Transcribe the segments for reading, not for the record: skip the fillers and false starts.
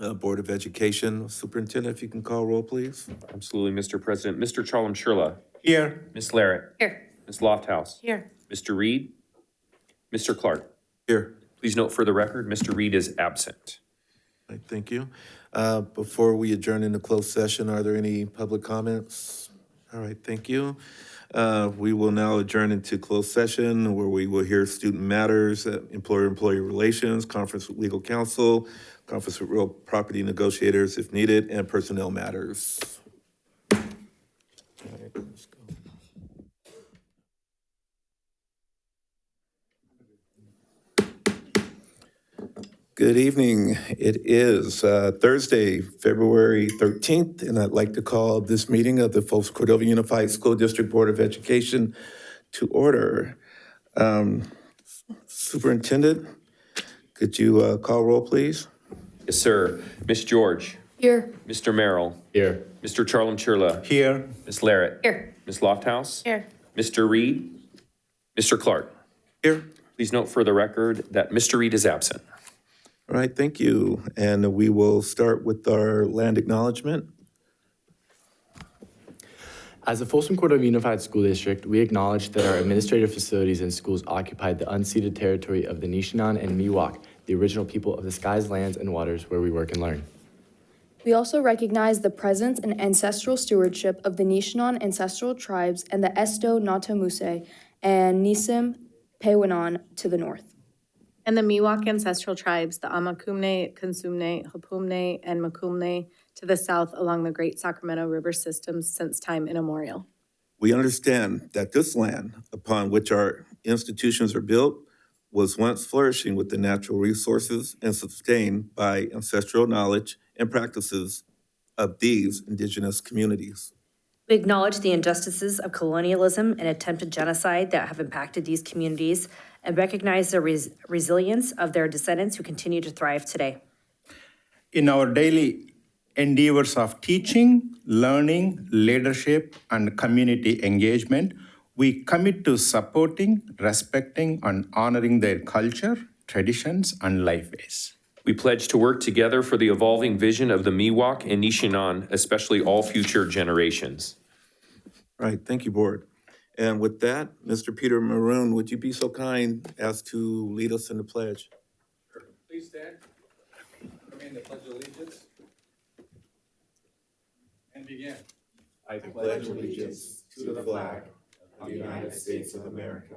Board of Education. Superintendent, if you can call roll, please. Absolutely, Mr. President. Mr. Chalem-Shurla. Here. Ms. Larrett. Here. Ms. Lofthouse. Here. Mr. Reed. Mr. Clark. Here. Please note for the record, Mr. Reed is absent. All right, thank you. Before we adjourn into closed session, are there any public comments? All right, thank you. We will now adjourn into closed session where we will hear student matters, employer-employee relations, conference with legal counsel, conference with real property negotiators if needed, and personnel matters. All right, let's go. Good evening. It is Thursday, February 13th, and I'd like to call this meeting of the Folsom Cordova Unified School District Board of Education to order. Superintendent, could you call roll, please? Yes, sir. Ms. George. Here. Mr. Merrill. Here. Mr. Chalem-Shurla. Here. Ms. Larrett. Here. Ms. Lofthouse. Here. Mr. Reed. Mr. Clark. Here. Please note for the record that Mr. Reed is absent. All right, thank you. And we will start with our land acknowledgement. As the Folsom Cordova Unified School District, we acknowledge that our administrative facilities and schools occupied the unceded territory of the Nishinan and Miwok, the original people of the skies, lands, and waters where we work and learn. We also recognize the presence and ancestral stewardship of the Nishinan ancestral tribes and the Esto Natamuse and Nisim Pewanan to the north. And the Miwok ancestral tribes, the Amakumne, Consumne, Hapumne, and Makumne to the south along the Great Sacramento River system since time immemorial. We understand that this land upon which our institutions are built was once flourishing with the natural resources and sustained by ancestral knowledge and practices of these indigenous communities. We acknowledge the injustices of colonialism and attempted genocide that have impacted these communities and recognize the resilience of their descendants who continue to thrive today. In our daily endeavors of teaching, learning, leadership, and community engagement, we commit to supporting, respecting, and honoring their culture, traditions, and lifeways. We pledge to work together for the evolving vision of the Miwok and Nishinan, especially all future generations. All right, thank you, Board. And with that, Mr. Peter Maroon, would you be so kind as to lead us in the pledge? Please stand. Remain the Pledge of Allegiance. And begin. I pledge allegiance to the flag of the United States of America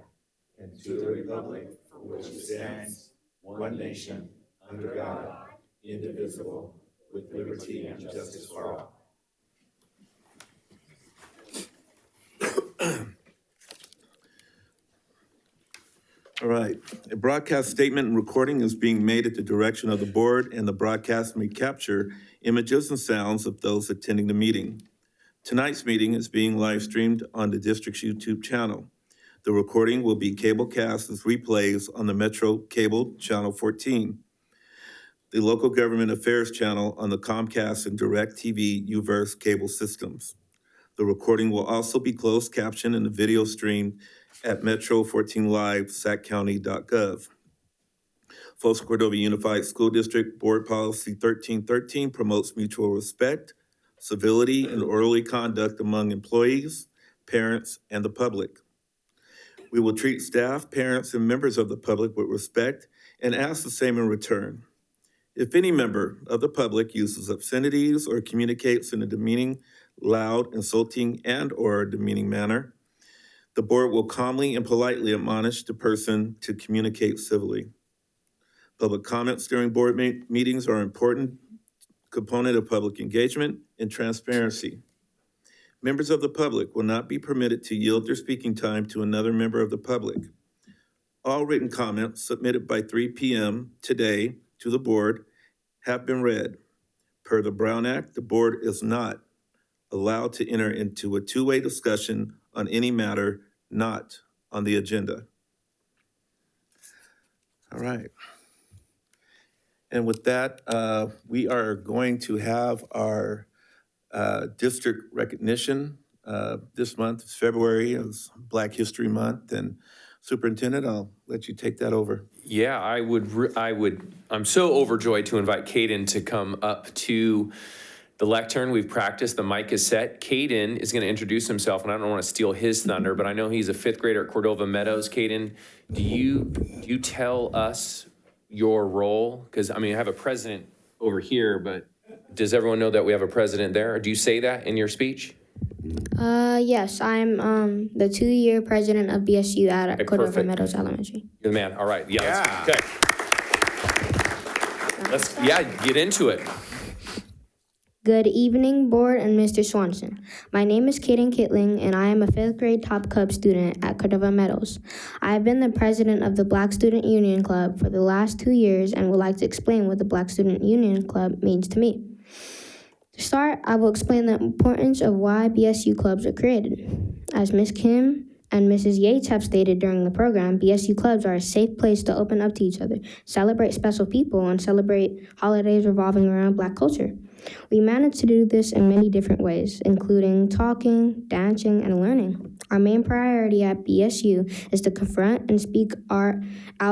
and to the republic for which it stands, one nation, under God, indivisible, with liberty and justice for all. All right, a broadcast statement and recording is being made at the direction of the board, and the broadcast may capture images and sounds of those attending the meeting. Tonight's meeting is being live streamed on the district's YouTube channel. The recording will be cablecast as replays on the Metro Cable Channel 14, the Local Government Affairs channel on the Comcast and DirecTV UVerse cable systems. The recording will also be closed captioned in the video stream at Metro14Live.SACcounty.gov. Folsom Cordova Unified School District Board Policy 1313 promotes mutual respect, civility, and orderly conduct among employees, parents, and the public. We will treat staff, parents, and members of the public with respect and ask the same in return. If any member of the public uses obscenities or communicates in a demeaning, loud, insulting, and/or demeaning manner, the board will calmly and politely admonish the person to communicate civilly. Public comments during board meetings are an important component of public engagement and transparency. Members of the public will not be permitted to yield their speaking time to another member of the public. All written comments submitted by 3 p.m. today to the board have been read. Per the Brown Act, the board is not allowed to enter into a two-way discussion on any matter not on the agenda. All right. And with that, we are going to have our district recognition. This month is February, it's Black History Month, and Superintendent, I'll let you take that over. Yeah, I'm so overjoyed to invite Caden to come up to the lectern. We've practiced, the mic is set. Caden is gonna introduce himself, and I don't wanna steal his thunder, but I know he's a fifth grader at Cordova Meadows. Caden, do you tell us your role? Because, I mean, I have a president over here, but does everyone know that we have a president there? Or do you say that in your speech? Yes, I'm the 2-year president of BSU at Okay, Cordova perfect. Meadows Elementary. You're the man, all right, yeah. Yeah. Okay. Get into it. Good evening, board and Mr. Swanson. My name is Kaden Kittling, and I am a 5th grade Top Cub student at Cordova Meadows. I have been the president of the Black Student Union Club for the last 2 years and would like to explain what the Black Student Union Club means to me. To start, I will explain the importance of why BSU clubs are created. As Ms. Kim and Mrs. Yates have stated during the program, BSU clubs are a safe place to open up to each other, celebrate special people, and celebrate holidays revolving around Black culture. We manage to do this in many different ways, including talking, dancing, and learning. Our main priority at BSU is to confront and speak out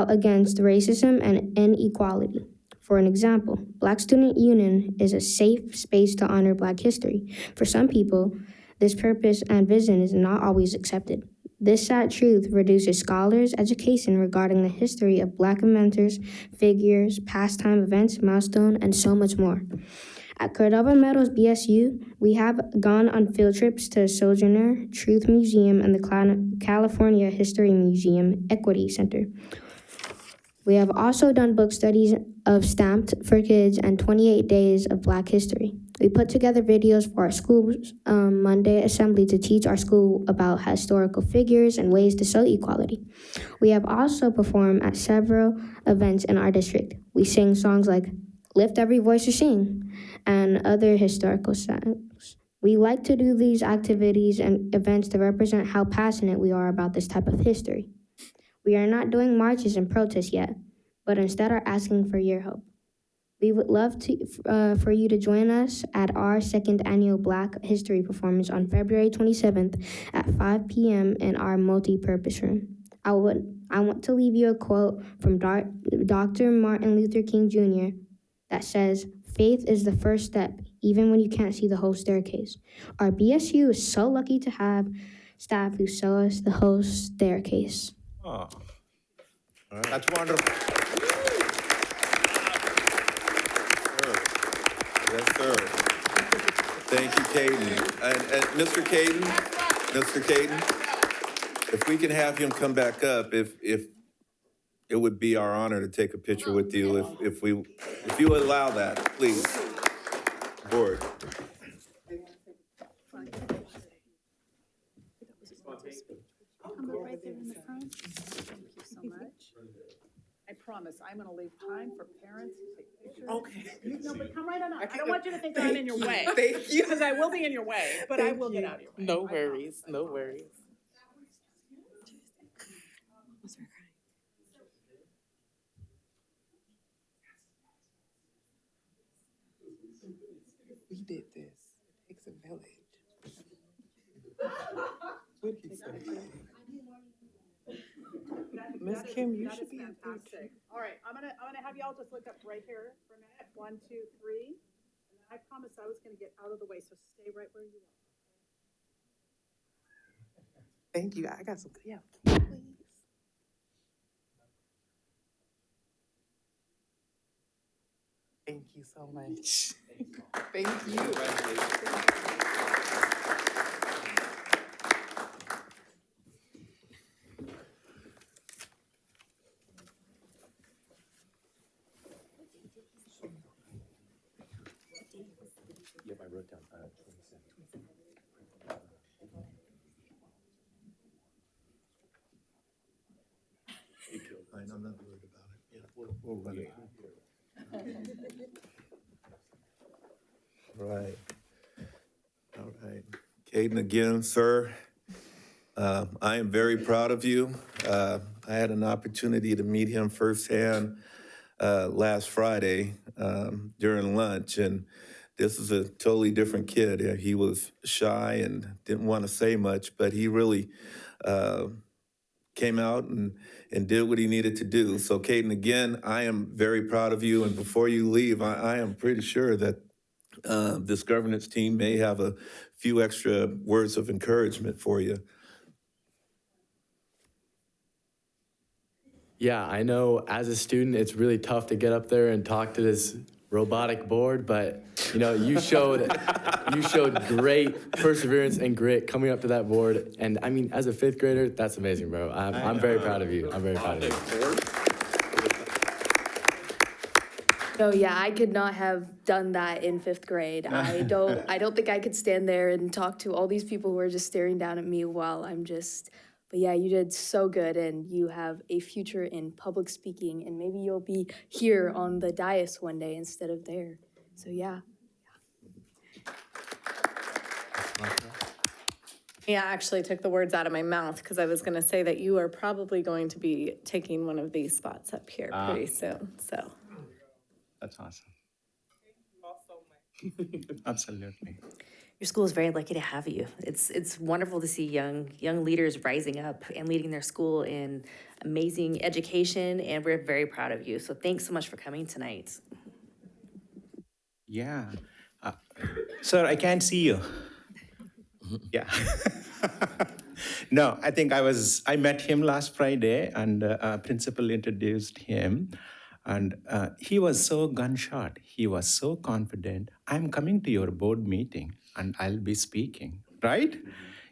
against racism and inequality. For an example, Black Student Union is a safe space to honor Black history. For some people, this purpose and vision is not always accepted. This sad truth reduces scholars' education regarding the history of Black inventors, figures, pastime events, milestones, and so much more. At Cordova Meadows BSU, we have gone on field trips to Sojourner Truth Museum and the California History Museum Equity Center. We have also done book studies of Stamped for Kids and 28 Days of Black History. We put together videos for our school's Monday assembly to teach our school about historical figures and ways to show equality. We have also performed at several events in our district. We sing songs like Lift Every Voice You Sing and other historical songs. We like to do these activities and events to represent how passionate we are about this type of history. We are not doing marches and protests yet, but instead are asking for your help. We would love for you to join us at our 2nd annual Black History performance on February 27th at 5 p.m. in our multi-purpose room. I want to leave you a quote from Dr. Martin Luther King Jr. that says, "Faith is the first step, even when you can't see the whole staircase." Our BSU is so lucky to have staff who show us the whole staircase. Oh, that's wonderful. Yes, sir. Thank you, Caden. And Mr. Caden, if we can have him come back up, if it would be our honor to take a picture with you, if you would allow that, please. Board. Right there in the front. Thank you so much. I promise, I'm gonna leave time for parents to take pictures. Okay. No, but come right on up. I don't want you to think I'm in your way. Thank you. Because I will be in your way, but I Thank will get you. out of your way. No I worries, promise. no worries. We did this. It takes a village. What did he say? Miss Kim, you should be in there too. Fantastic. All right, I'm gonna have y'all just look up right here for a minute. 1, 2, 3. And then I promised I was gonna get out of the way, so stay right where you are. Thank you. I got some, yeah, please. Thank you so much. Thank you. Yep, I wrote down 27. I'm not worried about it. Yeah, we'll run it. All right. Caden, again, sir, I am very proud of you. I had an opportunity to meet him firsthand last Friday during lunch, and this is a totally different kid. He was shy and didn't want to say much, but he really came out and did what he needed to do. So Caden, again, I am very proud of you. And before you leave, I am pretty sure that this governance team may have a few extra words of encouragement for you. Yeah, I know as a student, it's really tough to get up there and talk to this robotic board, but you know, you showed great perseverance and grit coming up to that board. And I mean, as a fifth grader, that's amazing, bro. I'm very proud of you. I'm very proud of you. So yeah, I could not have done that in fifth grade. I don't think I could stand there and talk to all these people who are just staring down at me while I'm just, but yeah, you did so good and you have a future in public speaking and maybe you'll be here on the dais one day instead of there. So yeah. Yeah, actually took the words out of my mouth because I was going to say that you are probably going to be taking one of these spots up here pretty soon. So That's awesome. Thank you all so much. Absolutely. Your school is very lucky to have you. It's wonderful to see young leaders rising up and leading their school in amazing education, and we're very proud of you. So thanks so much for coming tonight. Yeah. Sir, I can't see you. Yeah. No, I think I met him last Friday and principal introduced him. And he was so gunshot. He was so confident. I'm coming to your board meeting and I'll be speaking, right?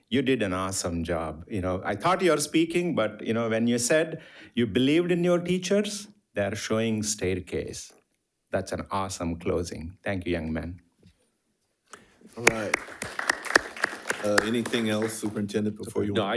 You did an awesome job. You know, I thought you were speaking, but you know, when you said you believed in your teachers, they're showing staircase. That's an awesome closing. Thank you, young man. All right. Anything else, Superintendent, before you? No, I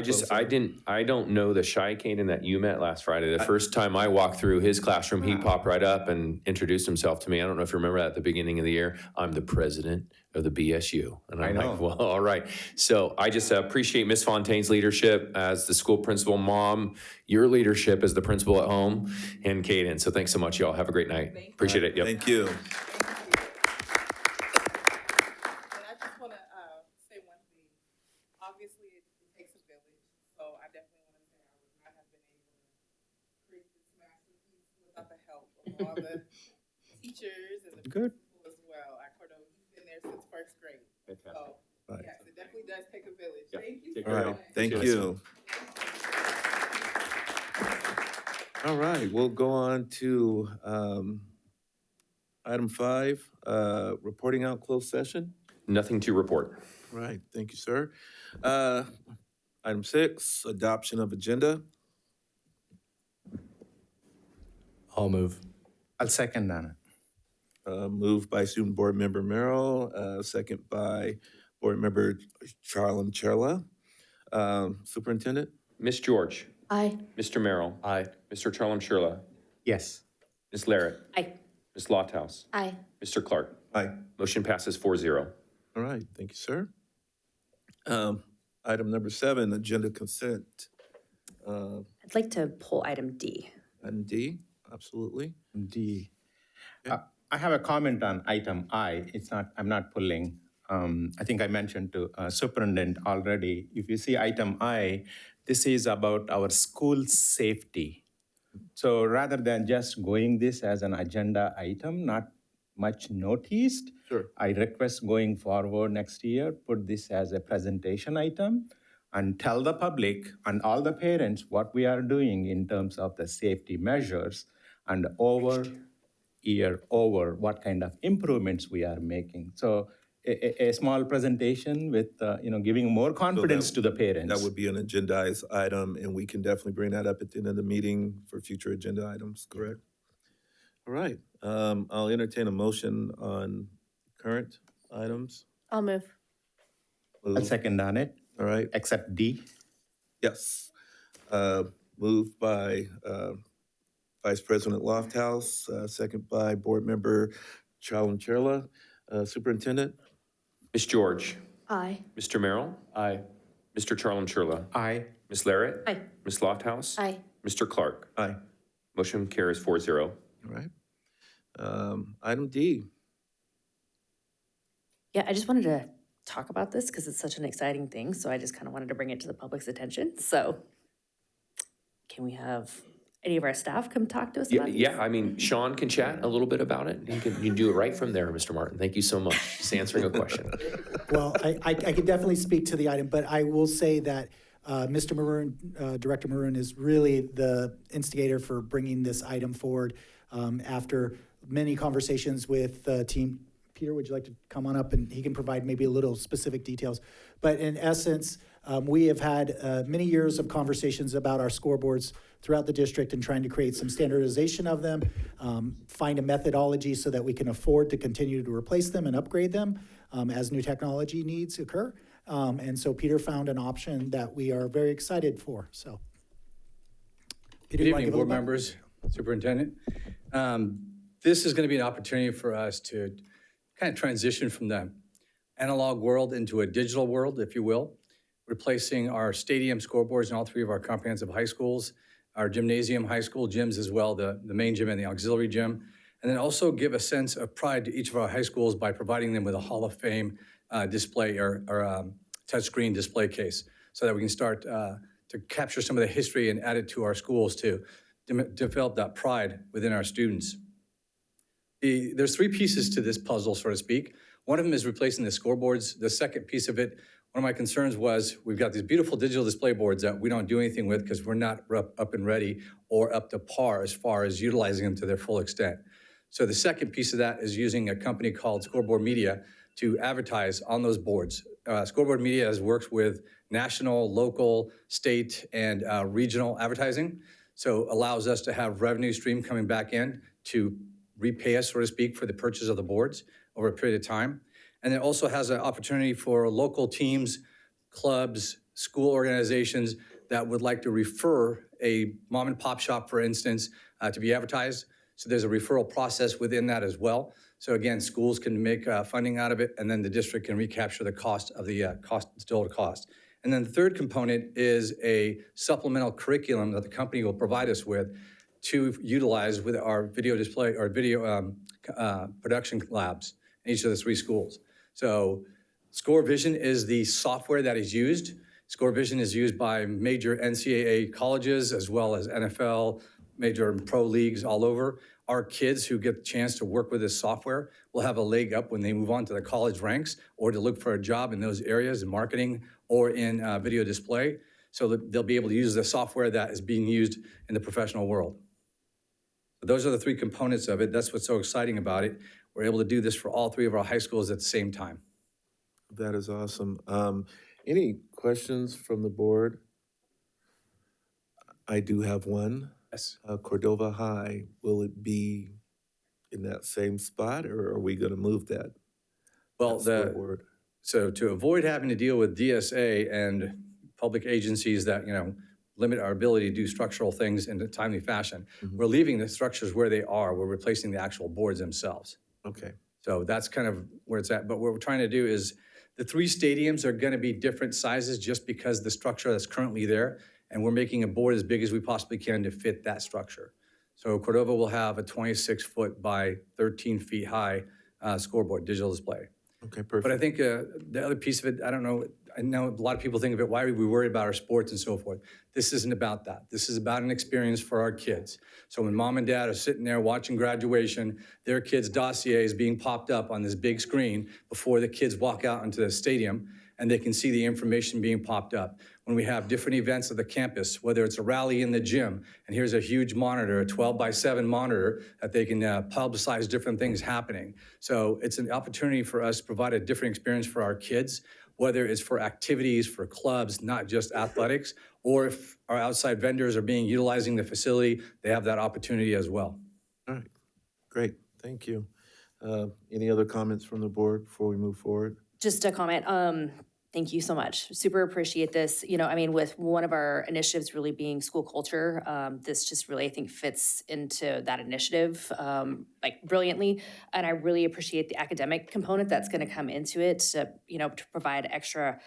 don't know the shy Caden that you met last Friday. The first time I walked through his classroom, he popped right up and introduced himself to me. I don't know if you remember that at the beginning of the year. I'm the president of the BSU. And I'm like, well, all right. So I just appreciate Ms. Fontaine's leadership as the school principal, Mom, your leadership as the principal at home, and Caden. So thanks so much, y'all. Have a great night. Appreciate it. Yep. Thank you. Obviously, it takes a village, so I definitely want to say I would not have been able to create this masterpiece without the help of all the teachers and the principal as well. I Cordova, he's been there since first grade. So, yes, it definitely does take a village. Thank you so much. Thank you. All right, we'll go on to item 5, reporting out closed session. Nothing to report. Right, thank you, sir. Item 6, adoption of agenda. I'll move. I'll second that. Moved by Student Board Member Merrill, second by Board Member Charlem Cherla. Superintendent? Ms. George. Aye. Mr. Merrill. Aye. Mr. Charlem Shirla. Yes. Ms. Larrett. Aye. Ms. Lofthouse. Aye. Mr. Clark. Aye. Motion passes 4-0. All right, thank you, sir. Item number 7, agenda consent. I'd like to pull item D. Item D, absolutely. D. I have a comment on item I. I'm not pulling. I think I mentioned to superintendent already. If you see item I, this is about our school safety. So rather than just going this as an agenda item, not much noticed, Sure. I request going forward next year, put this as a presentation item and tell the public and all the parents what we are doing in terms of the safety measures and over what kind of improvements we are making. So a small presentation with, giving more confidence to the parents. That would be an agendized item, and we can definitely bring that up at the end of the meeting for future agenda items, correct? All right, I'll entertain a motion on current items. I'll move. I'll second on it, All right, except D. yes. Moved by Vice President Lofthouse, second by Board Member Charlem Cherla. Superintendent? Ms. George. Aye. Mr. Merrill. Aye. Mr. Charlem Shirla. Aye. Ms. Larrett. Aye. Ms. Lofthouse. Aye. Mr. Clark. Aye. Motion carries 4-0. All right. Item D. Yeah, I just wanted to talk about this because it's such an exciting thing. So I just kind of wanted to bring it to the public's attention. So can we have any of our staff come talk to us Yeah, about these? yeah, I mean, Sean can chat a little bit about it. You can do it right from there, Mr. Martin. Thank you so much. Just answering a question. Well, I could definitely speak to the item, but I will say that Mr. Maroon, Director Maroon, is really the instigator for bringing this item forward after many conversations with the team. Peter, would you like to come on up and he can provide maybe a little specific details? But in essence, we have had many years of conversations about our scoreboards throughout the district and trying to create some standardization of them, find a methodology so that we can afford to continue to replace them and upgrade them as new technology needs occur. And so Peter found an option that we are very excited for. So, Peter, Good you wanna evening, give a board little members, superintendent. This is going to be an opportunity for us to kind of transition from the analog world into a digital world, if you will, replacing our stadium scoreboards in all three of our comprehensive high schools, our gymnasium, high school gyms as well, the main gym and the auxiliary gym, and then also give a sense of pride to each of our high schools by providing them with a Hall of Fame display or touchscreen display case so that we can start to capture some of the history and add it to our schools to develop that pride within our students. There's three pieces to this puzzle, so to speak. One of them is replacing the scoreboards. The second piece of it, one of my concerns was we've got these beautiful digital display boards that we don't do anything with because we're not up and ready or up to par as far as utilizing them to their full extent. So the second piece of that is using a company called Scoreboard Media to advertise on those boards. Scoreboard Media works with national, local, state, and regional advertising. So allows us to have revenue stream coming back in to repay us, so to speak, for the purchase of the boards over a period of time. And it also has an opportunity for local teams, clubs, school organizations that would like to refer a mom and pop shop, for instance, to be advertised. So there's a referral process within that as well. So again, schools can make funding out of it, and then the district can recapture the cost of the total cost. And then the third component is a supplemental curriculum that the company will provide us with to utilize with our video display or video production labs in each of the three schools. So ScoreVision is the software that is used. ScoreVision is used by major NCAA colleges as well as NFL, major pro leagues all over. Our kids who get the chance to work with this software will have a leg up when they move on to the college ranks or to look for a job in those areas in marketing or in video display. So that they'll be able to use the software that is being used in the professional world. Those are the three components of it. That's what's so exciting about it. We're able to do this for all three of our high schools at the same time. That is awesome. Any questions from the board? I do have one. Yes. Cordova High, will it be in that same spot or are we going to move that? Well, scoreboard? So to avoid having to deal with DSA and public agencies that, limit our ability to do structural things in a timely fashion, we're leaving the structures where they are. We're replacing the actual boards themselves. Okay. So that's kind of where it's at. But what we're trying to do is the three stadiums are going to be different sizes just because the structure that's currently there, and we're making a board as big as we possibly can to fit that structure. So Cordova will have a 26-foot by 13 feet high scoreboard digital display. Okay, perfect. But I think the other piece of it, I know a lot of people think of it, why are we worried about our sports and so forth? This isn't about that. This is about an experience for our kids. So when mom and dad are sitting there watching graduation, their kids' dossier is being popped up on this big screen before the kids walk out into the stadium, and they can see the information being popped up. When we have different events at the campus, whether it's a rally in the gym, and here's a huge monitor, a 12x7 monitor, that they can publicize different things happening. So it's an opportunity for us to provide a different experience for our kids, whether it's for activities, for clubs, not just athletics, or if our outside vendors are utilizing the facility, they have that opportunity as well. All right, great, thank you. Any other comments from the board before we move forward? Just a comment. Thank you so much. Super appreciate this. With one of our initiatives really being school culture, this just really, I think, fits into that initiative brilliantly. And I really appreciate the academic component that's going to come into it to provide extra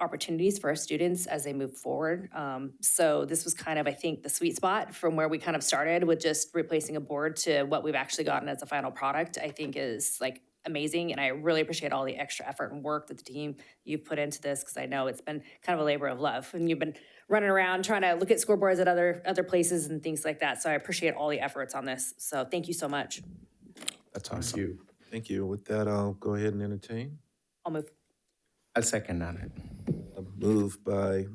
opportunities for our students as they move forward. So this was kind of, I think, the sweet spot from where we kind of started with just replacing a board to what we've actually gotten as a final product, I think is amazing. And I really appreciate all the extra effort and work that the team you've put into this, because I know it's been kind of a labor of love. And you've been running around trying to look at scoreboards at other places and things like that. So I appreciate all the efforts on this. So thank you so much. That's awesome. Thank you. With that, I'll go ahead and entertain. I'll move. I'll second on it. A move by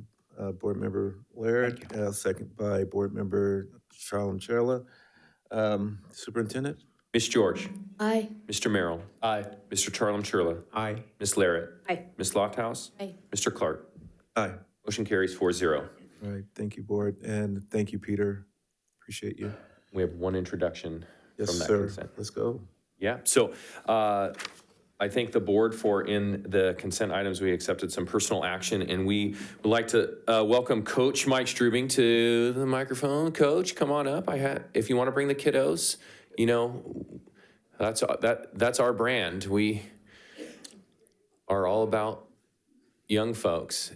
Board Member Laird, second by Board Member Charla. Superintendent? Ms. George? Aye. Mr. Merrill? Aye. Mr. Charlam-Churla? Aye. Ms. Larrett? Aye. Ms. Lofthouse? Aye. Mr. Clark? Aye. Motion carries 4-0. All right, thank you, Board, and thank you, Peter. Appreciate you. We have one introduction Yes, from that sir. consent. Let's go. Yeah, so I thank the board for, in the consent items, we accepted some personal action, and we would like to welcome Coach Mike Strubing to the microphone. Coach, come on up. If you want to bring the kiddos, you know, that's our brand. We are all about young folks.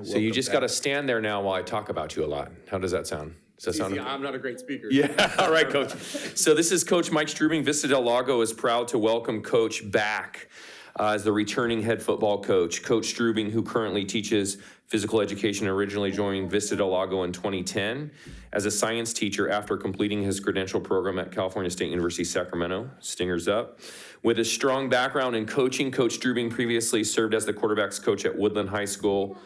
So you just got to stand there now while I talk about you a lot. How does that sound? Does that sound? I'm not a great speaker. Yeah, all right, Coach. So this is Coach Mike Strubing. Vista Del Lago is proud to welcome Coach back as the returning head football coach. Coach Strubing, who currently teaches physical education, originally joined Vista Del Lago in 2010 as a science teacher after completing his credential program at California State University, Sacramento. Stingers up. With a strong background in coaching, Coach Strubing previously served as the quarterbacks coach at Woodland High School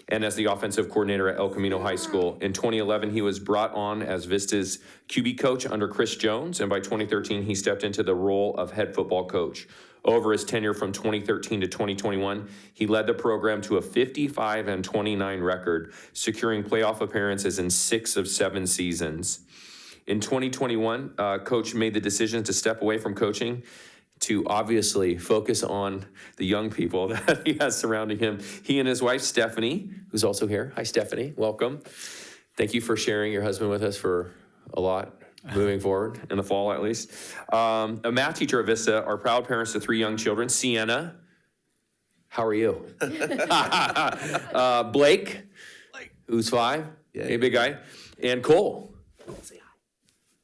and as the offensive coordinator at El Camino High School. In 2011, he was brought on as Vista's QB coach under Chris Jones, and by 2013, he stepped into the role of head football coach. Over his tenure from 2013 to 2021, he led the program to a 55-29 record, securing playoff appearances in 6 of 7 seasons. In 2021, Coach made the decision to step away from coaching to obviously focus on the young people that he has surrounding him. He and his wife, Stephanie, who's also here. Hi, Stephanie. Welcome. Thank you for sharing your husband with us for a lot moving forward, in the fall at least. A math teacher at Vista, are proud parents to 3 young children. Sienna, how are you? Blake, who's 5. Hey, big guy. And Cole.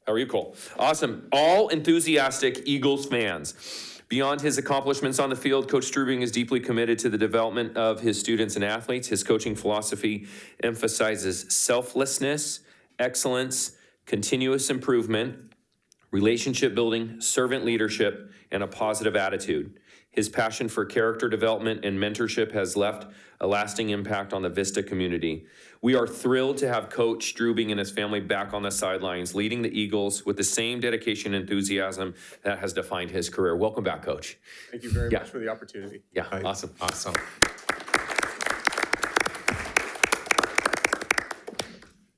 How are you, Cole? Awesome. All enthusiastic Eagles fans. Beyond his accomplishments on the field, Coach Strubing is deeply committed to the development of his students and athletes. His coaching philosophy emphasizes selflessness, excellence, continuous improvement, relationship building, servant leadership, and a positive attitude. His passion for character development and mentorship has left a lasting impact on the Vista community. We are thrilled to have Coach Strubing and his family back on the sidelines, leading the Eagles with the same dedication and enthusiasm that has defined his career. Welcome back, Coach. Thank you very much for the opportunity. Yeah, awesome. Awesome.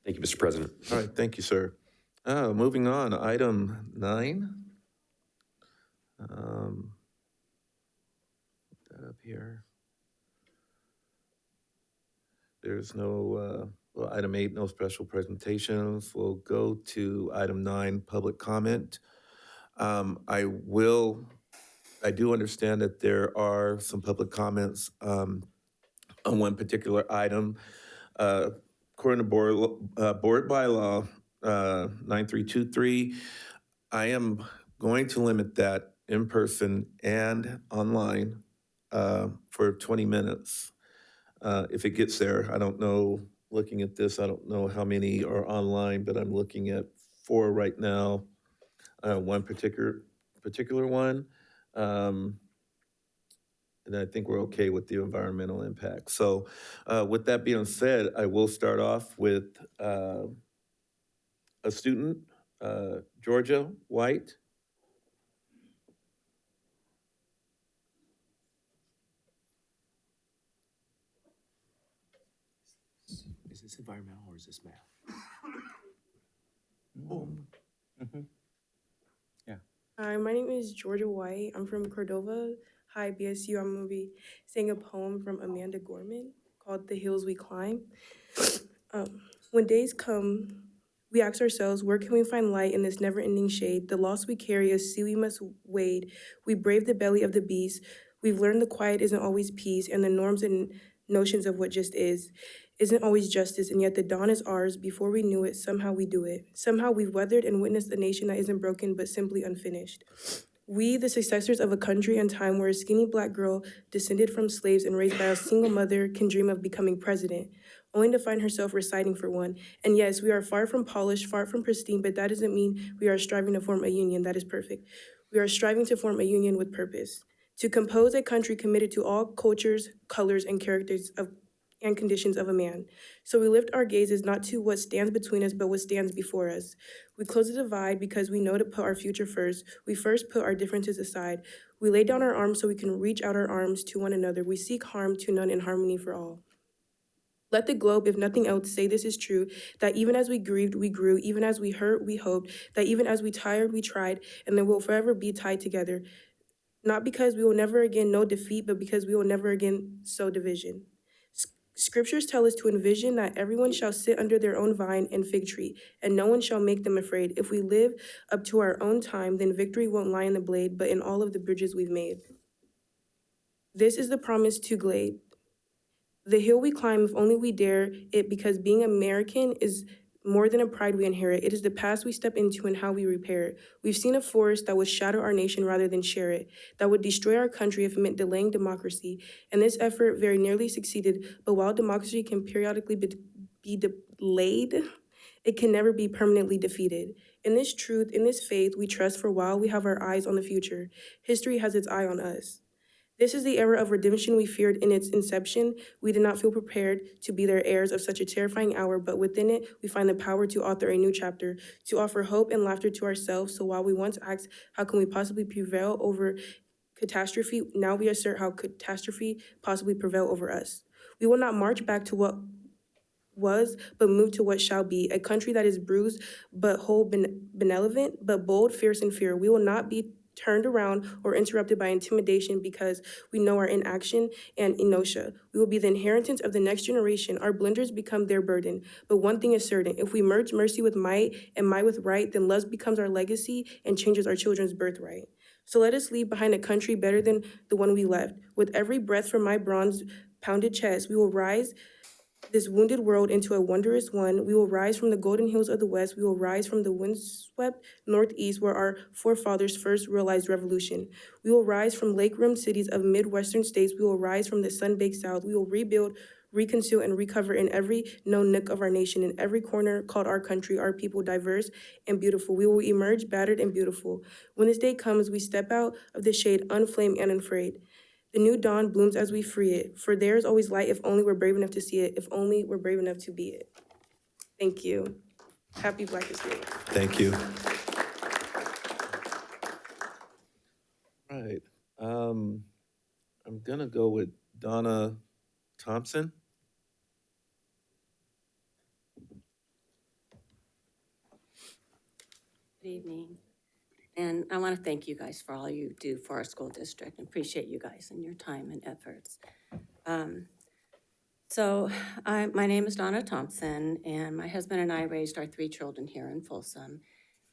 Thank you, Mr. President. All right, thank you, sir. Moving on, item 9. Put that up here. There's no, item 8, no special presentations. We'll go to item 9, public comment. I do understand that there are some public comments on one particular item. According to board bylaw 9323, I am going to limit that in person and online for 20 minutes. If it gets there, I don't know, looking at this, I don't know how many are online, but I'm looking at 4 right now. One particular one. And I think we're okay with the environmental impact. So with that being said, I will start off with a student, Georgia White. Is this environmental or is this math? Yeah. Hi, my name is Georgia White. I'm from Cordova. Hi, BSU. I'm going to be saying a poem from Amanda Gorman called The Hills We Climb. When days come, we ask ourselves, where can we find light in this never-ending shade? The loss we carry, a sea we must wade. We brave the belly of the beast. We've learned the quiet isn't always peace, and the norms and notions of what just isn't always justice, and yet the dawn is ours. Before we knew it, somehow we do it. Somehow we've weathered and witnessed a nation that isn't broken, but simply unfinished. We, the successors of a country and time where a skinny black girl descended from slaves and raised by a single mother can dream of becoming president, only to find herself reciting for one. And yes, we are far from polished, far from pristine, but that doesn't mean we are striving to form a union that is perfect. We are striving to form a union with purpose, to compose a country committed to all cultures, colors, and characters of and conditions of a man. So we lift our gazes not to what stands between us, but what stands before us. We close the divide because we know to put our future first. We first put our differences aside. We lay down our arms so we can reach out our arms to one another. We seek harm to none and harmony for all. Let the globe, if nothing else, say this is true, that even as we grieved, we grew, even as we hurt, we hoped, that even as we tired, we tried, and that we'll forever be tied together. Not because we will never again know defeat, but because we will never again sow division. Scriptures tell us to envision that everyone shall sit under their own vine and fig tree, and no one shall make them afraid. If we live up to our own time, then victory won't lie in the blade, but in all of the bridges we've made. This is the promise to Glade. The hill we climb if only we dare it, because being American is more than a pride we inherit. It is the past we step into and how we repair it. We've seen a forest that would shatter our nation rather than share it, that would destroy our country if it meant delaying democracy. And this effort very nearly succeeded, but while democracy can periodically be delayed, it can never be permanently defeated. In this truth, in this faith, we trust for while we have our eyes on the future. History has its eye on us. This is the era of redemption we feared in its inception. We did not feel prepared to be their heirs of such a terrifying hour, but within it, we find the power to author a new chapter, to offer hope and laughter to ourselves. So while we once asked, how can we possibly prevail over catastrophe, now we assert how catastrophe possibly prevail over us. We will not march back to what was, but move to what shall be, a country that is bruised, but whole, benevolent, but bold, fierce, and fear. We will not be turned around or interrupted by intimidation because we know our inaction and inertia. We will be the inheritance of the next generation. Our blunders become their burden. But one thing is certain, if we merge mercy with might and might with right, then love becomes our legacy and changes our children's birthright. So let us leave behind a country better than the one we left. With every breath from my bronze pounded chest, we will rise this wounded world into a wondrous one. We will rise from the golden hills of the west. We will rise from the windswept northeast where our forefathers first realized revolution. We will rise from lake-rimmed cities of Midwestern states. We will rise from the sun-baked south. We will rebuild, reconceal, and recover in every known nook of our nation, in every corner called our country, our people, diverse and beautiful. We will emerge battered and beautiful. When this day comes, we step out of the shade, unflamed and unafraid. The new dawn blooms as we free it, for there is always light if only we're brave enough to see it, if only we're brave enough to be it. Thank you. Happy Black History. Thank you. All right. I'm gonna go with Donna Thompson. Good evening. And I want to thank you guys for all you do for our school district. And appreciate you guys and your time and efforts. My name is Donna Thompson, and my husband and I raised our 3 children here in Folsom.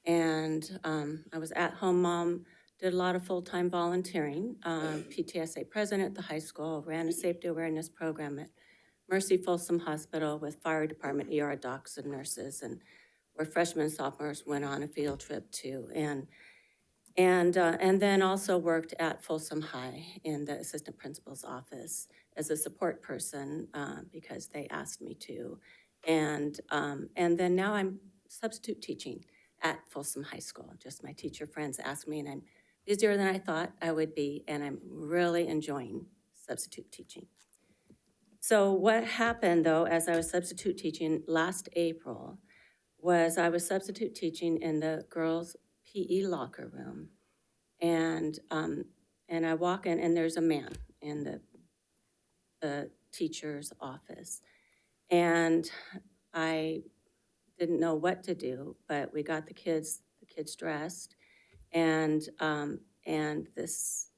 And I was at-home mom, did a lot of full-time volunteering, PTSA president at the high school, ran a safety awareness program at Mercy Folsom Hospital with fire department, ER docs and nurses, and where freshmen and sophomores went on a field trip too. And then also worked at Folsom High in the assistant principal's office as a support person because they asked me to. And then now I'm substitute teaching at Folsom High School. Just my teacher friends asked me, and I'm busier than I thought I would be, and I'm really enjoying substitute teaching. So what happened though, as I was substitute teaching last April, was I was substitute teaching in the girls' PE locker room, and I walk in, and there's a man in the teacher's office, and I didn't know what to do, but we got the kids dressed, and this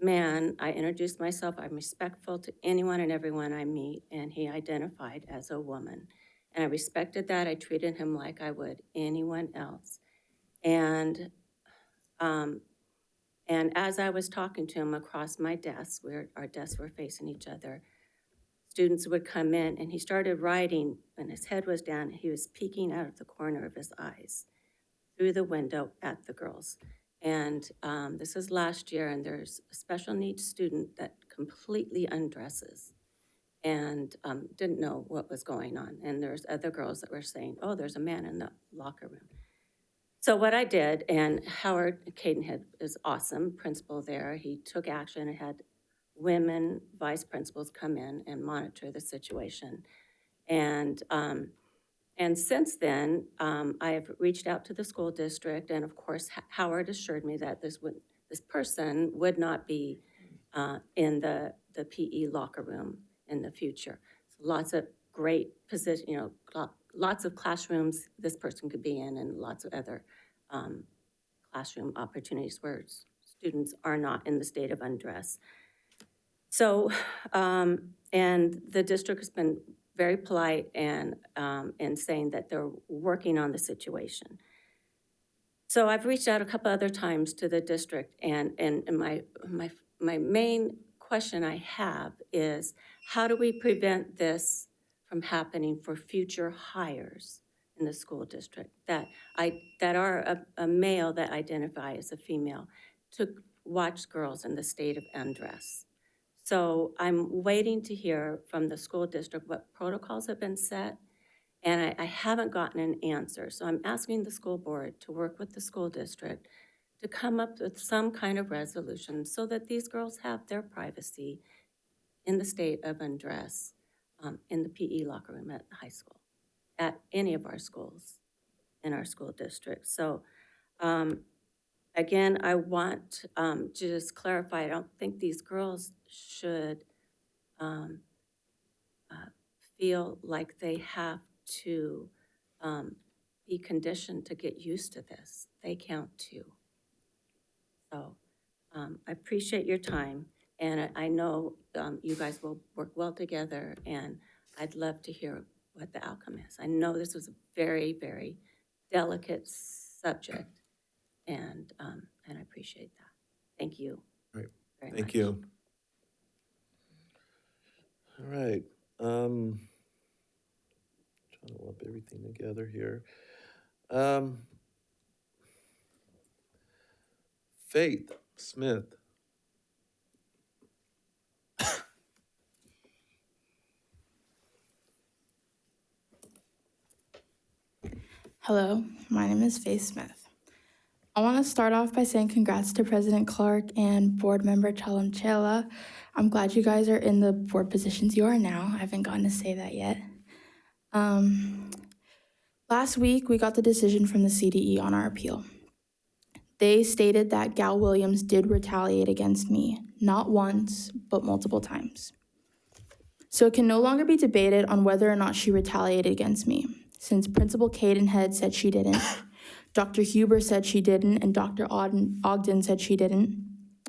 man, I introduced myself. I'm respectful to anyone and everyone I meet, and he identified as a woman, and I respected that. I treated him like I would anyone else, and as I was talking to him across my desk, where our desks were facing each other, students would come in, and he started writing, and his head was down. He was peeking out of the corner of his eyes through the window at the girls. And this is last year, and there's a special needs student that completely undresses and didn't know what was going on. And there's other girls that were saying, oh, there's a man in the locker room. So what I did, and Howard Cadenhead is awesome, principal there. He took action and had women vice principals come in and monitor the situation. And since then, I have reached out to the school district, and of course, Howard assured me that this person would not be in the PE locker room in the future. So lots of great position, lots of classrooms this person could be in, and lots of other classroom opportunities where students are not in the state of undress. So, and the district has been very polite and saying that they're working on the situation. So I've reached out a couple other times to the district, and my main question I have is, how do we prevent this from happening for future hires in the school district that are a male that identify as a female to watch girls in the state of undress? So I'm waiting to hear from the school district what protocols have been set, and I haven't gotten an answer. So I'm asking the school board to work with the school district to come up with some kind of resolution so that these girls have their privacy in the state of undress in the PE locker room at the high school, at any of our schools in our school district. So again, I want to just clarify, I don't think these girls should feel like they have to be conditioned to get used to this. They count too. So I appreciate your time, and I know you guys will work well together, and I'd love to hear what the outcome is. I know this was a very, very delicate subject, and I appreciate that. Thank you. Right. Very Thank much. you. All right. Trying to lump everything together here. Faith Smith. Hello, my name is Faith Smith. I want to start off by saying congrats to President Clark and Board Member Chalamchela. I'm glad you guys are in the board positions you are now. I haven't gotten to say that yet. Last week, we got the decision from the CDE on our appeal. They stated that Gal Williams did retaliate against me, not once, but multiple times. So it can no longer be debated on whether or not she retaliated against me, since Principal Cadenhead said she didn't, Dr. Huber said she didn't, and Dr. Ogden said she didn't.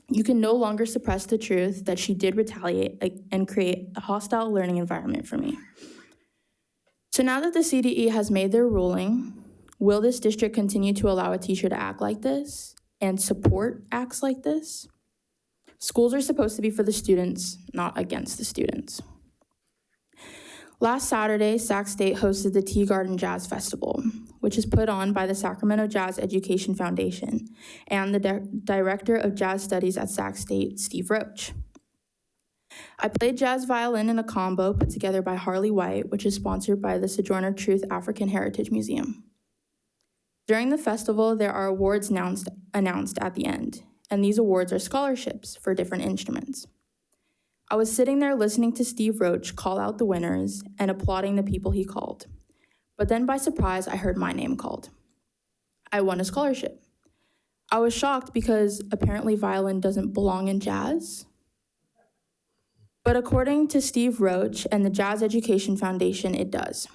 You can no longer suppress the truth that she did retaliate and create a hostile learning environment for me. So now that the CDE has made their ruling, will this district continue to allow a teacher to act like this and support acts like this? Schools are supposed to be for the students, not against the students. Last Saturday, Sac State hosted the Tea Garden Jazz Festival, which is put on by the Sacramento Jazz Education Foundation and the Director of Jazz Studies at Sac State, Steve Roach. I played jazz violin in a combo put together by Harley White, which is sponsored by the Sojourner Truth African Heritage Museum. During the festival, there are awards announced at the end, and these awards are scholarships for different instruments. I was sitting there listening to Steve Roach call out the winners and applauding the people he called. But then by surprise, I heard my name called. I won a scholarship. I was shocked because apparently violin doesn't belong in jazz. But according to Steve Roach and the Jazz Education Foundation, it does.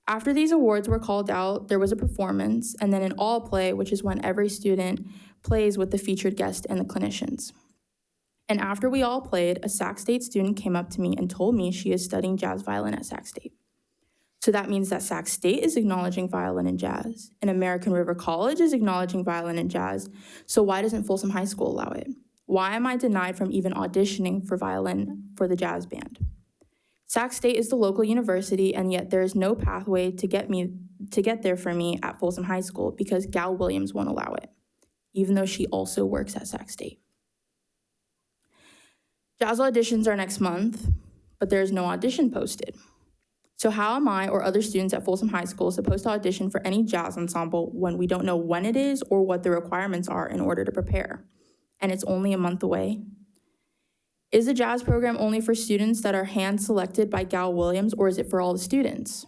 After these awards were called out, there was a performance, and then an all play, which is when every student plays with the featured guest and the clinicians. And after we all played, a Sac State student came up to me and told me she is studying jazz violin at Sac State. So that means that Sac State is acknowledging violin and jazz, and American River College is acknowledging violin and jazz, so why doesn't Folsom High School allow it? Why am I denied from even auditioning for violin for the jazz band? Sac State is the local university, and yet there is no pathway to get there for me at Folsom High School because Gal Williams won't allow it. even though she also works at Sac State. Jazz auditions are next month, but there's no audition posted. So how am I or other students at Folsom High School supposed to audition for any jazz ensemble when we don't know when it is or what the requirements are in order to prepare? And it's only a month away. Is the jazz program only for students that are hand-selected by Gal Williams, or is it for all the students?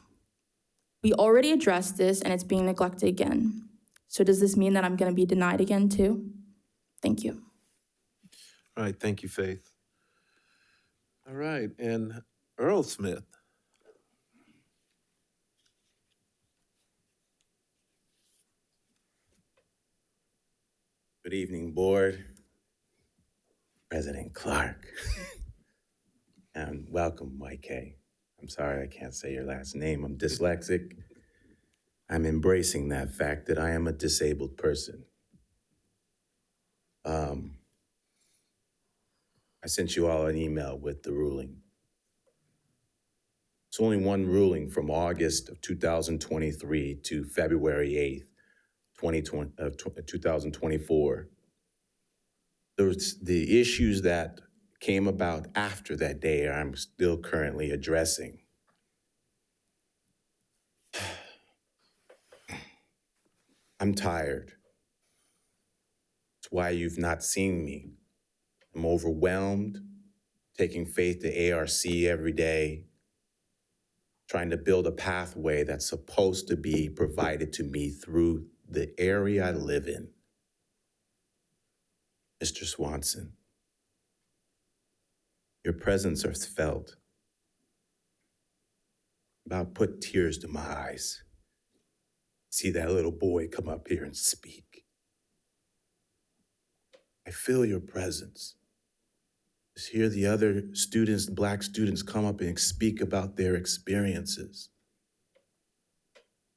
We already addressed this and it's being neglected again. So does this mean that I'm gonna be denied again too? Thank you. All right, thank you, Faith. All right, and Earl Smith. Good evening, board. President Clark. And welcome, YK. I'm sorry I can't say your last name. I'm dyslexic. I'm embracing that fact that I am a disabled person. I sent you all an email with the ruling. It's only one ruling from August of 2023 to February 8th, 2024. The issues that came about after that day I'm still currently addressing. I'm tired. It's why you've not seen me. I'm overwhelmed, taking Faith to ARC every day, trying to build a pathway that's supposed to be provided to me through the area I live in. Mr. Swanson, your presence is felt. About put tears to my eyes. See that little boy come up here and speak. I feel your presence. Just hear the other students, Black students, come up and speak about their experiences.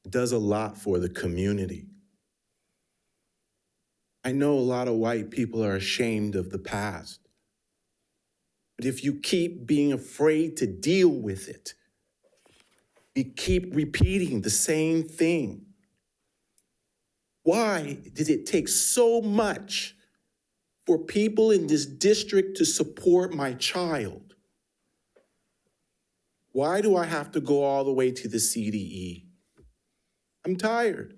It does a lot for the community. I know a lot of white people are ashamed of the past. But if you keep being afraid to deal with it, you keep repeating the same thing. Why did it take so much for people in this district to support my child? Why do I have to go all the way to the CDE? I'm tired.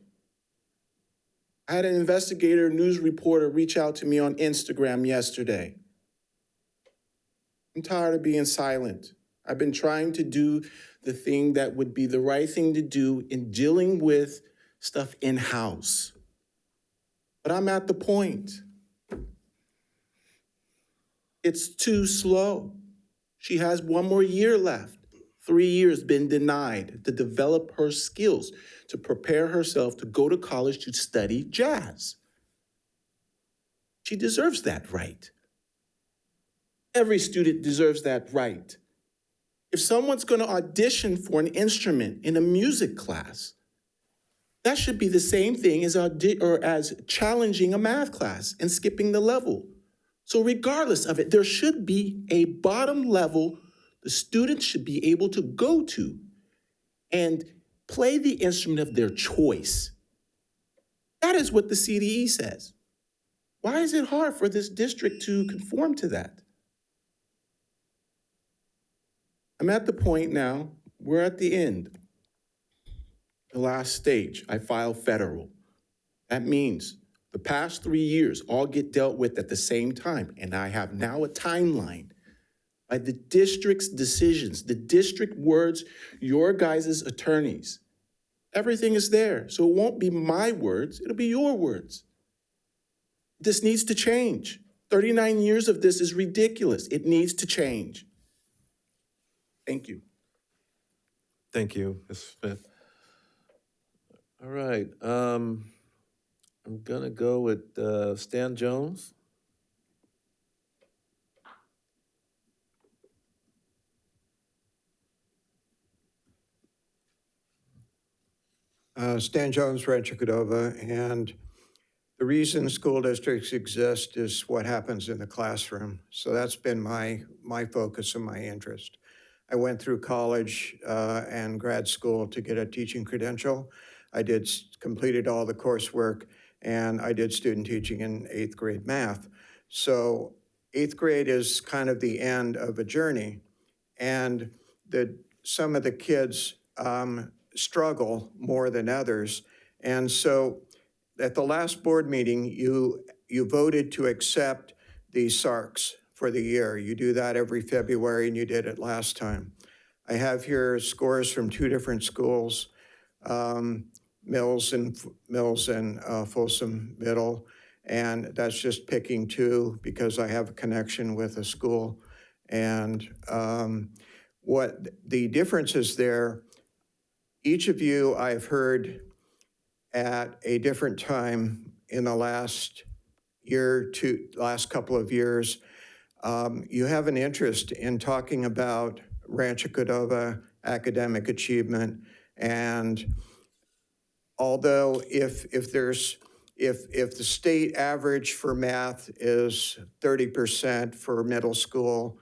I had an investigator, news reporter reach out to me on Instagram yesterday. I'm tired of being silent. I've been trying to do the thing that would be the right thing to do in dealing with stuff in-house. But I'm at the point. It's too slow. She has one more year left. 3 years been denied to develop her skills, to prepare herself to go to college to study jazz. She deserves that right. Every student deserves that right. If someone's going to audition for an instrument in a music class, that should be the same thing as challenging a math class and skipping the level. So regardless of it, there should be a bottom level the students should be able to go to and play the instrument of their choice. That is what the CDE says. Why is it hard for this district to conform to that? I'm at the point now, we're at the end. The last stage, I file federal. That means the past 3 years all get dealt with at the same time, and I have now a timeline by the district's decisions, the district words, your guys' attorneys. Everything is there, so it won't be my words, it'll be your words. This needs to change. 39 years of this is ridiculous. It needs to change. Thank you. Thank you, Ms. Smith. All right, I'm gonna go with Stan Jones. Stan Jones, Rancho Cordova, and the reason school districts exist is what happens in the classroom. So that's been my focus and my interest. I went through college and grad school to get a teaching credential. I completed all the coursework, and I did student teaching in 8th grade math. So 8th grade is kind of the end of a journey, and some of the kids struggle more than others. And so at the last board meeting, you voted to accept the SARCs for the year. You do that every February, and you did it last time. I have here scores from 2 different schools, Mills and Folsom Middle, and that's just picking 2 because I have a connection with a school. And what the difference is there, each of you I've heard at a different time in the last couple of years, you have an interest in talking about Rancho Cordova academic achievement. And although if the state average for math is 30% for middle school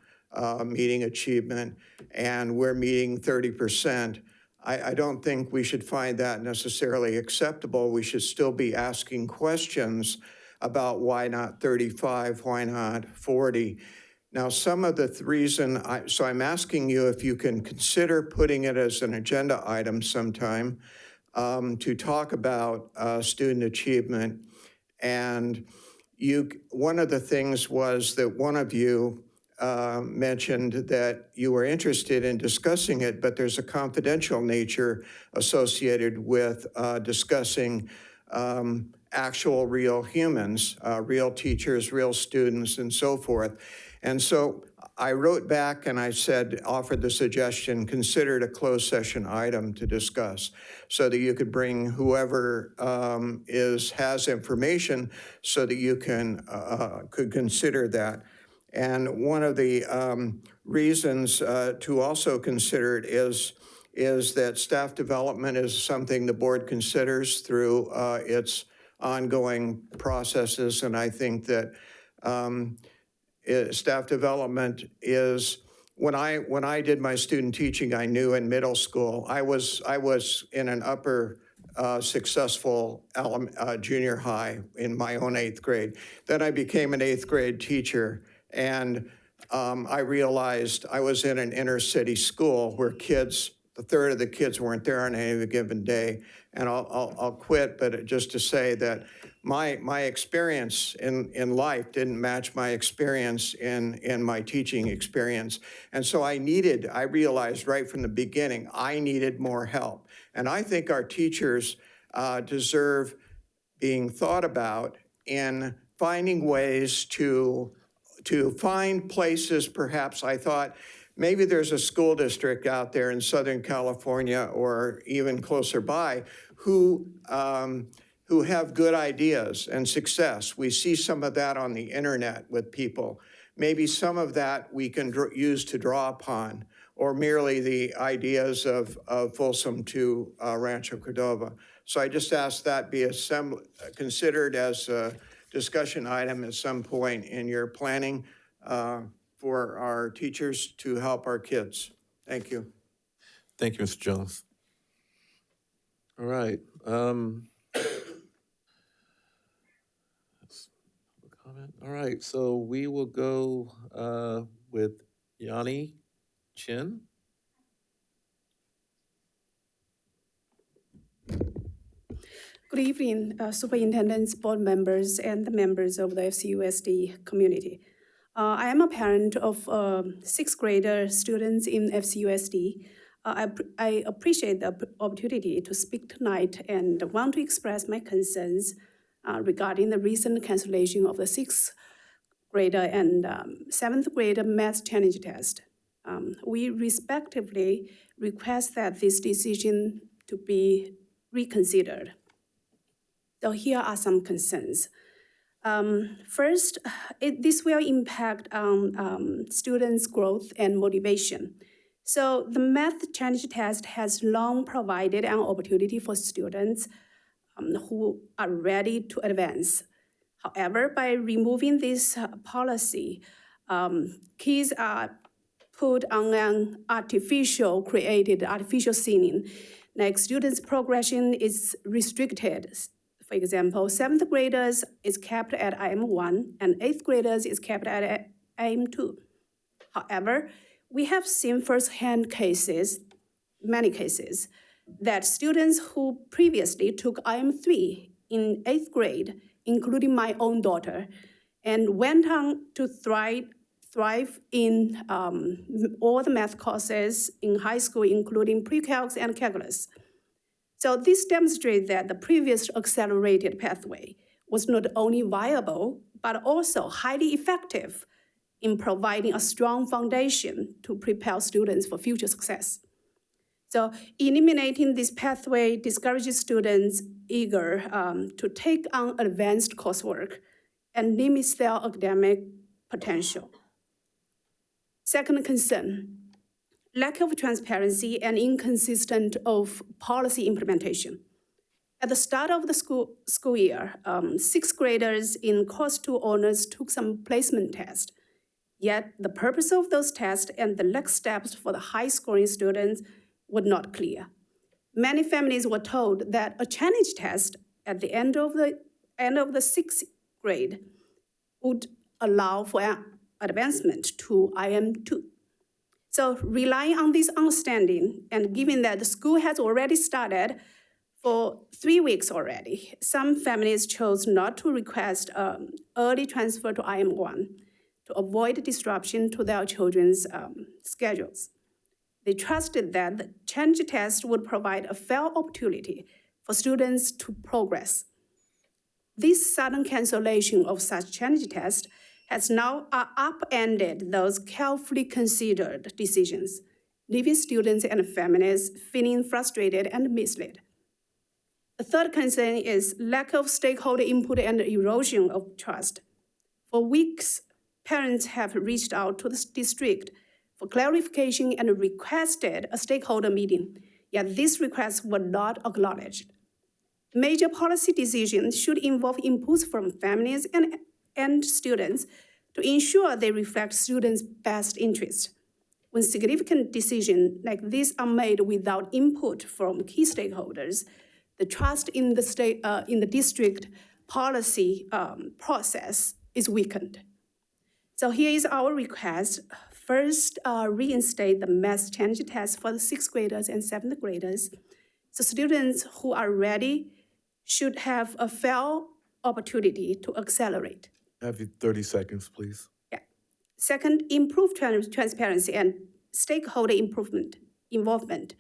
meeting achievement, and we're meeting 30%, I don't think we should find that necessarily acceptable. We should still be asking questions about why not 35, why not 40. Now, some of the reason, so I'm asking you if you can consider putting it as an agenda item sometime to talk about student achievement. And one of the things was that one of you mentioned that you were interested in discussing it, but there's a confidential nature associated with discussing actual real humans, real teachers, real students, and so forth. And so I wrote back and I said, offered the suggestion, considered a closed session item to discuss so that you could bring whoever has information so that you could consider that. And one of the reasons to also consider it is that staff development is something the board considers through its ongoing processes. And I think that staff development is, when I did my student teaching, I knew in middle school, I was in an upper successful junior high in my own 8th grade. Then I became an 8th grade teacher, and I realized I was in an inner city school where a third of the kids weren't there on any given day. And I'll quit, but just to say that my experience in life didn't match my experience in my teaching experience. And so I realized right from the beginning, I needed more help. And I think our teachers deserve being thought about in finding ways to find places. Perhaps I thought maybe there's a school district out there in Southern California or even closer by who have good ideas and success. We see some of that on the internet with people. Maybe some of that we can use to draw upon, or merely the ideas of Folsom to Rancho Cordova. So I just ask that be considered as a discussion item at some point in your planning for our teachers to help our kids. Thank you. Thank you, Mr. Jones. All right. All right, so we will go with Yanni Chin. Good evening, superintendents, board members, and the members of the FCUSD community. I am a parent of 6th grader students in FCUSD. I appreciate the opportunity to speak tonight and want to express my concerns regarding the recent cancellation of the 6th grader and 7th grader math challenge test. We respectively request that this decision to be reconsidered. So here are some concerns. First, this will impact on students' growth and motivation. So the math challenge test has long provided an opportunity for students who are ready to advance. However, by removing this policy, kids are put on an artificial ceiling. Like students' progression is restricted For example, seventh graders is capped at IM1 and eighth graders is capped at IM2. However, we have seen firsthand cases, many cases, that students who previously took IM3 in eighth grade, including my own daughter, and went on to thrive in all the math courses in high school, including pre-calc and calculus. So this demonstrates that the previous accelerated pathway was not only viable, but also highly effective in providing a strong foundation to prepare students for future success. So eliminating this pathway discourages students eager to take on advanced coursework and limits their academic potential. Second concern, lack of transparency and inconsistent of policy implementation. At the start of the school year, sixth graders in course 2 honors took some placement tests. Yet the purpose of those tests and the next steps for the high-scoring students were not clear. Many families were told that a challenge test at the end of the sixth grade would allow for an advancement to IM2. So relying on this understanding and given that the school has already started for 3 weeks already, some families chose not to request early transfer to IM1 to avoid disruption to their children's schedules. They trusted that the challenge test would provide a fair opportunity for students to progress. This sudden cancellation of such challenge tests has now upended those carefully considered decisions, leaving students and families feeling frustrated and misled. The third concern is lack of stakeholder input and erosion of trust. For weeks, parents have reached out to the district for clarification and requested a stakeholder meeting, yet these requests were not acknowledged. Major policy decisions should involve inputs from families and students to ensure they reflect students' best interests. When significant decisions like this are made without input from key stakeholders, the trust in the district policy process is weakened. So here is our request. First, reinstate the math challenge test for the sixth graders and seventh graders. So students who are ready should have a fair opportunity to accelerate. Have you 30 seconds, please. Yeah. Second, improve transparency and stakeholder involvement.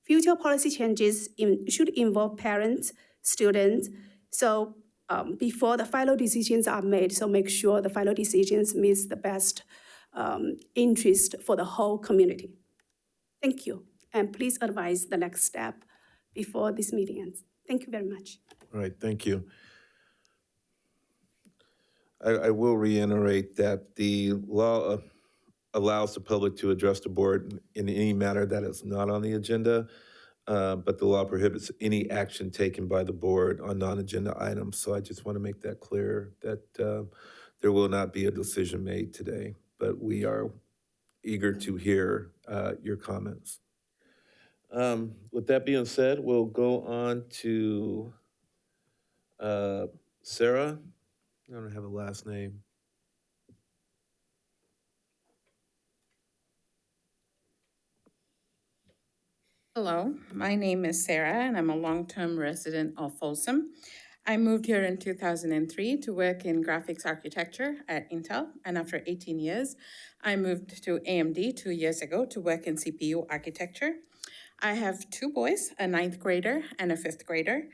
Future policy changes should involve parents, students, so before the final decisions are made, so make sure the final decisions meets the best interest for the whole community. Thank you, and please advise the next step before this meeting ends. Thank you very much. All right, thank you. I will reiterate that the law allows the public to address the board in any matter that is not on the agenda, but the law prohibits any action taken by the board on non-agenda items. So I just want to make that clear that there will not be a decision made today, but we are eager to hear your comments. With that being said, we'll go on to Sarah. I don't have a last name. Hello, my name is Sarah, and I'm a long-term resident of Folsom. I moved here in 2003 to work in graphics architecture at Intel, and after 18 years, I moved to AMD 2 years ago to work in CPU architecture. I have 2 boys, a 9th grader and a 5th grader.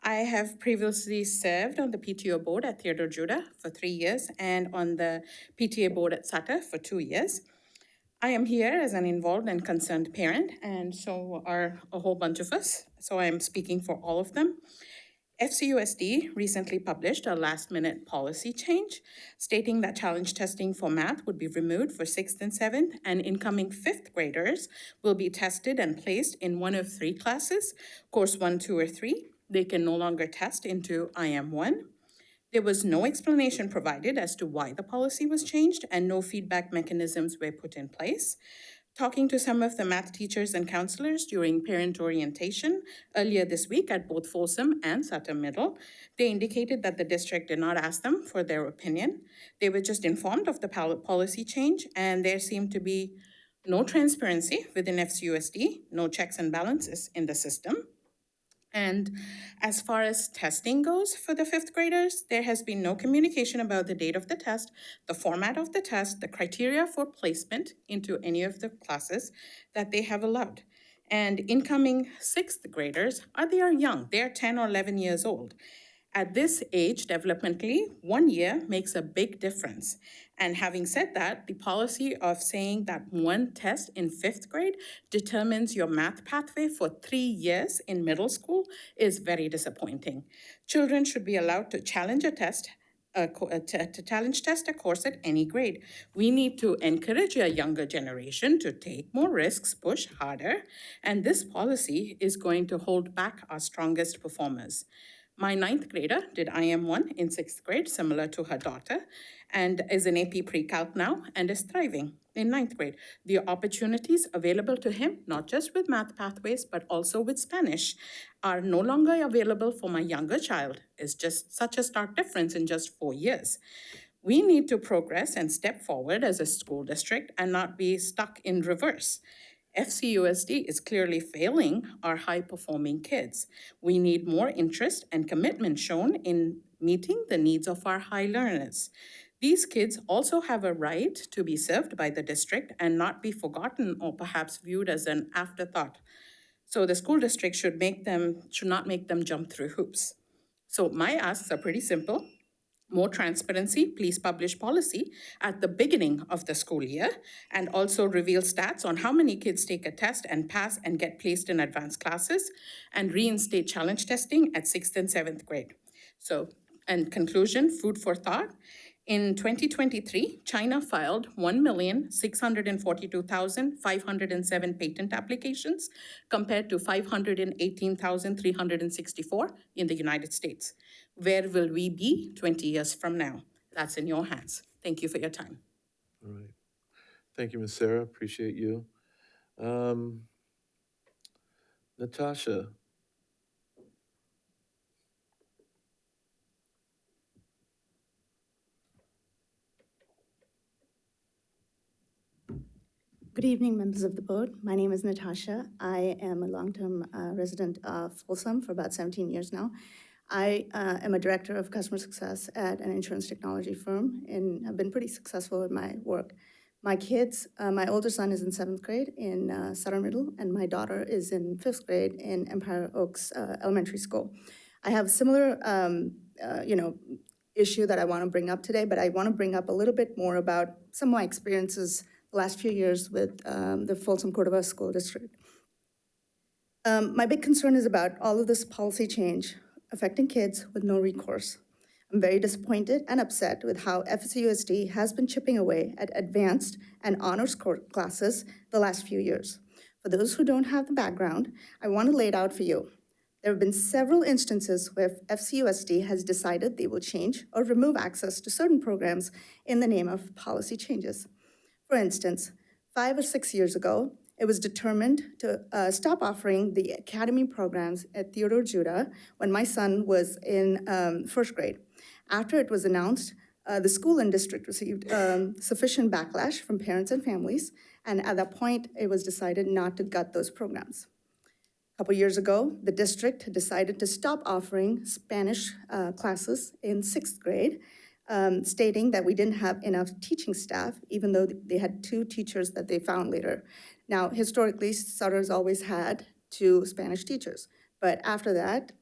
I have previously served on the PTO board at Theodore Judah for 3 years and on the PTA board at SATA for 2 years. I am here as an involved and concerned parent, and so are a whole bunch of us, so I am speaking for all of them. FCUSD recently published a last-minute policy change stating that challenge testing for math would be removed for 6th and 7th, and incoming 5th graders will be tested and placed in one of 3 classes, course 1, 2, or 3. They can no longer test into IM1. There was no explanation provided as to why the policy was changed, and no feedback mechanisms were put in place. Talking to some of the math teachers and counselors during parent orientation earlier this week at both Folsom and Sutton Middle, they indicated that the district did not ask them for their opinion. They were just informed of the policy change, and there seemed to be no transparency within FCUSD, no checks and balances in the system. And as far as testing goes for the fifth graders, there has been no communication about the date of the test, the format of the test, the criteria for placement into any of the classes that they have allowed. And incoming sixth graders they are young, they're 10 or 11 years old. At this age, developmentally, 1 year makes a big difference. And having said that, the policy of saying that one test in fifth grade determines your math pathway for 3 years in middle school is very disappointing. Children should be allowed to challenge a test, test a course at any grade. We need to encourage a younger generation to take more risks, push harder, and this policy is going to hold back our strongest performers. My ninth grader did IM1 in sixth grade, similar to her daughter, and is in AP Pre-Calc now and is thriving in ninth grade. The opportunities available to him, not just with math pathways, but also with Spanish, are no longer available for my younger child. It's just such a stark difference in just 4 years. We need to progress and step forward as a school district and not be stuck in reverse. FCUSD is clearly failing our high-performing kids. We need more interest and commitment shown in meeting the needs of our high learners. These kids also have a right to be served by the district and not be forgotten or perhaps viewed as an afterthought. So the school district should not make them jump through hoops. So my asks are pretty simple. More transparency, please publish policy at the beginning of the school year and also reveal stats on how many kids take a test and pass and get placed in advanced classes, and reinstate challenge testing at 6th and 7th grade. So, in conclusion, food for thought. In 2023, China filed 1,642,507 patent applications compared to 518,364 in the United States. Where will we be 20 years from now? That's in your hands. Thank you for your time. All right. Thank you, Ms. Sarah. Appreciate you. Natasha. Good evening, members of the board. My name is Natasha. I am a long-term resident of Folsom for about 17 years now. I am a director of customer success at an insurance technology firm and have been pretty successful in my work. My kids, my older son is in 7th grade in Sutter Middle, and my daughter is in 5th grade in Empire Oaks Elementary School. I have a similar, issue that I want to bring up today, but I want to bring up a little bit more about some of my experiences the last few years with the Folsom Cordova School District. My big concern is about all of this policy change affecting kids with no recourse. I'm very disappointed and upset with how FCUSD has been chipping away at advanced and honors classes the last few years. For those who don't have the background, I want to lay it out for you. There have been several instances where FCUSD has decided they will change or remove access to certain programs in the name of policy changes. For instance, 5 or 6 years ago, it was determined to stop offering the academy programs at Theodore Judah when my son was in 1st grade. After it was announced, the school and district received sufficient backlash from parents and families, and at that point, it was decided not to gut those programs. A couple years ago, the district decided to stop offering Spanish classes in 6th grade, stating that we didn't have enough teaching staff, even though they had 2 teachers that they found later. Now, historically, Sutter's always had 2 Spanish teachers, but after that,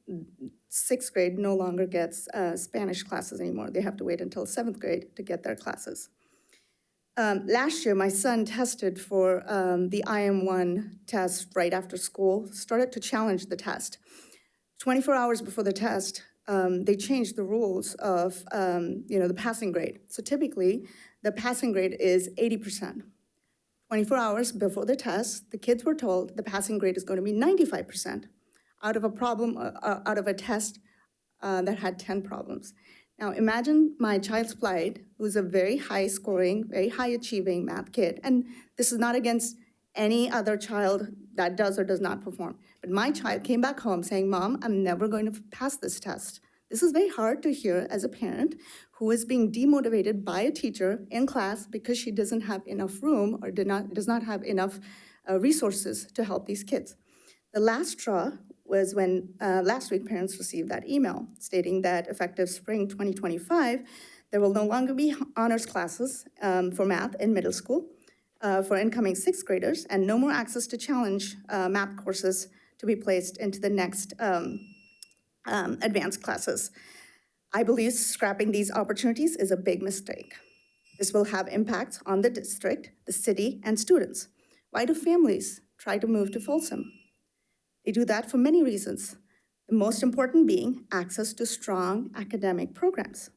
6th grade no longer gets Spanish classes anymore. They have to wait until 7th grade to get their classes. Last year, my son tested for the IM1 test right after school, started to challenge the test. 24 hours before the test, they changed the rules of the passing grade. So typically, the passing grade is 80%. 24 hours before the test, the kids were told the passing grade is going to be 95% out of a test that had 10 problems. Now imagine my child's plight, who's a very high scoring, very high achieving math kid. And this is not against any other child that does or does not perform. But my child came back home saying, Mom, I'm never going to pass this test. This is very hard to hear as a parent who is being demotivated by a teacher in class because she doesn't have enough room or does not have enough resources to help these kids. The last straw was when last week parents received that email stating that effective spring 2025, there will no longer be honors classes for math in middle school for incoming sixth graders, and no more access to challenge math courses to be placed into the next advanced classes. I believe scrapping these opportunities is a big mistake. This will have impacts on the district, the city, and students. Why do families try to move to Folsom? They do that for many reasons, the most important being access to strong academic programs.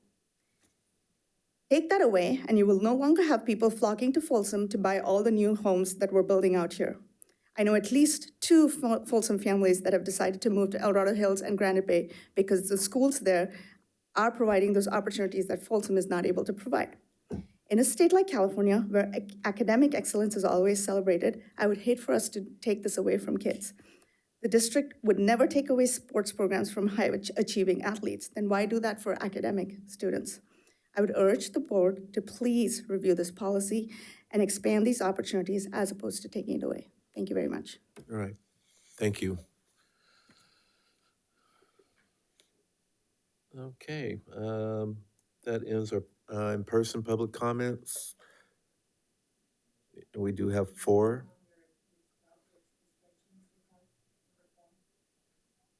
Take that away, and you will no longer have people flocking to Folsom to buy all the new homes that we're building out here. I know at least 2 Folsom families that have decided to move to El Dorado Hills and Granite Bay because the schools there are providing those opportunities that Folsom is not able to provide. In a state like California, where academic excellence is always celebrated, I would hate for us to take this away from kids. The district would never take away sports programs from high-achieving athletes. Then why do that for academic students? I would urge the board to please review this policy and expand these opportunities as opposed to taking it away. Thank you very much. All right, thank you. Okay, that ends our in-person public comments. We do have 4.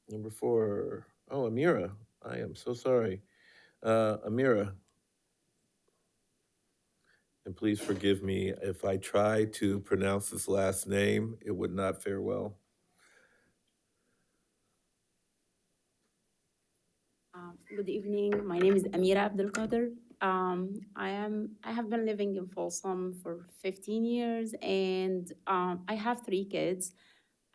Number 4, oh, Amira, I am so sorry. Amira, and please forgive me if I try to pronounce this last name, it would not fare well. Good evening. My name is Amira Abdelkader. I have been living in Folsom for 15 years, and I have 3 kids.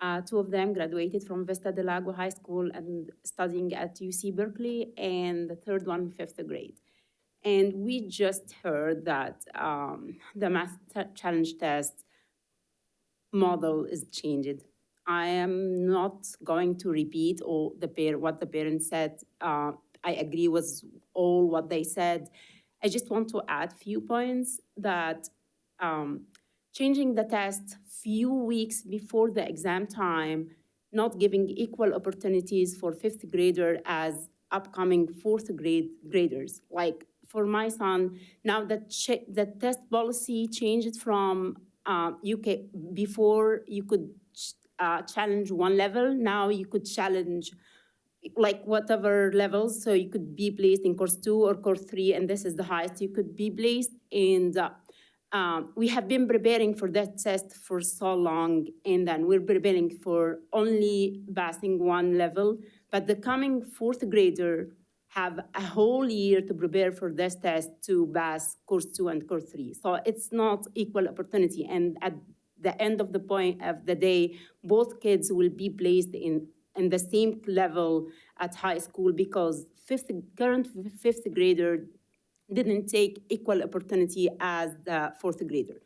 2 of them graduated from Vista del Lago High School and studying at UC Berkeley, and the third one, 5th grade. And we just heard that the math challenge test model is changed. I am not going to repeat all what the parents said. I agree with all what they said. I just want to add few points that changing the test few weeks before the exam time, not giving equal opportunities for 5th grader as upcoming 4th graders. Like for my son, now the test policy changed from before you could challenge 1 level, now you could challenge like whatever levels, so you could be placed in course 2 or course 3, and this is the highest you could be placed. And we have been preparing for that test for so long, and then we're preparing for only passing 1 level, but the coming 4th grader have a whole year to prepare for this test to pass course 2 and course 3. So it's not equal opportunity, and at the end of the point of the day, both kids will be placed in the same level at high school because current 5th grader didn't take equal opportunity as the 4th grader.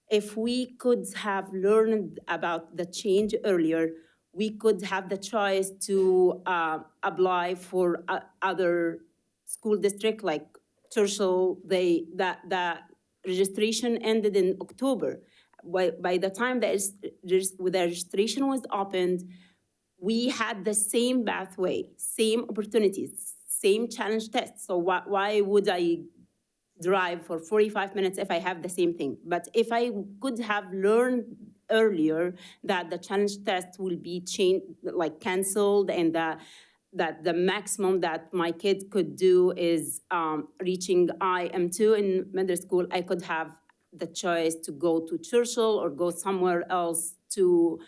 If we could have learned about the change earlier, we could have the choice to apply for other school district like Churchill. The registration ended in October. By the time the registration was opened, we had the same pathway, same opportunities, same challenge tests. So why would I drive for 45 minutes if I have the same thing? But if I could have learned earlier that the challenge test will be changed, like canceled, and that the maximum that my kids could do is reaching IM2 in middle school, I could have the choice to go to Churchill or go somewhere else to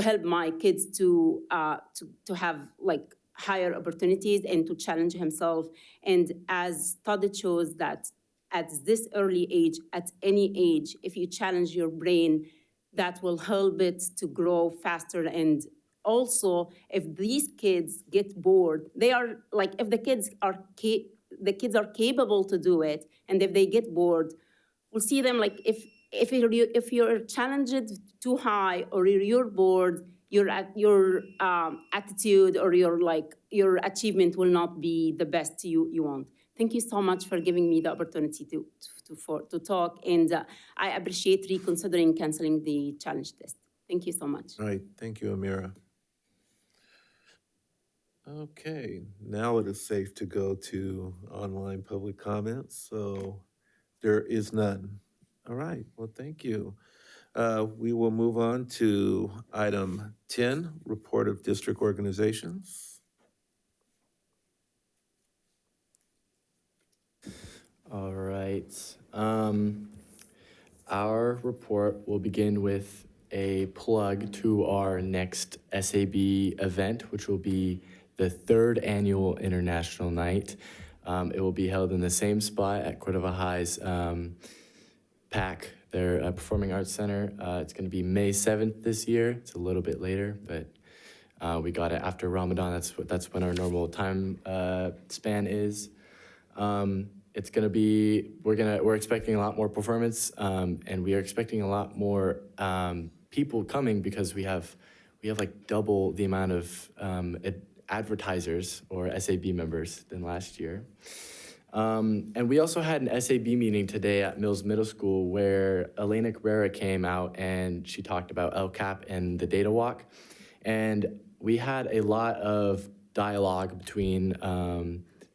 help my kids to have like higher opportunities and to challenge himself. And as study shows that at this early age, at any age, if you challenge your brain, that will help it to grow faster. And also, if these kids get bored, they are like, if the kids are capable to do it, and if they get bored, we'll see them like if if you're challenged too high or you're bored, your attitude or your achievement will not be the best you want. Thank you so much for giving me the opportunity to talk, and I appreciate reconsidering canceling the challenge test. Thank you so much. All right, thank you, Amira. Okay, now it is safe to go to online public comments, so there is none. All right, well, thank you. We will move on to item 10, report of district organizations. All right. Our report will begin with a plug to our next SAB event, which will be the 3rd annual International Night. It will be held in the same spot at Cordova High's PAC, their Performing Arts Center. It's going to be May 7th this year. It's a little bit later, but we got it after Ramadan. That's when our normal time span is. It's gonna be, we're expecting a lot more performance, and we are expecting a lot more people coming because we have like double the amount of advertisers or SAB members than last year. And we also had an SAB meeting today at Mills Middle School where Elena Cabrera came out and she talked about LCAP and the data walk. And we had a lot of dialogue between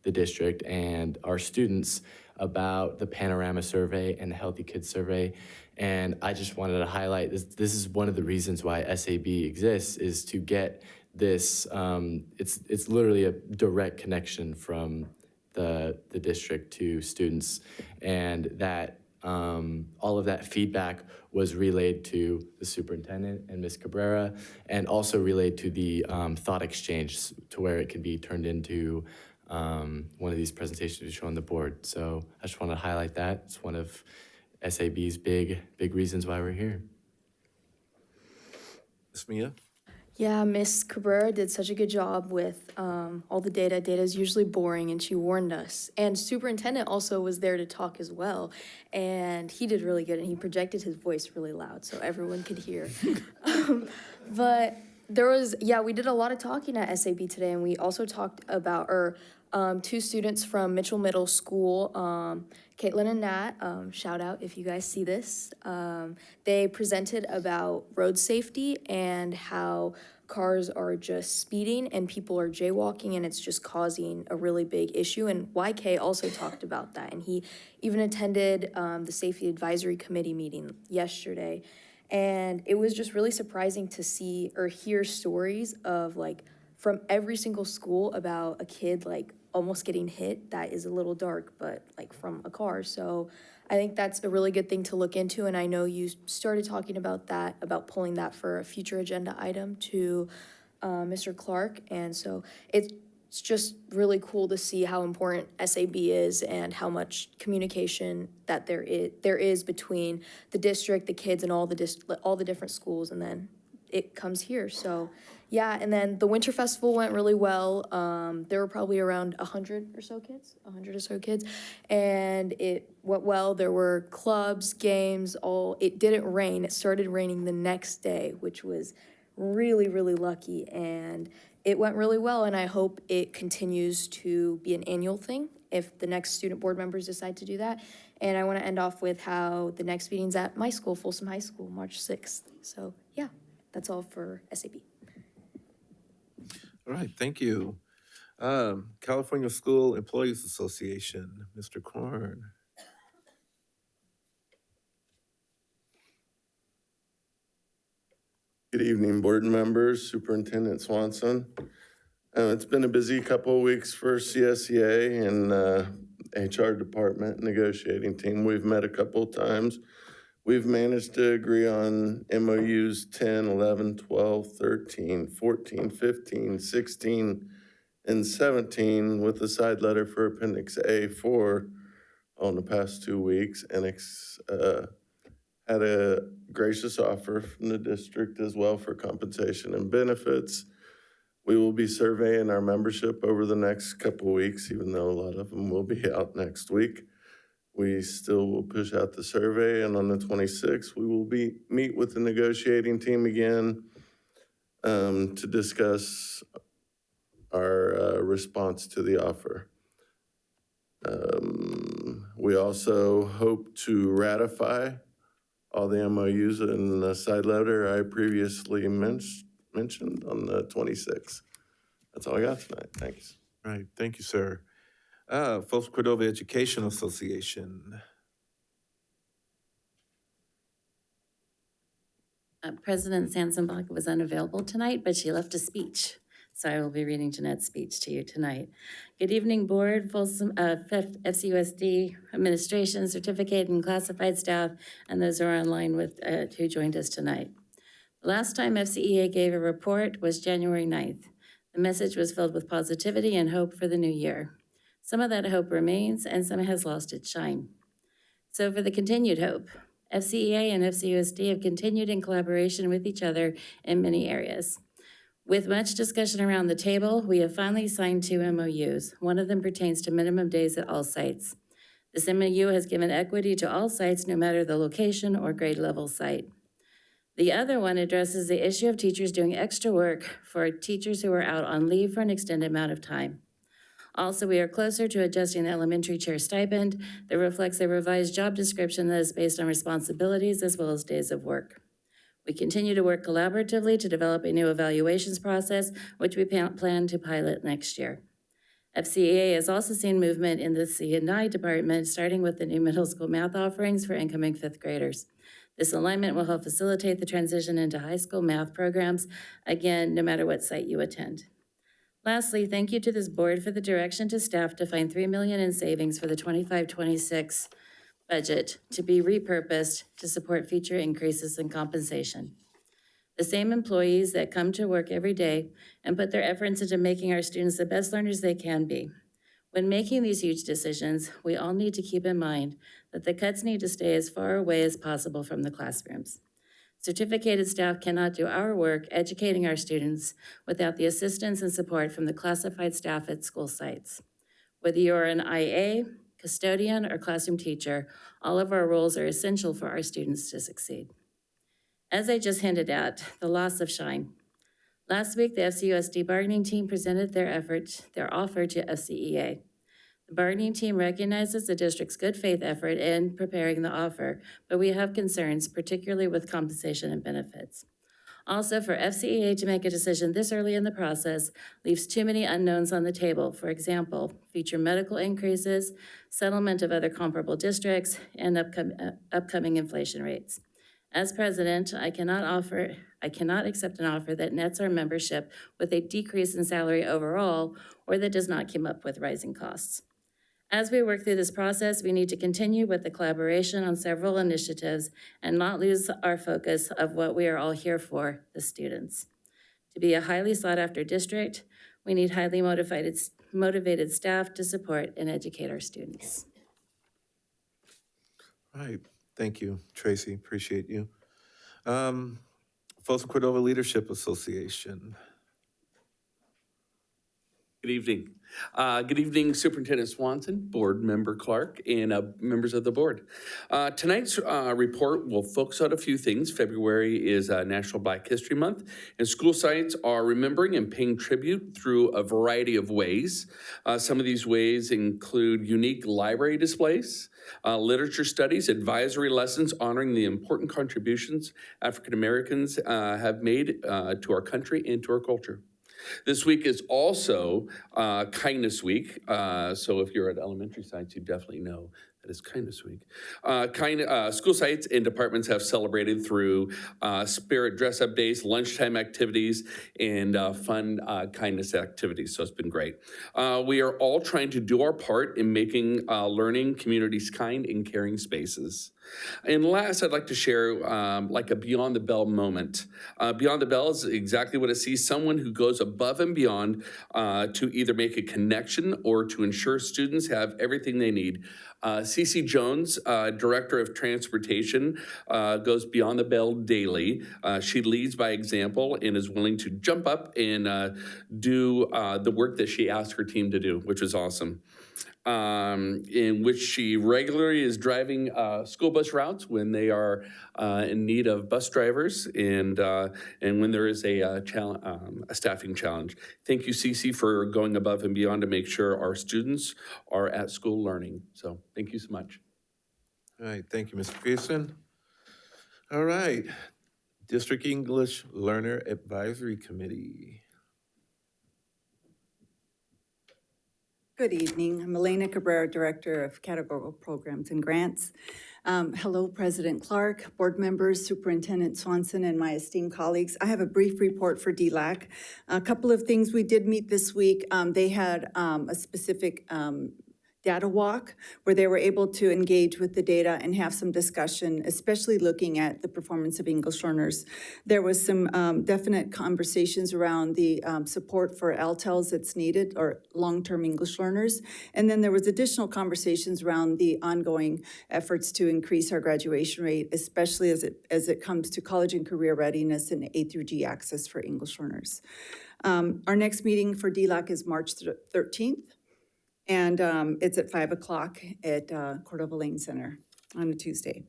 the district and our students about the Panorama Survey and the Healthy Kids Survey. And I just wanted to highlight this is one of the reasons why SAB exists, is to get this, it's literally a direct connection from the district to students, and that all of that feedback was relayed to the superintendent and Ms. Cabrera, and also relayed to the thought exchange to where it can be turned into one of these presentations we show on the board. So I just want to highlight that. It's one of SAB's big reasons why we're here. Ms. Mia? Yeah, Miss Cabrera did such a good job with all the data. Data is usually boring, and she warned us. And superintendent also was there to talk as well, and he did really good, and he projected his voice really loud so everyone could hear. But there was, we did a lot of talking at SAB today, and we also talked about, two students from Mitchell Middle School, Caitlin and Nat, shout out if you guys see this. They presented about road safety and how cars are just speeding and people are jaywalking, and it's just causing a really big issue. And YK also talked about that, and he even attended the Safety Advisory Committee meeting yesterday. And it was just really surprising to see or hear stories of from every single school about a kid almost getting hit. That is a little dark, but from a car. So I think that's a really good thing to look into. And I know you started talking about that, about pulling that for a future agenda item to Mr. Clark. And so it's just really cool to see how important SAB is and how much communication that there is between the district, the kids, and all the different schools, and then it comes here. So yeah, and then the Winter Festival went really well. There were probably around 100 or so kids, and it went well. There were clubs, games, it didn't rain. It started raining the next day, which was really, really lucky, and it went really well, and I hope it continues to be an annual thing if the next student board members decide to do that. And I want to end off with how the next meeting's at my school, Folsom High School, March 6th. So yeah, that's all for SAB. All right, thank you. California School Employees Association, Mr. Korn. Good evening, board members, Superintendent Swanson. It's been a busy couple of weeks for CSEA and HR department negotiating team. We've met a couple of times. We've managed to agree on MOUs 10, 11, 12, 13, 14, 15, 16, and 17 with a side letter for Appendix A4 on the past 2 weeks, and had a gracious offer from the district as well for compensation and benefits. We will be surveying our membership over the next couple of weeks, even though a lot of them will be out next week. we still will push out the survey, and on the 26th, we will meet with the negotiating team again to discuss our response to the offer. We also hope to ratify all the MOUs in the side letter I previously mentioned on the 26th. That's all I got tonight. Thanks. All right, thank you, sir. Folsom Cordova Education Association. President Sansenbach was unavailable tonight, but she left a speech. So I will be reading Jeanette's speech to you tonight. Good evening, Board, Folsom, FCUSD administration, certificate and classified staff, and those who are online with who joined us tonight. The last time FCEA gave a report was January 9th. The message was filled with positivity and hope for the new year. Some of that hope remains, and some has lost its shine. So for the continued hope, FCEA and FCUSD have continued in collaboration with each other in many areas. With much discussion around the table, we have finally signed 2 MOUs. One of them pertains to minimum days at all sites. This MOU has given equity to all sites, no matter the location or grade level site. The other one addresses the issue of teachers doing extra work for teachers who are out on leave for an extended amount of time. Also, we are closer to adjusting the elementary chair stipend that reflects a revised job description that is based on responsibilities as well as days of work. We continue to work collaboratively to develop a new evaluations process, which we plan to pilot next year. FCEA has also seen movement in the C&I department, starting with the new middle school math offerings for incoming 5th graders. This alignment will help facilitate the transition into high school math programs, again, no matter what site you attend. Lastly, thank you to this board for the direction to staff to find $3 million in savings for the 25-26 budget to be repurposed to support future increases in compensation. The same employees that come to work every day and put their efforts into making our students the best learners they can be. When making these huge decisions, we all need to keep in mind that the cuts need to stay as far away as possible from the classrooms. Certificated staff cannot do our work educating our students without the assistance and support from the classified staff at school sites. Whether you're an IA, custodian, or classroom teacher, all of our roles are essential for our students to succeed. As I just hinted at, the loss of shine. Last week, the FCUSD bargaining team presented their offer to FCEA. The bargaining team recognizes the district's good faith effort in preparing the offer, but we have concerns, particularly with compensation and benefits. Also, for FCEA to make a decision this early in the process leaves too many unknowns on the table. For example, future medical increases, settlement of other comparable districts, and upcoming inflation rates. As president, I cannot accept an offer that nets our membership with a decrease in salary overall or that does not keep up with rising costs. As we work through this process, we need to continue with the collaboration on several initiatives and not lose our focus of what we are all here for, the students. To be a highly sought after district, we need highly motivated staff to support and educate our students. All right, thank you, Tracy, appreciate you. Folsom Cordova Leadership Association. Good evening. Good evening, Superintendent Swanson, Board Member Clark, and members of the board. Tonight's report will focus on a few things. February is National Black History Month, and school sites are remembering and paying tribute through a variety of ways. Some of these ways include unique library displays, literature studies, advisory lessons honoring the important contributions African Americans have made to our country and to our culture. This week is also Kindness Week, so if you're at elementary sites, you definitely know that it's Kindness Week. School sites and departments have celebrated through spirit dress-up days, lunchtime activities, and fun kindness activities, so it's been great. We are all trying to do our part in making learning communities kind and caring spaces. And last, I'd like to share like a Beyond the Bell moment. Beyond the Bell is exactly what it sees, someone who goes above and beyond to either make a connection or to ensure students have everything they need. Cece Jones, Director of Transportation, goes beyond the bell daily. She leads by example and is willing to jump up and do the work that she asked her team to do, which is awesome. In which she regularly is driving school bus routes when they are in need of bus drivers and when there is a staffing challenge. Thank you, Cece, for going above and beyond to make sure our students are at school learning. So thank you so much. All right, thank you, Mr. Pearson. All right, District English Learner Advisory Committee. Good evening. I'm Elena Cabrera, Director of Categorical Programs and Grants. Hello, President Clark, board members, Superintendent Swanson, and my esteemed colleagues. I have a brief report for DLAC. A couple of things we did meet this week. They had a specific data walk where they were able to engage with the data and have some discussion, especially looking at the performance of English learners. There was some definite conversations around the support for LTELs that's needed, or long-term English learners. And then there was additional conversations around the ongoing efforts to increase our graduation rate, especially as it comes to college and career readiness and A through G access for English learners. Our next meeting for DLAC is March 13th. And it's at 5 o'clock at Cordova Lane Center on a Tuesday.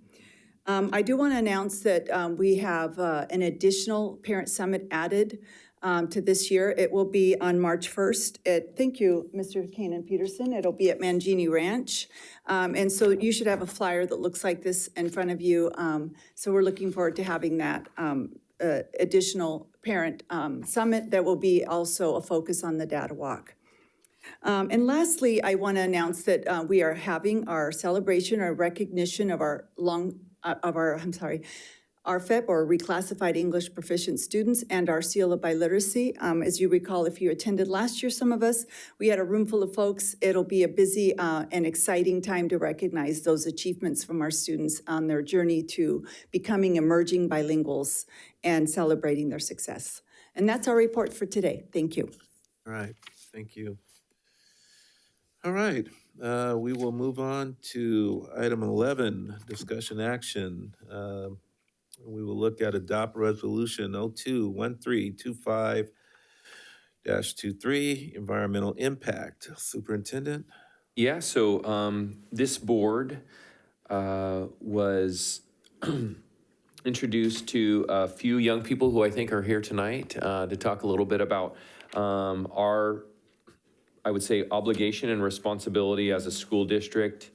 I do want to announce that we have an additional parent summit added to this year. It will be on March 1st thank you, Mr. Kanan Peterson. It'll be at Mangini Ranch. And so you should have a flyer that looks like this in front of you. So we're looking forward to having that additional parent summit. That will be also a focus on the data walk. And lastly, I want to announce that we are having our celebration, our recognition of our RFEP, or Reclassified English Proficient Students, and our Seal of Biliteracy. As you recall, if you attended last year, some of us, we had a room full of folks. It'll be a busy and exciting time to recognize those achievements from our students on their journey to becoming emerging bilinguals and celebrating their success. And that's our report for today. Thank you. All right, thank you. All right, we will move on to item 11, discussion action. We will look at adopt resolution 021325-23, environmental impact. Superintendent? Yeah, so this board was introduced to a few young people who I think are here tonight to talk a little bit about our, I would say, obligation and responsibility as a school district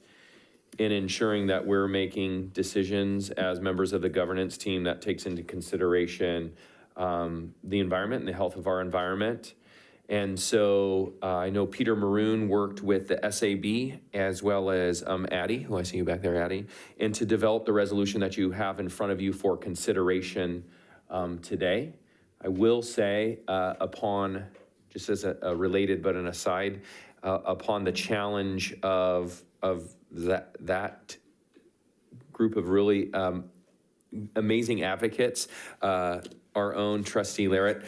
in ensuring that we're making decisions as members of the governance team that takes into consideration the environment and the health of our environment. And so I know Peter Maroon worked with the SAB as well as Addie, who I see you back there, Addie, and to develop the resolution that you have in front of you for consideration today. I will say just as a related but an aside, upon the challenge of that group of really amazing advocates, our own trustee Larrett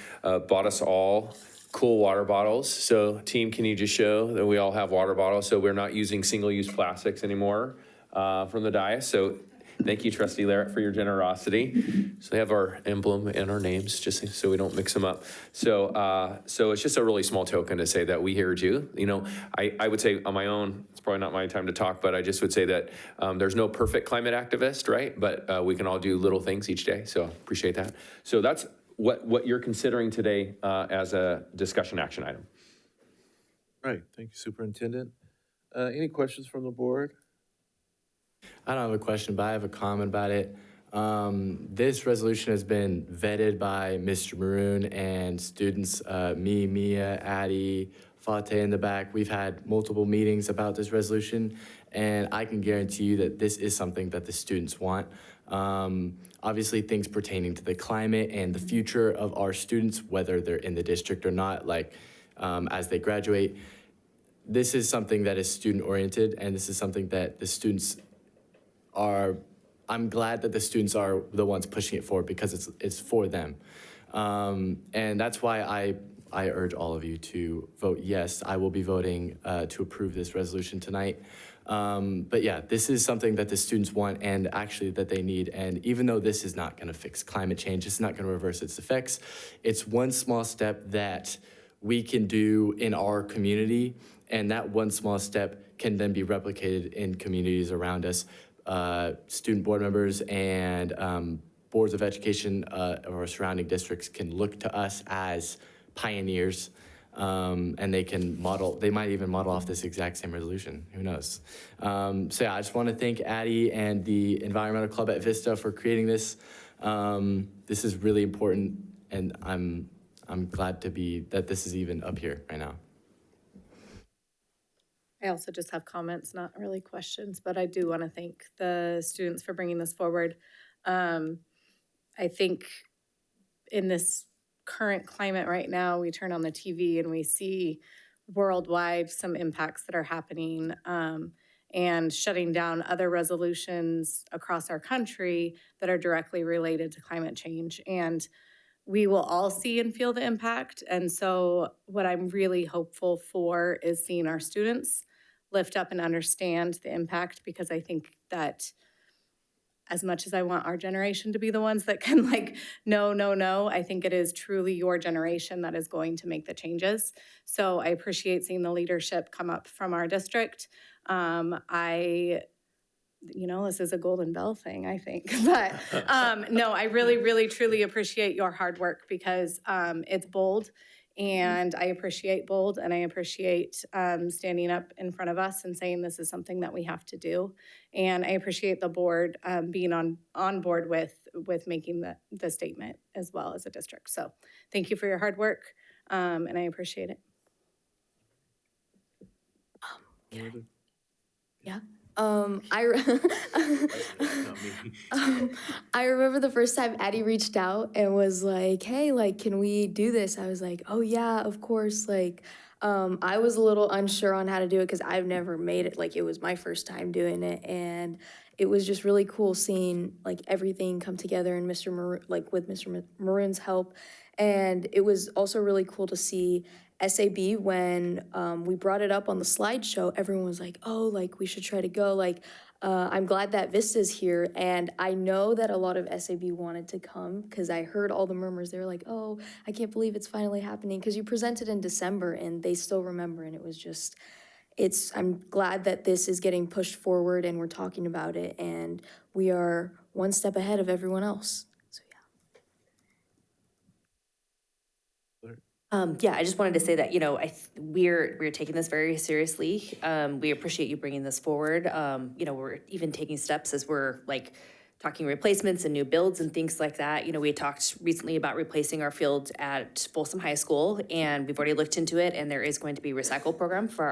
bought us all cool water bottles. So team, can you just show that we all have water bottles so we're not using single-use plastics anymore from the dais? So thank you, Trustee Larrett, for your generosity. So they have our emblem and our names, just so we don't mix them up. So it's just a really small token to say that we heard you. You know, I would say on my own, it's probably not my time to talk, but I just would say that there's no perfect climate activist, right? But we can all do little things each day, so appreciate that. So that's what you're considering today as a discussion action item. Right, thank you, Superintendent. Any questions from the board? I don't have a question, but I have a comment about it. This resolution has been vetted by Mr. Maroon and students, me, Mia, Addie, Fate in the back. We've had multiple meetings about this resolution, and I can guarantee you that this is something that the students want. Obviously, things pertaining to the climate and the future of our students, whether they're in the district or not, like as they graduate, this is something that is student-oriented, and this is something that the students I'm glad that the students are the ones pushing it forward because it's for them. And that's why I urge all of you to vote yes. I will be voting to approve this resolution tonight. But yeah, this is something that the students want and actually that they need. And even though this is not going to fix climate change, it's not going to reverse its effects, it's one small step that we can do in our community. And that one small step can then be replicated in communities around us. Student board members and boards of education or surrounding districts can look to us as pioneers, and they might even model off this exact same resolution, who knows? So yeah, I just want to thank Addie and the Environmental Club at Vista for creating this. This is really important, and I'm glad that this is even up here right now. I also just have comments, not really questions, but I do want to thank the students for bringing this forward. I think in this current climate right now, we turn on the TV and we see worldwide some impacts that are happening and shutting down other resolutions across our country that are directly related to climate change. And we will all see and feel the impact. And so what I'm really hopeful for is seeing our students lift up and understand the impact, because I think that as much as I want our generation to be the ones that can no, I think it is truly your generation that is going to make the changes. So I appreciate seeing the leadership come up from our district. This is a Golden Bell thing, I think. But no, I really, really, truly appreciate your hard work, because it's bold. And I appreciate bold, and I appreciate standing up in front of us and saying this is something that we have to do. And I appreciate the board being on board with making the statement as well as a district. So thank you for your hard work, and I appreciate it. Yeah. I remember the first time Addie reached out and was like, hey, can we do this? I was like, oh yeah, of course. I was a little unsure on how to do it because I've never made it. It was my first time doing it. And it was just really cool seeing everything come together and with Mr. Maroon's help. And it was also really cool to see SAB, when we brought it up on the slideshow, everyone was like, oh, we should try to go. I'm glad that Vista's here. And I know that a lot of SAB wanted to come because I heard all the murmurs. They were like, oh, I can't believe it's finally happening, because you presented in December and they still remember. And it was just, I'm glad that this is getting pushed forward and we're talking about it. And we are one step ahead of everyone else. Yeah, I just wanted to say that, we're taking this very seriously. We appreciate you bringing this forward. We're even taking steps as we're talking replacements and new builds and things like that. We talked recently about replacing our field at Folsom High School, and we've already looked into it, and there is going to be a recycle program for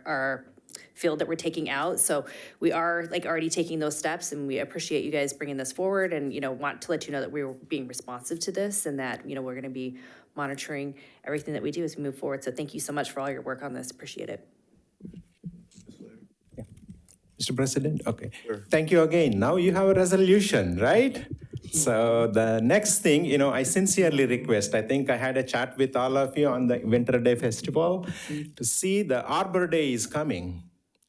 our field that we're taking out. So we are already taking those steps, and we appreciate you guys bringing this forward, and want to let you know that we're being responsive to this, and that we're going to be monitoring everything that we do as we move forward. So thank you so much for all your work on this. Appreciate it. Mr. President, okay. Sure. Thank you again. Now you have a resolution, right? So the next thing, I sincerely request, I think I had a chat with all of you on the Winter Day Festival to see the Arbor Day is coming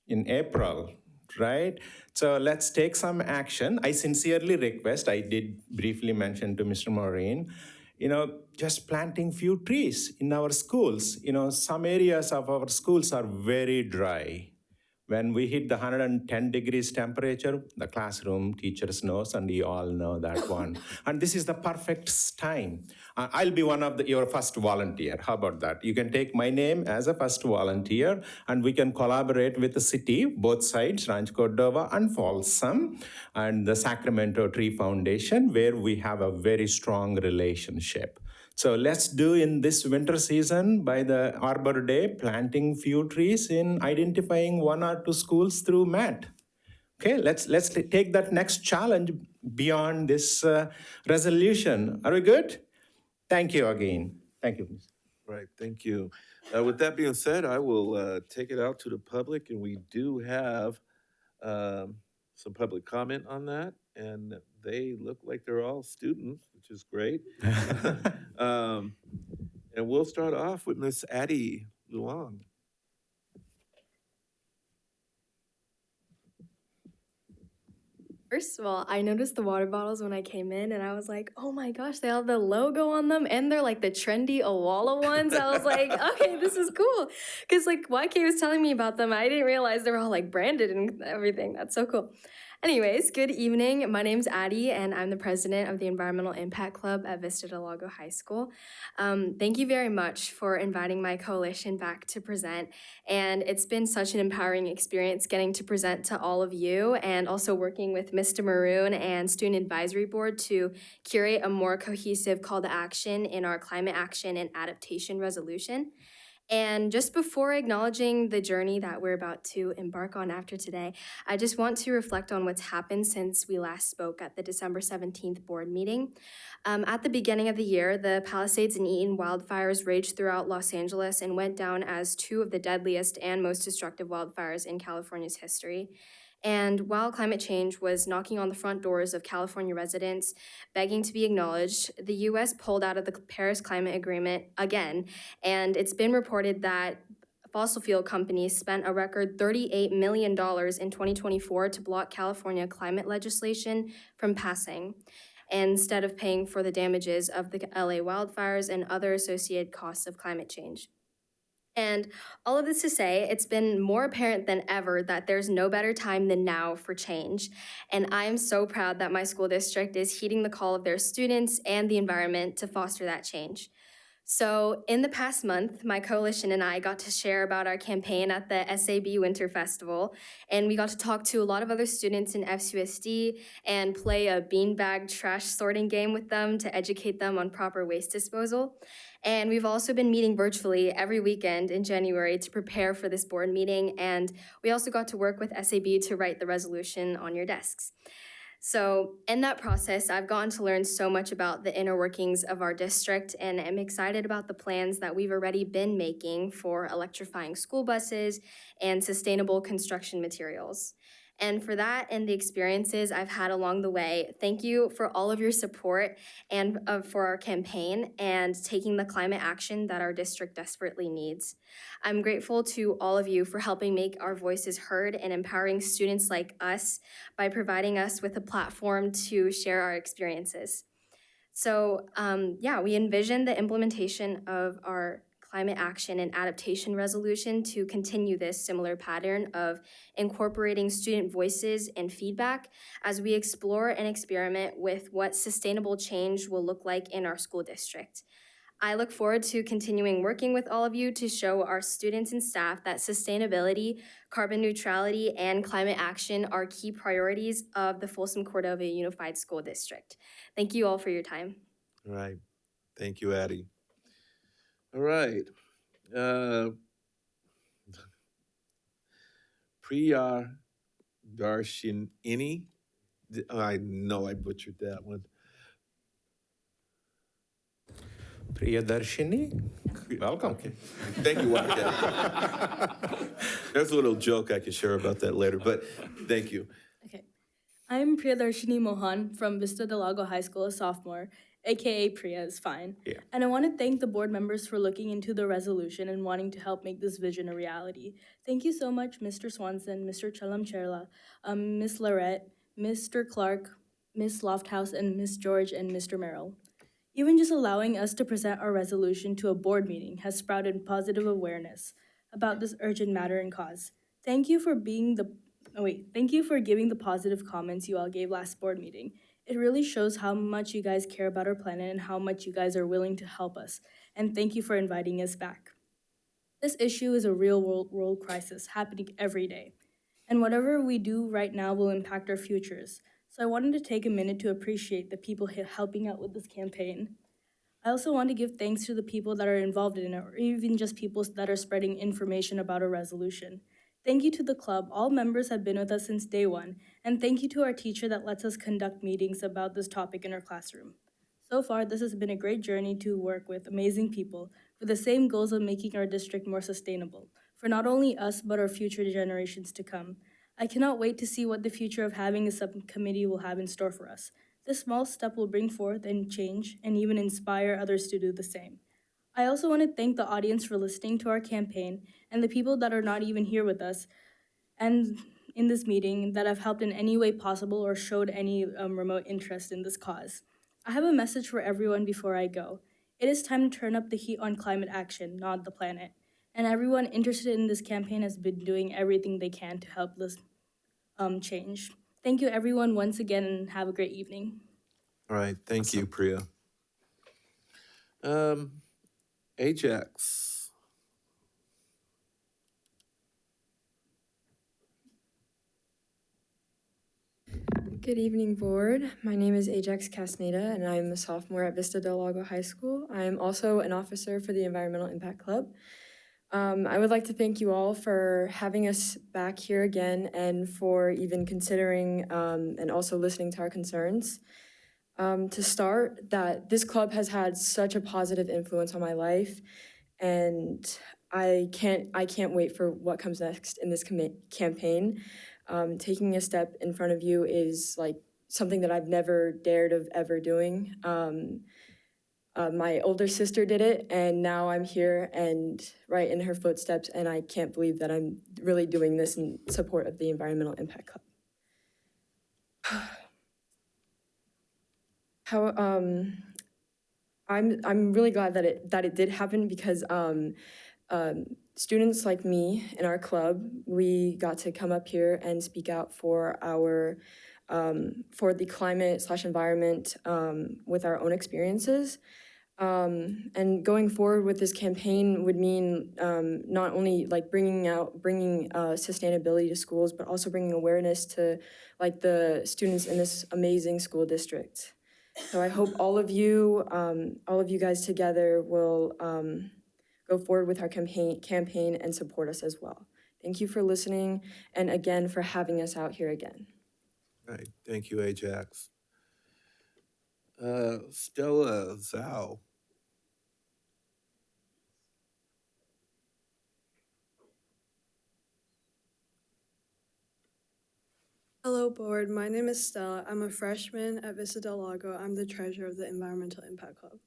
in April, right? So let's take some action. I sincerely request, I did briefly mention to Mr. Maureen, just planting few trees in our schools. Some areas of our schools are very dry. When we hit the 110 degrees temperature, the classroom, teachers knows, and you all know that one. And this is the perfect time. I'll be one of your first volunteer. How about that? You can take my name as a first volunteer, and we can collaborate with the city, both sides, Rancho Cordova and Folsom, and the Sacramento Tree Foundation, where we have a very strong relationship. So let's do in this winter season by the Arbor Day, planting few trees in identifying 1 or 2 schools through MAT. Okay, let's take that next challenge beyond this resolution. Are we good? Thank you again. Thank you. Right, thank you. With that being said, I will take it out to the public, and we do have some public comment on that, and they look like they're all students, which is great. And we'll start off with Miss Addie Luong. First of all, I noticed the water bottles when I came in, and I was like, oh my gosh, they have the logo on them, and they're like the trendy Awala ones. I was like, okay, this is cool. Because like YK was telling me about them, I didn't realize they were all like branded and everything. That's so cool. Anyways, good evening. My name's Addie, and I'm the president of the Environmental Impact Club at Vista Del Lago High School. Thank you very much for inviting my coalition back to present. And it's been such an empowering experience getting to present to all of you and also working with Mr. Maroon and Student Advisory Board to curate a more cohesive call to action in our climate action and adaptation resolution. And just before acknowledging the journey that we're about to embark on after today, I just want to reflect on what's happened since we last spoke at the December 17th board meeting. At the beginning of the year, the Palisades and Eaton wildfires raged throughout Los Angeles and went down as two of the deadliest and most destructive wildfires in California's history. And while climate change was knocking on the front doors of California residents, begging to be acknowledged, the US pulled out of the Paris Climate Agreement again, and it's been reported that fossil fuel companies spent a record $38 million in 2024 to block California climate legislation from passing, instead of paying for the damages of the LA wildfires and other associated costs of climate change. And all of this to say, it's been more apparent than ever that there's no better time than now for change. And I'm so proud that my school district is heeding the call of their students and the environment to foster that change. So in the past month, my coalition and I got to share about our campaign at the SAB Winter Festival, and we got to talk to a lot of other students in FCUSD and play a beanbag trash sorting game with them to educate them on proper waste disposal. And we've also been meeting virtually every weekend in January to prepare for this board meeting, and we also got to work with SAB to write the resolution on your desks. So in that process, I've gotten to learn so much about the inner workings of our district, and I'm excited about the plans that we've already been making for electrifying school buses and sustainable construction materials. And for that and the experiences I've had along the way, thank you for all of your support and for our campaign and taking the climate action that our district desperately needs. I'm grateful to all of you for helping make our voices heard and empowering students like us by providing us with a platform to share our experiences. So we envision the implementation of our climate action and adaptation resolution to continue this similar pattern of incorporating student voices and feedback as we explore and experiment with what sustainable change will look like in our school district. I look forward to continuing working with all of you to show our students and staff that sustainability, carbon neutrality, and climate action are key priorities of the Folsom Cordova Unified School District. Thank you all for your time. All right. Thank you, Addie. All right. Priya Darshanini. I know I butchered that one. Priyadarshini, welcome. Okay. Thank you, YK. There's a little joke I could share about that later, but thank you. Okay. I'm Priyadarshini Mohan from Vista Del Lago High School, a sophomore, aka Priya is fine. Yeah. And I want to thank the board members for looking into the resolution and wanting to help make this vision a reality. Thank you so much, Mr. Swanson, Mr. Chalamcherla, Ms. Lorette, Mr. Clark, Ms. Lofthouse, and Ms. George and Mr. Merrill. Even just allowing us to present our resolution to a board meeting has sprouted positive awareness about this urgent matter and cause. Thank you for giving the positive comments you all gave last board meeting. It really shows how much you guys care about our planet and how much you guys are willing to help us. And thank you for inviting us back. This issue is a real world crisis happening every day. And whatever we do right now will impact our futures. So I wanted to take a minute to appreciate the people helping out with this campaign. I also want to give thanks to the people that are involved in it, or even just people that are spreading information about our resolution. Thank you to the club. All members have been with us since day one. And thank you to our teacher that lets us conduct meetings about this topic in our classroom. So far, this has been a great journey to work with amazing people with the same goals of making our district more sustainable, for not only us, but our future generations to come. I cannot wait to see what the future of having a subcommittee will have in store for us. This small step will bring forth and change and even inspire others to do the same. I also want to thank the audience for listening to our campaign and the people that are not even here with us and in this meeting that have helped in any way possible or showed any remote interest in this cause. I have a message for everyone before I go. It is time to turn up the heat on climate action, not the planet. And everyone interested in this campaign has been doing everything they can to help this change. Thank you everyone once again and have a great evening. All right, thank you, Priya. Ajax. Good evening, board. My name is Ajax Casneda, and I'm a sophomore at Vista Del Lago High School. I am also an officer for the Environmental Impact Club. I would like to thank you all for having us back here again and for even considering and also listening to our concerns. To start, that this club has had such a positive influence on my life, and I can't wait for what comes next in this campaign. Taking a step in front of you is like something that I've never dared of ever doing. My older sister did it, and now I'm here and right in her footsteps, and I can't believe that I'm really doing this in support of the Environmental Impact Club. I'm really glad that it did happen because students like me in our club, we got to come up here and speak out for our for the climate/environment with our own experiences. And going forward with this campaign would mean not only like bringing sustainability to schools, but also bringing awareness to like the students in this amazing school district. So I hope all of you guys together will go forward with our campaign and support us as well. Thank you for listening and again for having us out here again. All right, thank you, Ajax. Stella Zhao. Hello, board. My name is Stella. I'm a freshman at Vista Del Lago. I'm the treasurer of the Environmental Impact Club.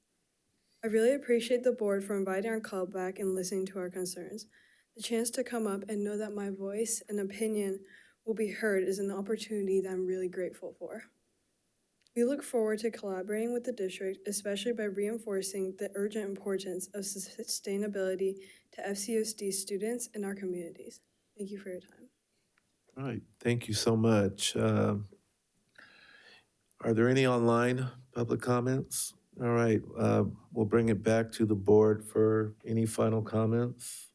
I really appreciate the board for inviting our club back and listening to our concerns. The chance to come up and know that my voice and opinion will be heard is an opportunity that I'm really grateful for. We look forward to collaborating with the district, especially by reinforcing the urgent importance of sustainability to FCUSD students and our communities. Thank you for your time. All right, thank you so much. Are there any online public comments? All right, we'll bring it back to the board for any final comments.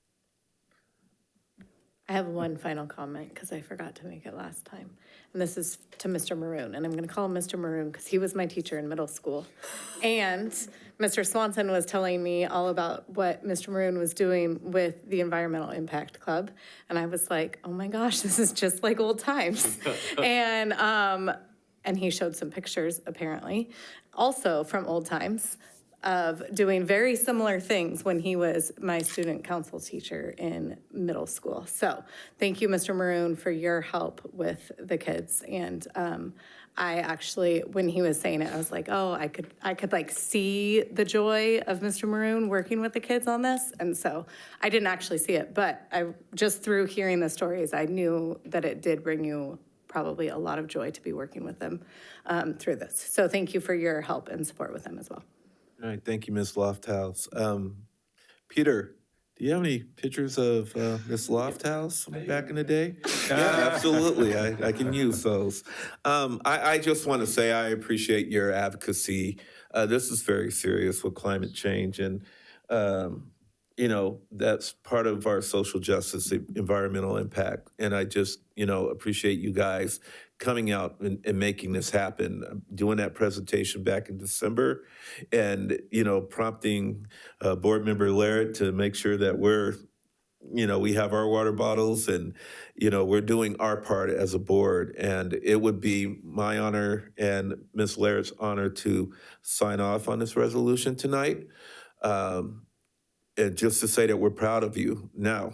I have one final comment because I forgot to make it last time. And this is to Mr. Maroon. And I'm going to call him Mr. Maroon because he was my teacher in middle school. And Mr. Swanson was telling me all about what Mr. Maroon was doing with the Environmental Impact Club. And I was like, oh my gosh, this is just like old times. And he showed some pictures, apparently, also from old times, of doing very similar things when he was my student council teacher in middle school. So thank you, Mr. Maroon, for your help with the kids. And I actually, when he was saying it, I was like, oh, I could like see the joy of Mr. Maroon working with the kids on this. And so I didn't actually see it, but I just through hearing the stories, I knew that it did bring you probably a lot of joy to be working with them through this. So thank you for your help and support with them as well. All right, thank you, Ms. Lofthouse. Peter, do you have any pictures of Ms. Lofthouse back in the day? Yeah, absolutely. I can use those. I just want to say I appreciate your advocacy. This is very serious with climate change, and that's part of our social justice, environmental impact. And I just, appreciate you guys coming out and making this happen, doing that presentation back in December and, prompting board member Larrett to make sure that we have our water bottles and, we're doing our part as a board. And it would be my honor and Ms. Larrett's honor to sign off on this resolution tonight. And just to say that we're proud of you. Now,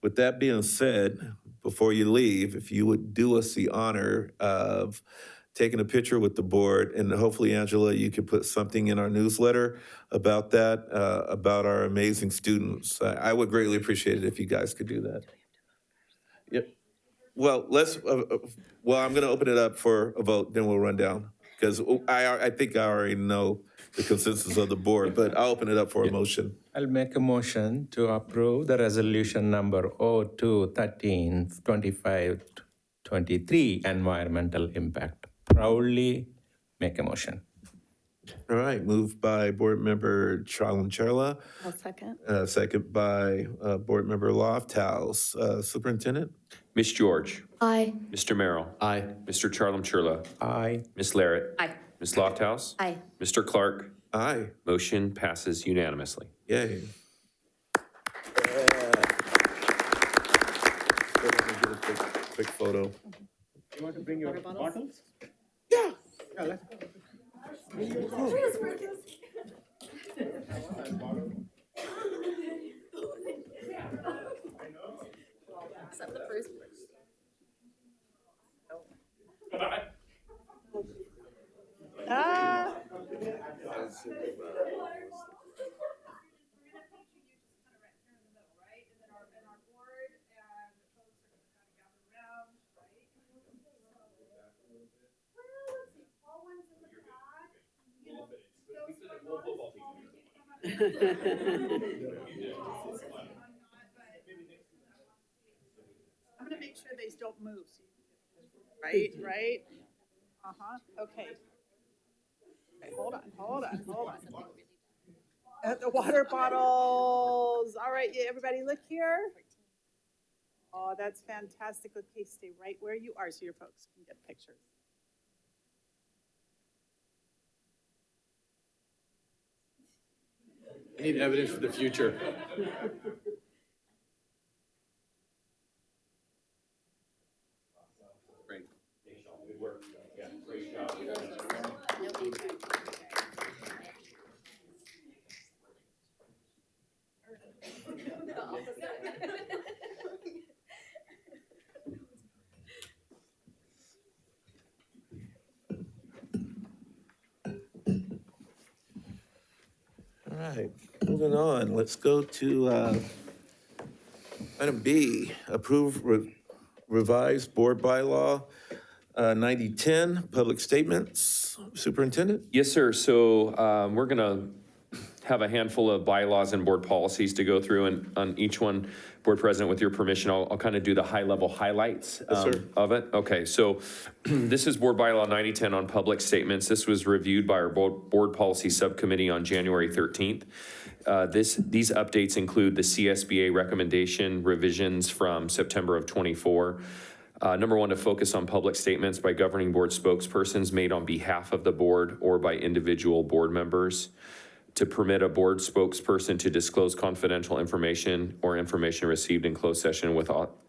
with that being said, before you leave, if you would do us the honor of taking a picture with the board, and hopefully, Angela, you could put something in our newsletter about that, about our amazing students. I would greatly appreciate it if you guys could do that. Yep. Well, I'm going to open it up for a vote, then we'll run down. Because I think I already know the consensus of the board, but I'll open it up for a motion. I'll make a motion to approve the resolution number 02-13-25-23 environmental impact. Proudly make a motion. All right, moved by Board Member Charla. I'll second. Second by Board Member Lofthouse. Superintendent? Ms. George. Aye. Mr. Merrill. Aye. Mr. Charlam-Churla. Aye. Ms. Larrett. Aye. Ms. Lofthouse. Aye. Mr. Clark. Aye. Motion passes unanimously. Yay. Quick photo. You want to bring your bottles? Yeah. Yeah, let's go. Except the first I'm gonna make sure they don't move. Right, right? Uh-huh, okay. Okay, hold on. At the water bottles. All right, yeah, everybody look here. Oh, that's fantastic. Okay, stay right where you are so your folks can get pictures. I need evidence for the future. All right, moving on. Let's go to item B, approve revised board bylaw 9010, public statements. Superintendent? Yes, sir. So we're going to have a handful of bylaws and board policies to go through, and on each one, Board President, with your permission, I'll kind of do the high-level highlights of it. Okay, so this is Board Bylaw 9010 on public statements. This was reviewed by our Board Policy Subcommittee on January 13th. These updates include the CSBA recommendation revisions from September of 24. Number one, to focus on public statements by governing board spokespersons made on behalf of the board or by individual board members. To permit a board spokesperson to disclose confidential information or information received in closed session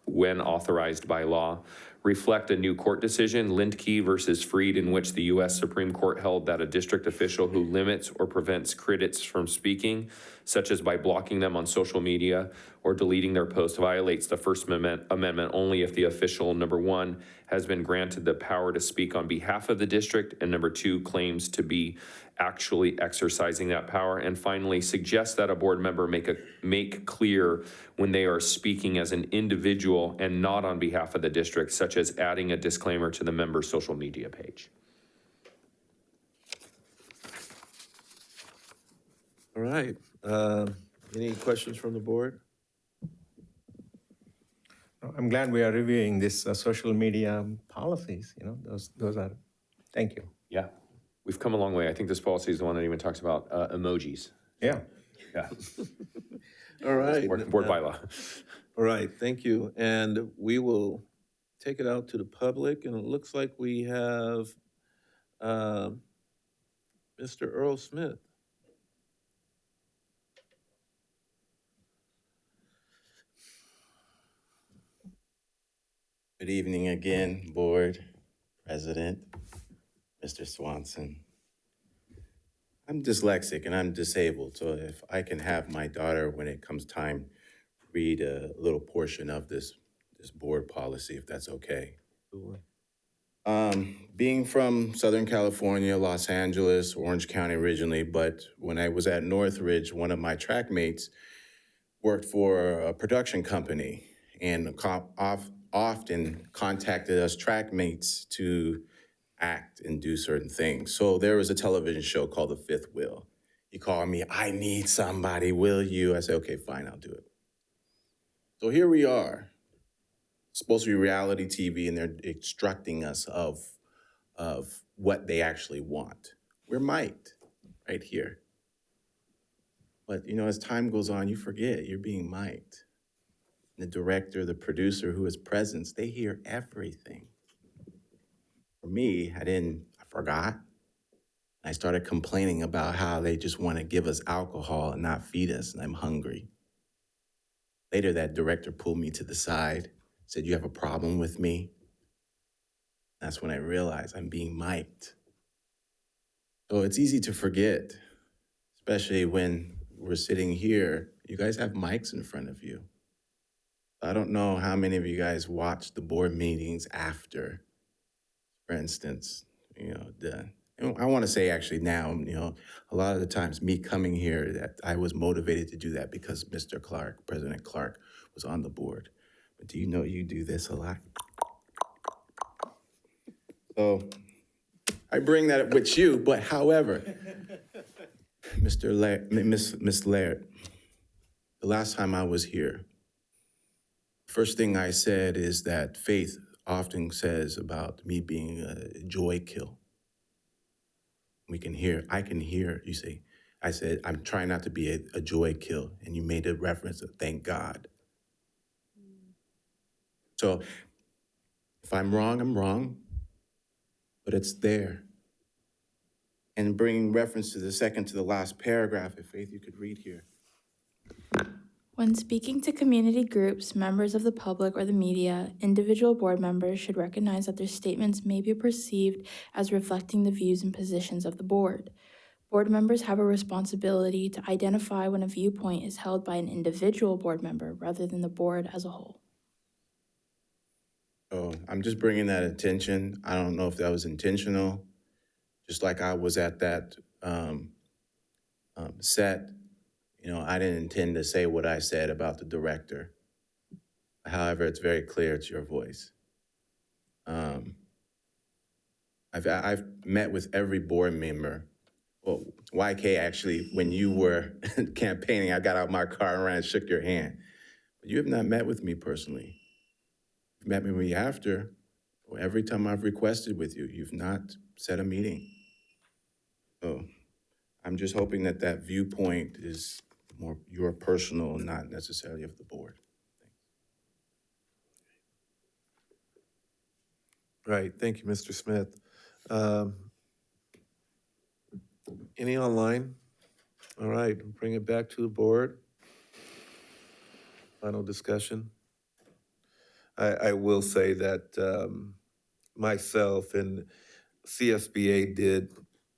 when authorized by law. Reflect a new court decision, Lindke versus Freed, in which the U.S. Supreme Court held that a district official who limits or prevents critics from speaking, such as by blocking them on social media or deleting their post, violates the First Amendment only if the official, number one, has been granted the power to speak on behalf of the district, and number two, claims to be actually exercising that power. And finally, suggest that a board member make clear when they are speaking as an individual and not on behalf of the district, such as adding a disclaimer to the member's social media page. All right. Any questions from the board? I'm glad we are reviewing this social media policies, those are, thank you. Yeah, we've come a long way. I think this policy is the one that even talks about emojis. Yeah. Yeah. All right. Board bylaw. All right, thank you. And we will take it out to the public, and it looks like we have Mr. Earl Smith. Good evening again, Board, President, Mr. Swanson. I'm dyslexic and I'm disabled, so if I can have my daughter, when it comes time, read a little portion of this board policy, if that's okay. Being from Southern California, Los Angeles, Orange County originally, but when I was at Northridge, one of my track mates worked for a production company and often contacted us track mates to act and do certain things. So there was a television show called The Fifth Wheel. He called me, I need somebody, will you? I said, okay, fine, I'll do it. So here we are. It's supposed to be reality TV, and they're instructing us of what they actually want. We're mic'd right here. But as time goes on, you forget you're being mic'd. The director, the producer who is present, they hear everything. For me, I forgot. I started complaining about how they just want to give us alcohol and not feed us, and I'm hungry. Later, that director pulled me to the side, said, you have a problem with me? That's when I realized I'm being mic'd. So it's easy to forget, especially when we're sitting here. You guys have mics in front of you. I don't know how many of you guys watch the board meetings after, for instance, I want to say actually now, a lot of the times me coming here that I was motivated to do that because Mr. Clark, President Clark, was on the board. But do you know you do this a lot? So I bring that up with you, but however, Miss Laird, the last time I was here, first thing I said is that Faith often says about me being a joy kill. I can hear you say, I said, I'm trying not to be a joy kill. And you made a reference of thank God. So if I'm wrong, I'm wrong, but it's there. And bringing reference to the second to the last paragraph, if Faith, you could read here. When speaking to community groups, members of the public, or the media, individual board members should recognize that their statements may be perceived as reflecting the views and positions of the board. Board members have a responsibility to identify when a viewpoint is held by an individual board member rather than the board as a whole. So I'm just bringing that attention. I don't know if that was intentional. Just like I was at that set, I didn't intend to say what I said about the director. However, it's very clear it's your voice. I've met with every board member. Well, YK, actually, when you were campaigning, I got out my car and ran and shook your hand. But you have not met with me personally. You've met with me after. Every time I've requested with you, you've not set a meeting. So I'm just hoping that that viewpoint is more your personal, not necessarily of the board. Right, thank you, Mr. Smith. Any online? All right, bring it back to the board. Final discussion. I will say that myself and CSBA did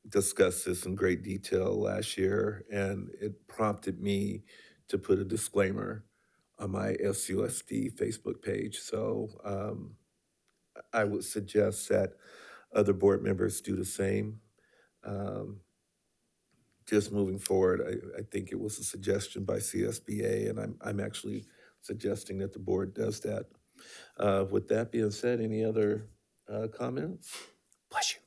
discuss this in great detail last year, and it prompted me to put a disclaimer on my SUSD Facebook page. So I would suggest that other board members do the same. Just moving forward, I think it was a suggestion by CSBA, and I'm actually suggesting that the board does that. With that being said, any other comments? Bless you.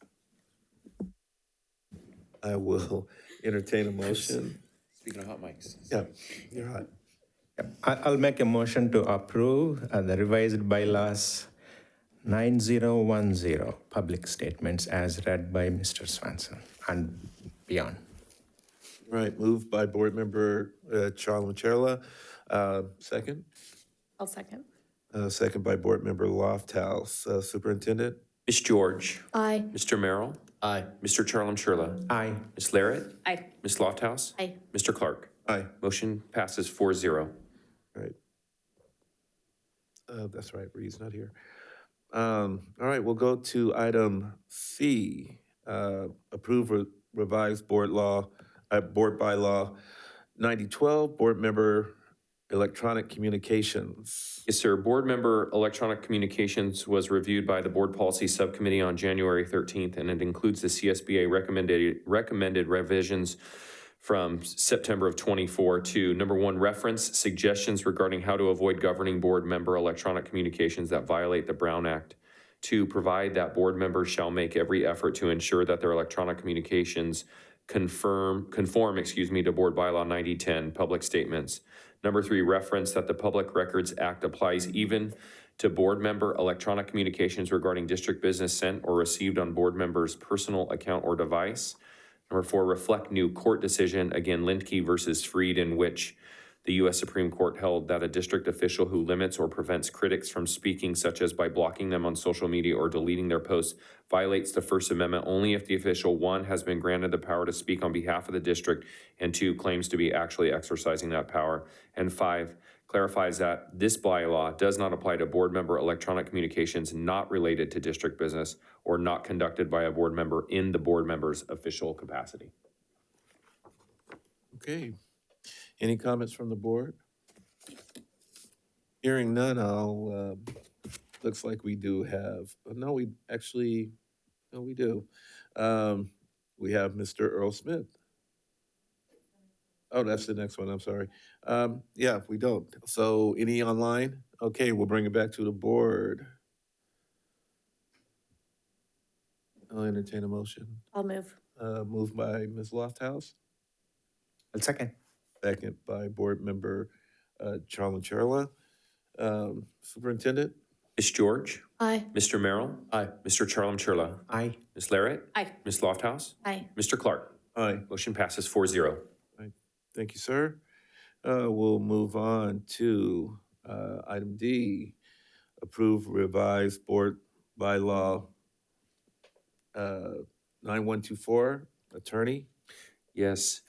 I will entertain a motion. Speaking of hot mics. Yeah, you're hot. I'll make a motion to approve the revised bylaws 9010 public statements as read by Mr. Swanson and beyond. Right, moved by Board Member Chalmacherla. Second? I'll second. Second by Board Member Lofthouse. Superintendent? Ms. George. Aye. Mr. Merrill. Aye. Mr. Charlam-Churla. Aye. Ms. Larrett. Aye. Ms. Lofthouse. Aye. Mr. Clark. Aye. Motion passes 4-0. Right. That's right, Reed's not here. All right, we'll go to item C. Approve revised board bylaw 9012, board member electronic communications. Yes, sir. Board member electronic communications was reviewed by the Board Policy Subcommittee on January 13th, and it includes the CSBA recommended revisions from September of 24 to number one, reference suggestions regarding how to avoid governing board member electronic communications that violate the Brown Act. To provide that board members shall make every effort to ensure that their electronic communications conform, to Board Bylaw 9010, public statements. Number three, reference that the Public Records Act applies even to board member electronic communications regarding district business sent or received on board members' personal account or device. Number four, reflect new court decision, again, Lindke versus Freed, in which the U.S. Supreme Court held that a district official who limits or prevents critics from speaking, such as by blocking them on social media or deleting their posts, violates the First Amendment only if the official, one, has been granted the power to speak on behalf of the district, and two, claims to be actually exercising that power, and five, clarifies that this bylaw does not apply to board member electronic communications not related to district business or not conducted by a board member in the board member's official capacity. Okay. Any comments from the board? Hearing none, looks like we do have, no, we do. We have Mr. Earl Smith. Oh, that's the next one, I'm sorry. Yeah, we don't. So any online? Okay, we'll bring it back to the board. I'll entertain a motion. I'll move. Moved by Ms. Lofthouse. I'll second. Second by Board Member Charla. Superintendent? Ms. George? Aye. Mr. Merrill? Aye. Mr. Charlam-Churla? Aye. Ms. Larrett? Aye. Ms. Lofthouse? Aye. Mr. Clark? Aye. Motion passes 4-0. Thank you, sir. We'll move on to item D, approve revised board bylaw 9124, attorney. Yes.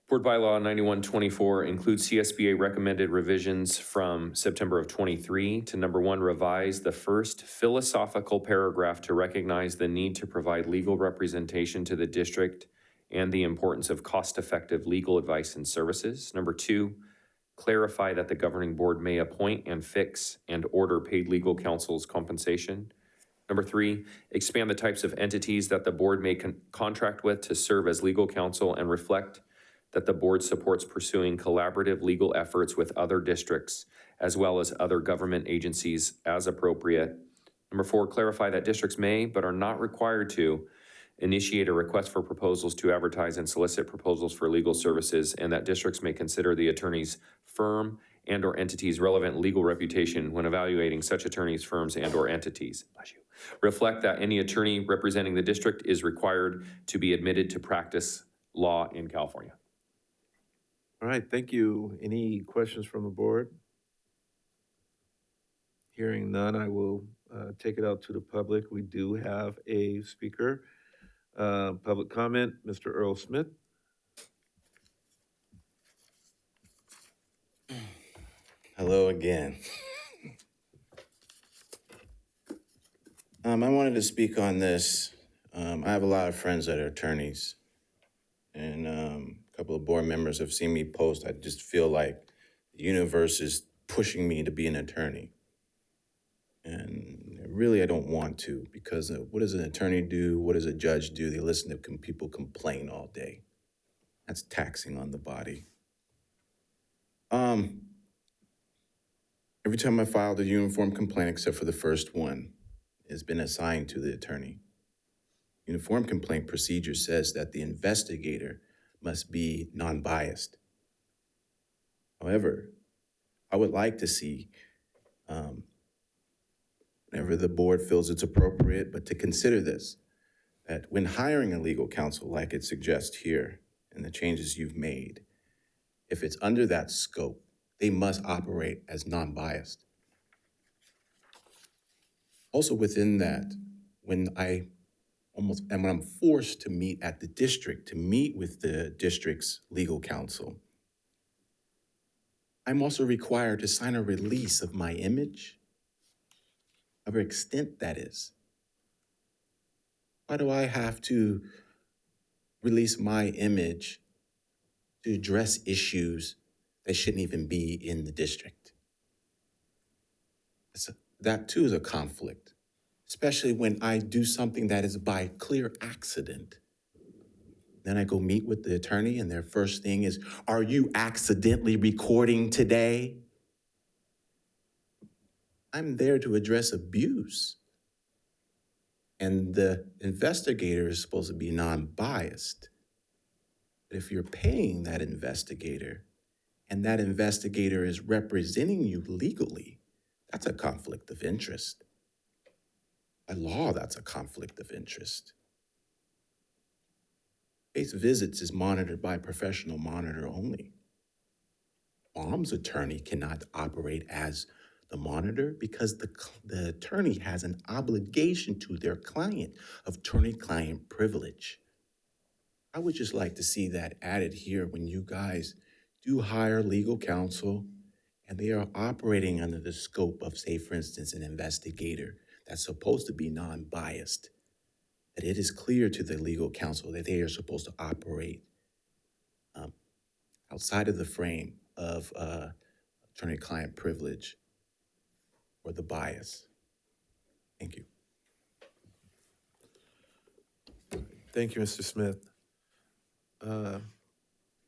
Board Bylaw 9124 includes CSBA recommended revisions from September of 23 to number one, revise the first philosophical paragraph to recognize the need to provide legal representation to the district and the importance of cost-effective legal advice and services. Number two, clarify that the governing board may appoint and fix and order paid legal counsel's compensation. Number three, expand the types of entities that the board may contract with to serve as legal counsel and reflect that the board supports pursuing collaborative legal efforts with other districts as well as other government agencies as appropriate. Number four, clarify that districts may but are not required to initiate a request for proposals to advertise and solicit proposals for legal services, and that districts may consider the attorney's firm and or entity's relevant legal reputation when evaluating such attorneys, firms, and or entities. Reflect that any attorney representing the district is required to be admitted to practice law in California. All right, thank you. Any questions from the board? Hearing none, I will take it out to the public. We do have a speaker. Public comment, Mr. Earl Smith. Hello again. I wanted to speak on this. I have a lot of friends that are attorneys, and a couple of board members have seen me post. I just feel like the universe is pushing me to be an attorney. And really, I don't want to, because what does an attorney do? What does a judge do? They listen to people complain all day. That's taxing on the body. Every time I filed a uniform complaint, except for the first one, has been assigned to the attorney. Uniform complaint procedure says that the investigator must be non-biased. However, I would like to see, whenever the board feels it's appropriate, but to consider this, that when hiring a legal counsel, like it suggests here, and the changes you've made, if it's under that scope, they must operate as non-biased. Also within that, when I'm forced to meet at the district, to meet with the district's legal counsel, I'm also required to sign a release of my image, whatever extent that is. Why do I have to release my image to address issues that shouldn't even be in the district. That too is a conflict, especially when I do something that is by clear accident. Then I go meet with the attorney and their first thing is, are you accidentally recording today? I'm there to address abuse. And the investigator is supposed to be non-biased. But if you're paying that investigator and that investigator is representing you legally, that's a conflict of interest. By law, that's a conflict of interest. Case visits is monitored by a professional monitor only. Mom's attorney cannot operate as the monitor because the attorney has an obligation to their client of attorney-client privilege. I would just like to see that added here when you guys do hire legal counsel and they are operating under the scope of, say, for instance, an investigator that's supposed to be non-biased, that it is clear to the legal counsel that they are supposed to operate outside of the frame of attorney-client privilege or the bias. Thank you. Thank you, Mr. Smith.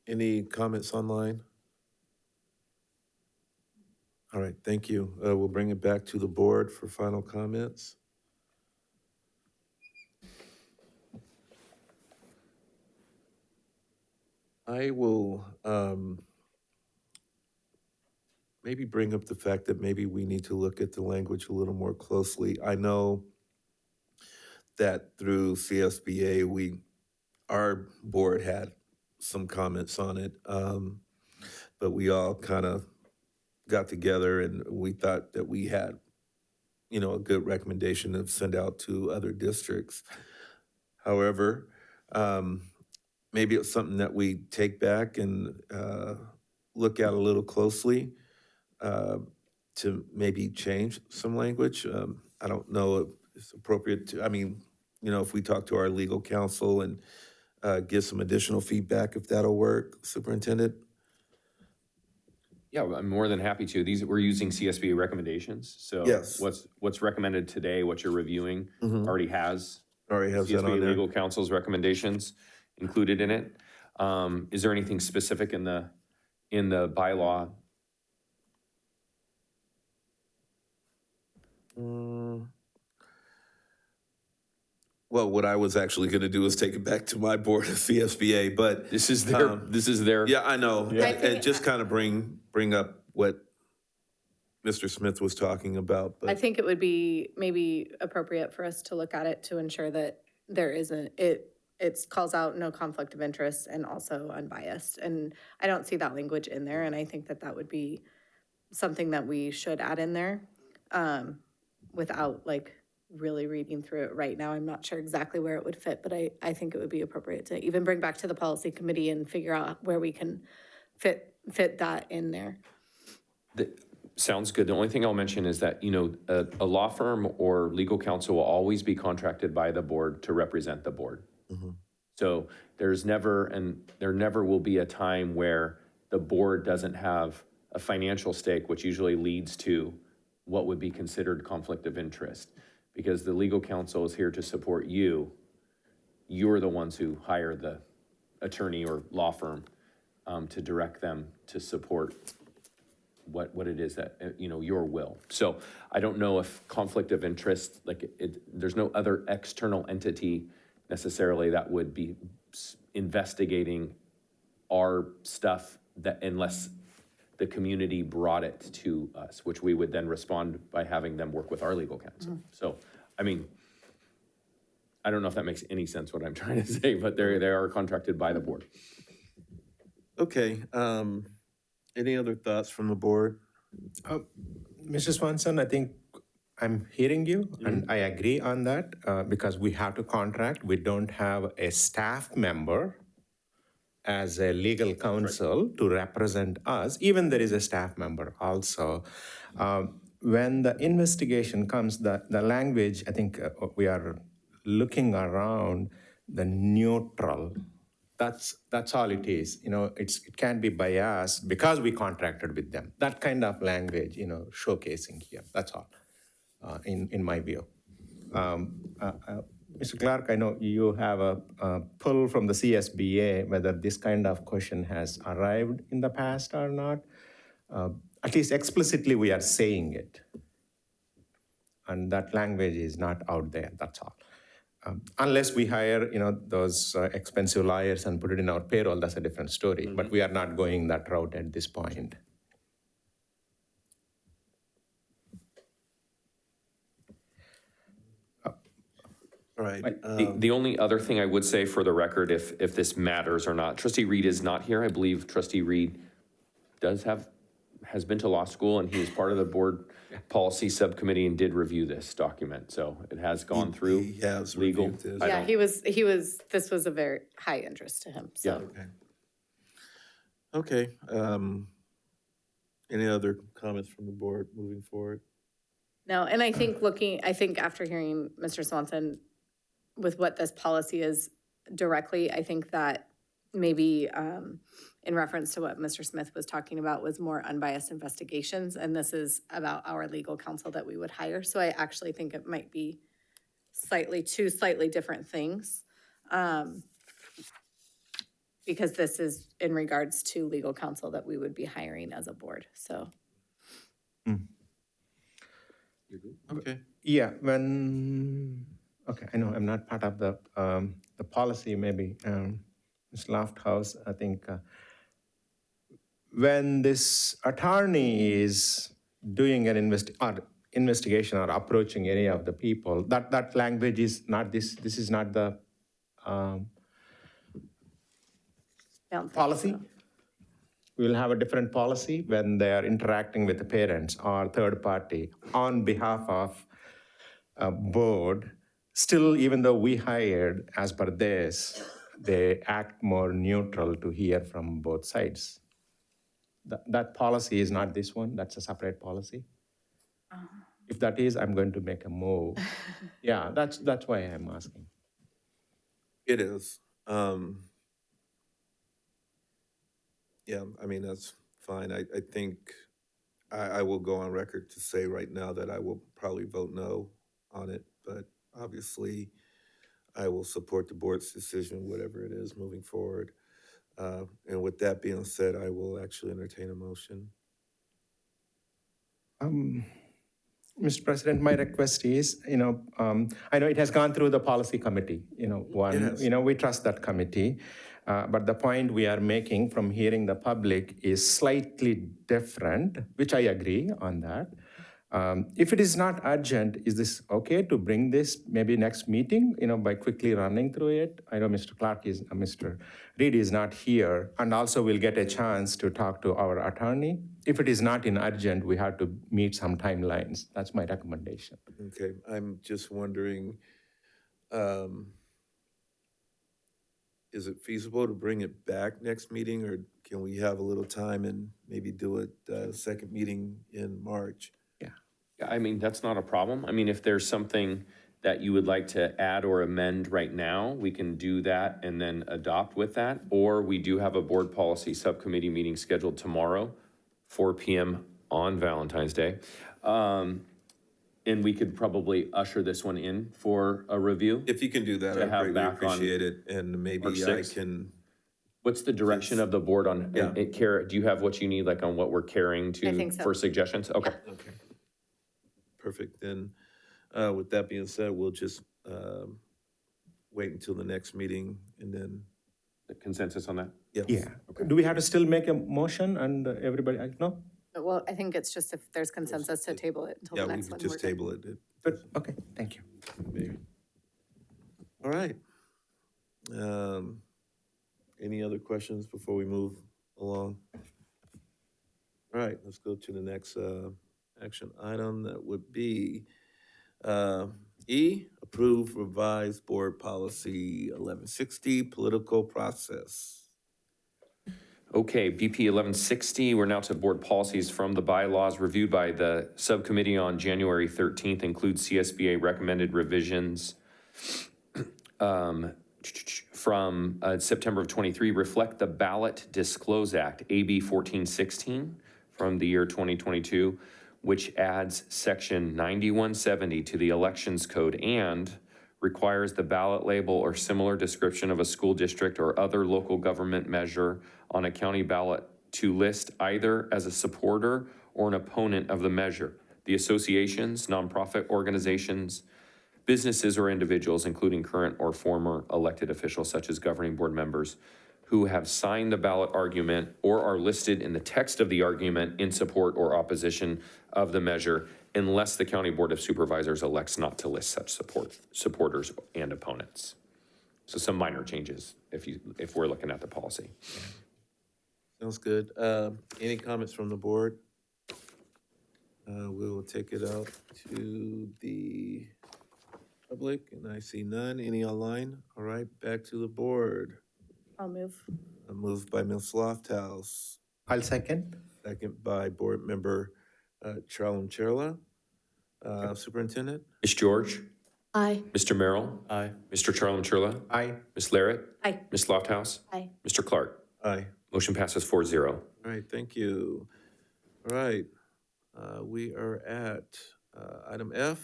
Any comments online? All right, thank you. We'll bring it back to the board for final comments. I will maybe bring up the fact that maybe we need to look at the language a little more closely. I know that through CSBA, our board had some comments on it, but we all kind of got together and we thought that we had, a good recommendation to send out to other districts. However, maybe it's something that we take back and look at a little closely to maybe change some language. I don't know if it's appropriate to, if we talk to our legal counsel and give some additional feedback, if that'll work, Superintendent? Yeah, I'm more than happy to. We're using CSBA recommendations. So Yes. what's recommended today, what you're reviewing, already has that on CSBA there. legal counsel's recommendations included in it. Is there anything specific in the bylaw? Well, what I was actually going to do is take it back to my board of CSBA, but This is their. yeah, I know. Yeah. And just kind of bring up what Mr. Smith was talking about. I But think it would be maybe appropriate for us to look at it to ensure that there isn't, it calls out no conflict of interest and also unbiased. And I don't see that language in there, and I think that would be something that we should add in there without really reading through it right now. I'm not sure exactly where it would fit, but I think it would be appropriate to even bring back to the policy committee and figure out where we can fit that in there. Sounds good. The only thing I'll mention is that, a law firm or legal counsel will always be contracted by the board to represent the board. So there never will be a time where the board doesn't have a financial stake, which usually leads to what would be considered conflict of interest. Because the legal counsel is here to support you. You're the ones who hire the attorney or law firm to direct them to support what it is that, your will. So I don't know if conflict of interest, there's no other external entity necessarily that would be investigating our stuff unless the community brought it to us, which we would then respond by having them work with our legal counsel. So, I don't know if that makes any sense what I'm trying to say, but they are contracted by the board. okay, any other thoughts from the board? Mr. Swanson, I think I'm hearing you, and I agree on that because we have to contract. We don't have a staff member as a legal counsel to represent us. Even there is a staff member also. When the investigation comes, the language, I think we are looking around the neutral That's all it is. It can't be biased because we contracted with them. That kind of language, showcasing here. That's all, in my view. Mr. Clark, I know you have a pull from the CSBA whether this kind of question has arrived in the past or not. At least explicitly, we are saying it, and that language is not out there. That's all. Unless we hire, those expensive lawyers and put it in our payroll, that's a different story. But we are not going that route at this point. All right. The only other thing I would say for the record, if this matters or not, Trustee Reed is not here. I believe Trustee Reed has been to law school, and he is part of the board policy subcommittee and did review this document. So it has gone through He has legal. reviewed this. Yeah, this was a very high interest to him, so. Okay. Any other comments from the board moving forward? No, and I think after hearing Mr. Swanson with what this policy is directly, I think that maybe in reference to what Mr. Smith was talking about was more unbiased investigations, and this is about our legal counsel that we would hire. So I actually think it might be two slightly different things. Because this is in regards to legal counsel that we would be hiring as a board, so. Okay. Yeah, okay, I know I'm not part of the policy, maybe, Ms. Lofthouse, I think, when this attorney is doing an investigation or approaching any of the people, that language is not this is not the policy. We will have a different policy when they are interacting with the parents or third party on behalf of a board. Still, even though we hired as per this, they act more neutral to hear from both sides. That policy is not this one, that's a separate policy. If that is, I'm going to make a move. Yeah, that's why I'm asking. It is. Yeah, I mean, that's fine. I think I will go on record to say right now that I will probably vote no on it, but obviously I will support the board's decision, whatever it is, moving forward. And with that being said, I will actually entertain a motion. Mr. President, my request is, I know it has gone through the policy committee, we trust that committee. But the point we are making from hearing the public is slightly different, which I agree on that. If it is not urgent, is this okay to bring this maybe next meeting, by quickly running through it? I know Mr. Reed is not here, and also we'll get a chance to talk to our attorney. If it is not urgent, we have to meet some timelines. That's my recommendation. Okay, I'm just wondering, is it feasible to bring it back next meeting, or can we have a little time and maybe do it second meeting in March? Yeah, I mean, that's not a problem. I mean, if there's something that you would like to add or amend right now, we can do that and then adopt with that. Or we do have a board policy subcommittee meeting scheduled tomorrow, 4 p.m. on Valentine's Day. And we could probably usher this one in for a review. If you can do that, I'd greatly appreciate it, and maybe I can. What's the direction of the board on, Kara, do you have what you need, like on what we're carrying to? I think so. For suggestions? Okay. Okay. Perfect. Then, with that being said, we'll just wait until the next meeting and then. The consensus on that? Yes. Yeah. Okay. Do we have to still make a motion and everybody, no? Well, I think it's just if there's consensus to table it until the next one. Yeah, we could just table it. Good, okay, thank you. Maybe. All right. Any other questions before we move along? All right, let's go to the next action item. That would be E, approve revised board policy 1160, political process. Okay, BP 1160, we're now to board policies from the bylaws reviewed by the subcommittee on January 13th, includes CSBA recommended revisions. from September of 23 reflect the Ballot Disclose Act, AB 1416 from the year 2022, which adds section 9170 to the Elections Code and requires the ballot label or similar description of a school district or other local government measure on a county ballot to list either as a supporter or an opponent of the measure. The associations, nonprofit organizations, businesses or individuals, including current or former elected officials such as governing board members, who have signed the ballot argument or are listed in the text of the argument in support or opposition of the measure, unless the County Board of Supervisors elects not to list such supporters and opponents. So some minor changes if we're looking at the policy. Sounds good. Any comments from the board? We will take it out to the public, and I see none. Any online? All right, back to the board. I'll move. A move by Ms. Lofthouse. I'll second. Second by Board Member Chalum-Cherla. Superintendent? Ms. George? Aye. Mr. Merrill? Aye. Mr. Chalum-Cherla? Aye. Ms. Larrett? Aye. Ms. Lofthouse? Aye. Mr. Clark? Aye. Motion passes 4-0. All right, thank you. All right, we are at item F,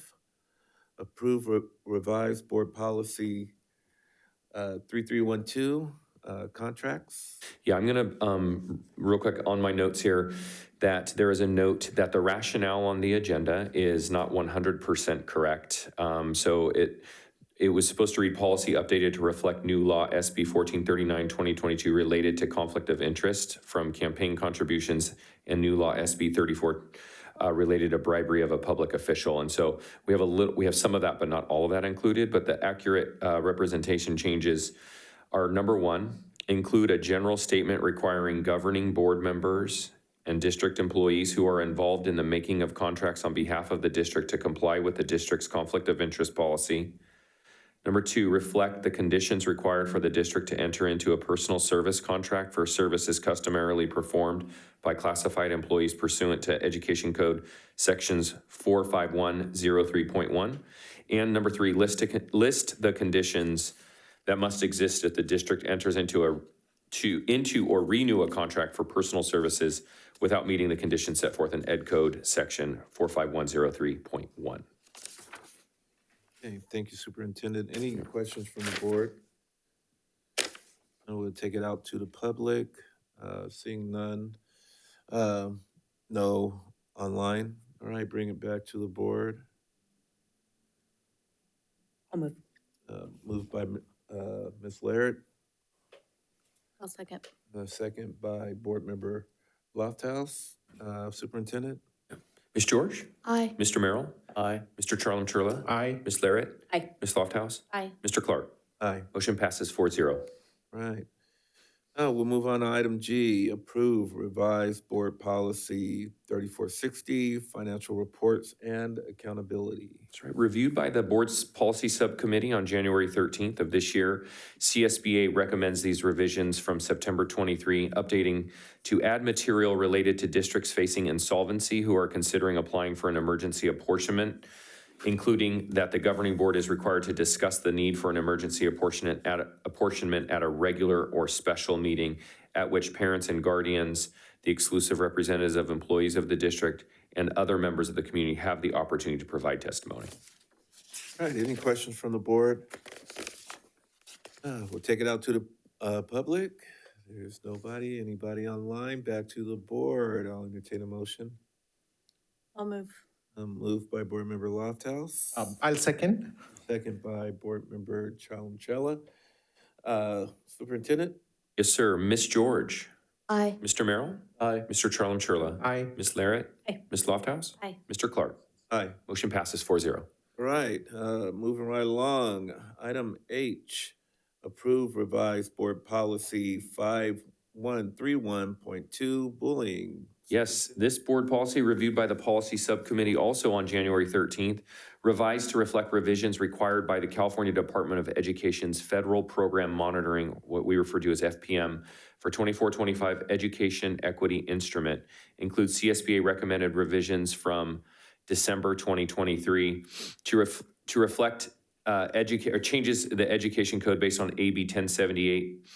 approve revised board policy 3312, contracts. Yeah, I'm gonna, real quick on my notes here, that there is a note that the rationale on the agenda is not 100% correct. So it was supposed to read policy updated to reflect new law SB 1439 2022 related to conflict of interest from campaign contributions and new law SB 34 related to bribery of a public official. And so we have some of that, but not all of that included. But the accurate representation changes are: number one, include a general statement requiring governing board members and district employees who are involved in the making of contracts on behalf of the district to comply with the district's conflict of interest policy. Number two, reflect the conditions required for the district to enter into a personal service contract for services customarily performed by classified employees pursuant to Education Code sections 45103.1. And number three, list the conditions that must exist if the district enters into or renew a contract for personal services without meeting the conditions set forth in Ed Code section 45103.1. Okay, thank you, Superintendent. Any questions from the board? And we'll take it out to the public. Seeing none. No online. All right, bring it back to the board. I'll move. Moved by Ms. Larrett, I'll second. second by Board Member Lofthouse. Superintendent? Ms. George? Aye. Mr. Merrill? Aye. Mr. Chalum-Cherla? Aye. Ms. Larrett? Aye. Ms. Lofthouse? Aye. Mr. Clark? Aye. Motion passes 4-0. Right. Now we'll move on to item G, approve revised board policy 3460, financial reports and accountability. That's right. Reviewed by the board's policy subcommittee on January 13th of this year, CSBA recommends these revisions from September 23, updating to add material related to districts facing insolvency who are considering applying for an emergency apportionment, including that the governing board is required to discuss the need for an emergency apportionment at a regular or special meeting at which parents and guardians, the exclusive representatives of employees of the district, and other members of the community have the opportunity to provide testimony. All right, any questions from the board? We'll take it out to the public. There's nobody. Anybody online? Back to the board. I'll entertain a motion. I'll move. Moved by Board Member Lofthouse. I'll second. Second by Board Member Chalum-Cherla. Superintendent? Yes, sir. Ms. George? Aye. Mr. Merrill? Aye. Mr. Chalum-Cherla? Aye. Ms. Larrett? Aye. Ms. Lofthouse? Aye. Mr. Clark? Aye. Motion passes 4-0. All right, moving right along. Item H, approve revised board policy 5131.2, bullying. Yes, this board policy reviewed by the policy subcommittee also on January 13th, revised to reflect revisions required by the California Department of Education's Federal Program Monitoring, what we refer to as FPM, for 24-25 Education Equity Instrument, includes CSBA recommended revisions from December 2023 to reflect changes the education code based on AB 1078,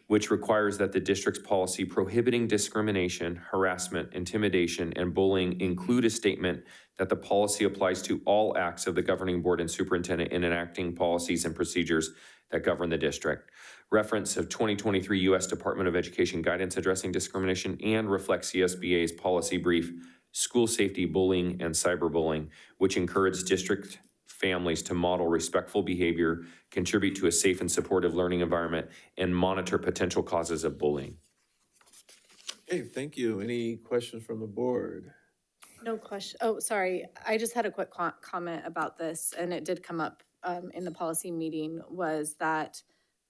which requires that the district's policy prohibiting discrimination, harassment, intimidation, and bullying include a statement that the policy applies to all acts of the governing board and superintendent in enacting policies and procedures that govern the district. Reference of 2023 U.S. Department of Education guidance addressing discrimination and reflects CSBA's policy brief, School Safety, Bullying, and Cyberbullying, which encourages district families to model respectful behavior, contribute to a safe and supportive learning environment, and monitor potential causes of bullying. Okay, thank you. Any questions from the board? No question. Oh, sorry. I just had a quick comment about this, and it did come up in the policy meeting, was that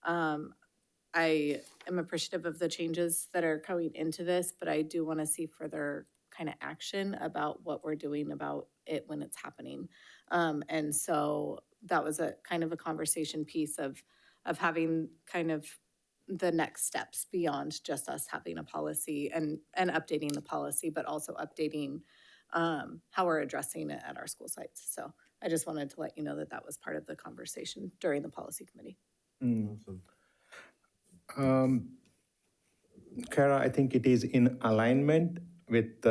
I am appreciative of the changes that are coming into this, but I do want to see further kind of action about what we're doing about it when it's happening. And so that was a kind of a conversation piece of having kind of the next steps beyond just us having a policy and updating the policy, but also updating how we're addressing it at our school sites. So I just wanted to let you know that that was part of the conversation during the policy committee. Kara, I think it is in alignment with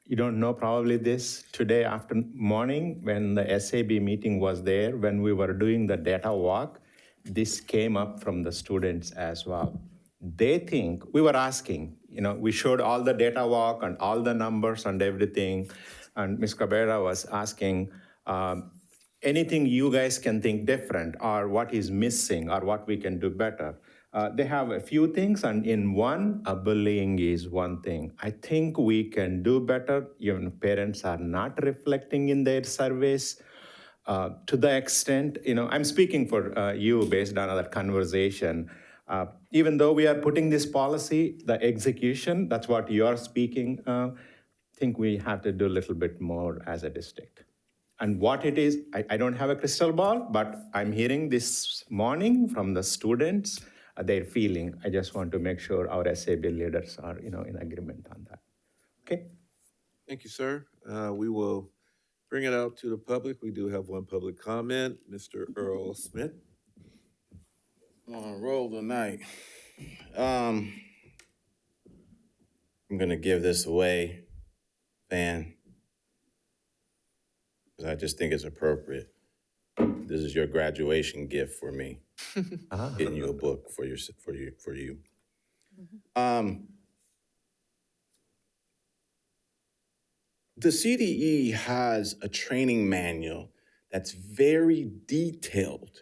you don't know probably this, today after morning when the SAB meeting was there, when we were doing the data walk, this came up from the students as well. They think, we were asking, we showed all the data walk and all the numbers and everything, and Ms. Cabrera was asking, anything you guys can think different, or what is missing, or what we can do better. They have a few things, and in one, bullying is one thing. I think we can do better. Even parents are not reflecting in their surveys to the extent, I'm speaking for you based on our conversation. Even though we are putting this policy, the execution, that's what you're speaking, I think we have to do a little bit more as a district. And what it is, I don't have a crystal ball, but I'm hearing this morning from the students, their feeling. I just want to make sure our SAB leaders are, in agreement on that. Okay? Thank you, sir. We will bring it out to the public. We do have one public comment, Mr. Earl Smith. I'm on a roll tonight. I'm gonna give this away, Van, because I just think it's appropriate. This is your graduation gift for me. Getting you a book for you. The CDE has a training manual that's very detailed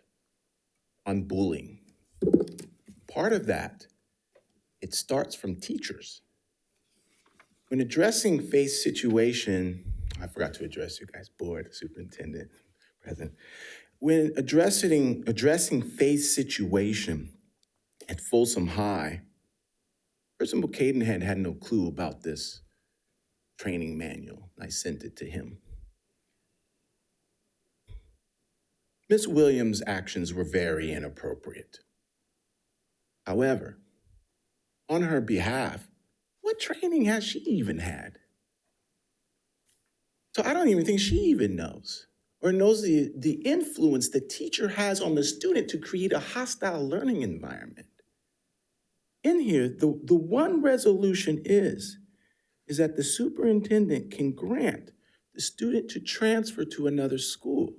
on bullying. Part of that, it starts from teachers. When addressing face situation, I forgot to address you guys, board, superintendent, president. When addressing face situation at Folsom High, Principal Caden had no clue about this training manual. I sent it to him. Ms. Williams' actions were very inappropriate. However, on her behalf, what training has she even had? So I don't even think she even knows, or knows the influence the teacher has on the student to create a hostile learning environment. In here, the one resolution is that the superintendent can grant the student to transfer to another school.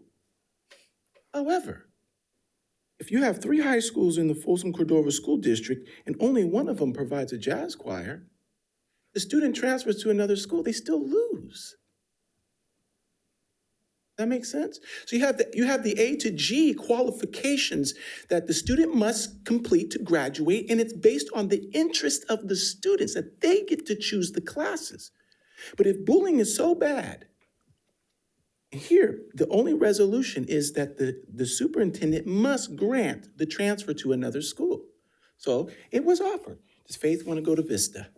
However, if you have 3 high schools in the Folsom Cordova School District and only one of them provides a jazz choir, the student transfers to another school, they still lose. That makes sense? So you have the A to G qualifications that the student must complete to graduate, and it's based on the interest of the students that they get to choose the classes. But if bullying is so bad, here, the only resolution is that the superintendent must grant the transfer to another school. So it was offered. Does Faith want to go to Vista?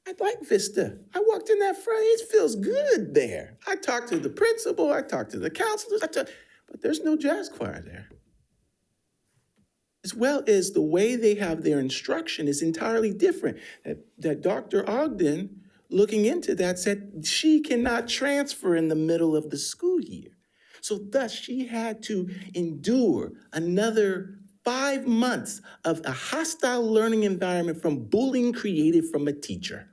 I'd like Vista. I walked in that front, it feels good there. I talked to the principal, I talked to the counselors, but there's no jazz choir there. As well as the way they have their instruction is entirely different. That Dr. Ogden, looking into that, said she cannot transfer in the middle of the school year. So thus she had to endure another 5 months of a hostile learning environment from bullying created from a teacher.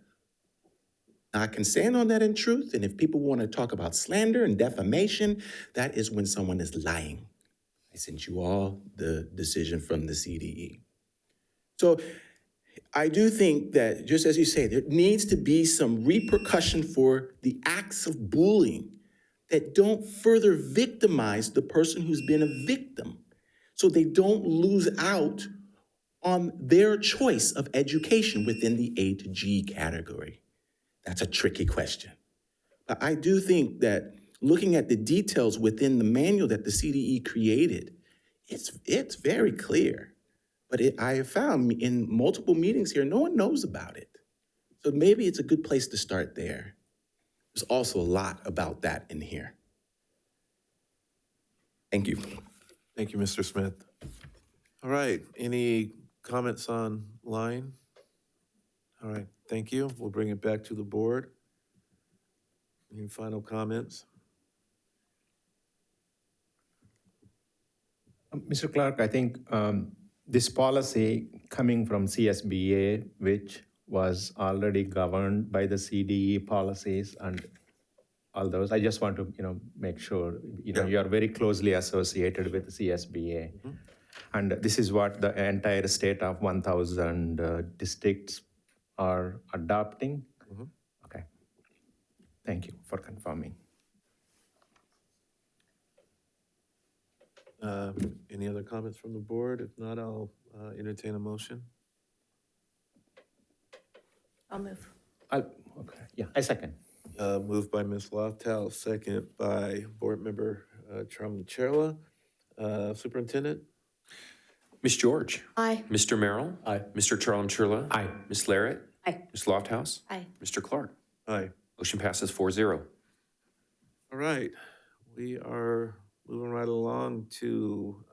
I can stand on that in truth, and if people want to talk about slander and defamation, that is when someone is lying. I sent you all the decision from the CDE. So I do think that, just as you say, there needs to be some repercussion for the acts of bullying that don't further victimize the person who's been a victim, so they don't lose out on their choice of education within the A to G category. That's a tricky question. But I do think that looking at the details within the manual that the CDE created, it's very clear. But I have found in multiple meetings here, no one knows about it. So maybe it's a good place to start there. There's also a lot about that in here. Thank you. Thank you, Mr. Smith. All right, any comments online? All right, thank you. We'll bring it back to the board. Any final comments? Mr. Clark, I think this policy coming from CSBA, which was already governed by the CDE policies and all those, I just want to make sure you are very closely associated with the CSBA. Mm-hmm. And this is what the entire state of 1,000 districts are adopting. Mm-hmm. Okay. Thank you for confirming. Any other comments from the board? If not, I'll entertain a motion. I'll move. Okay. Yeah, I second. Moved by Ms. Loftal, second by Board Member Tramcherla. Superintendent? Ms. George? Aye. Mr. Merrill? Aye. Mr. Charlam-Churla? Aye. Ms. Larrett? Aye. Ms. Lofthouse? Aye. Mr. Clark? Aye. Motion passes 4-0. All right, we are moving right along to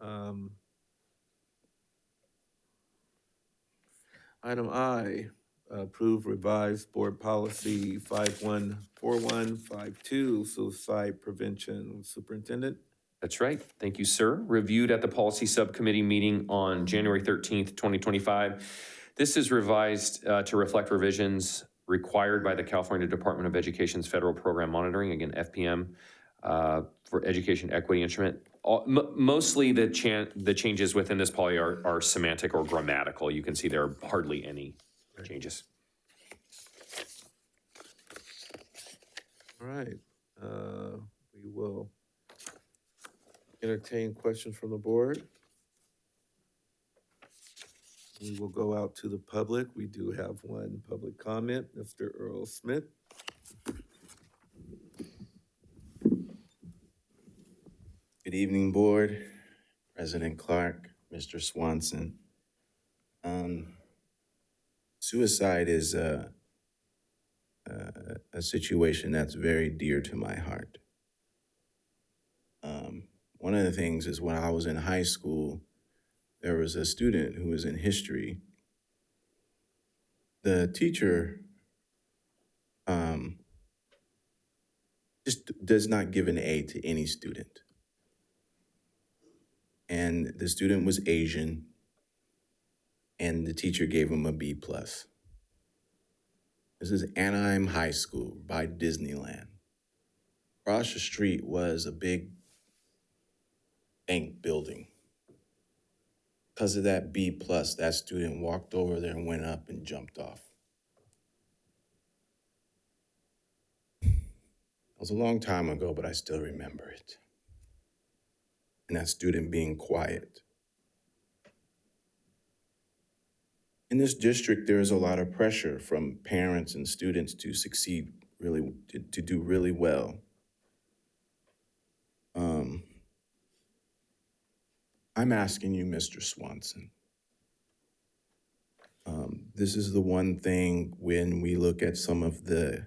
item I, approve revised board policy 514152, suicide prevention. Superintendent? That's right. Thank you, sir. Reviewed at the policy subcommittee meeting on January 13th, 2025. This is revised to reflect revisions required by the California Department of Education's Federal Program Monitoring, again, FPM, for Education Equity Instrument. Mostly the changes within this policy are semantic or grammatical. You can see there are hardly any changes. All right, we will entertain questions from the board. We will go out to the public. We do have one public comment, Mr. Earl Smith. Good evening, board, President Clark, Mr. Swanson. Suicide is a situation that's very dear to my heart. One of the things is when I was in high school, there was a student who was in history. The teacher just does not give an A to any student. And the student was Asian, and the teacher gave him a B+. This is Anaheim High School by Disneyland. Across the street was a big bank building. Because of that B+, that student walked over there and went up and jumped off. It was a long time ago, but I still remember it. And that student being quiet. In this district, there is a lot of pressure from parents and students to succeed really, to do really well. I'm asking you, Mr. Swanson, this is the one thing when we look at some of the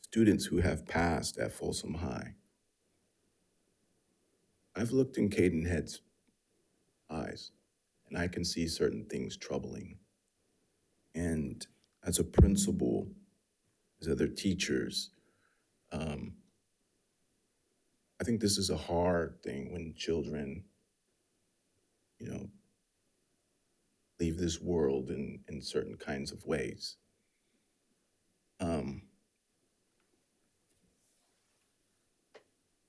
students who have passed at Folsom High. I've looked in Caden Head's eyes, and I can see certain things troubling. And as a principal, as other teachers, I think this is a hard thing when children, leave this world in certain kinds of ways.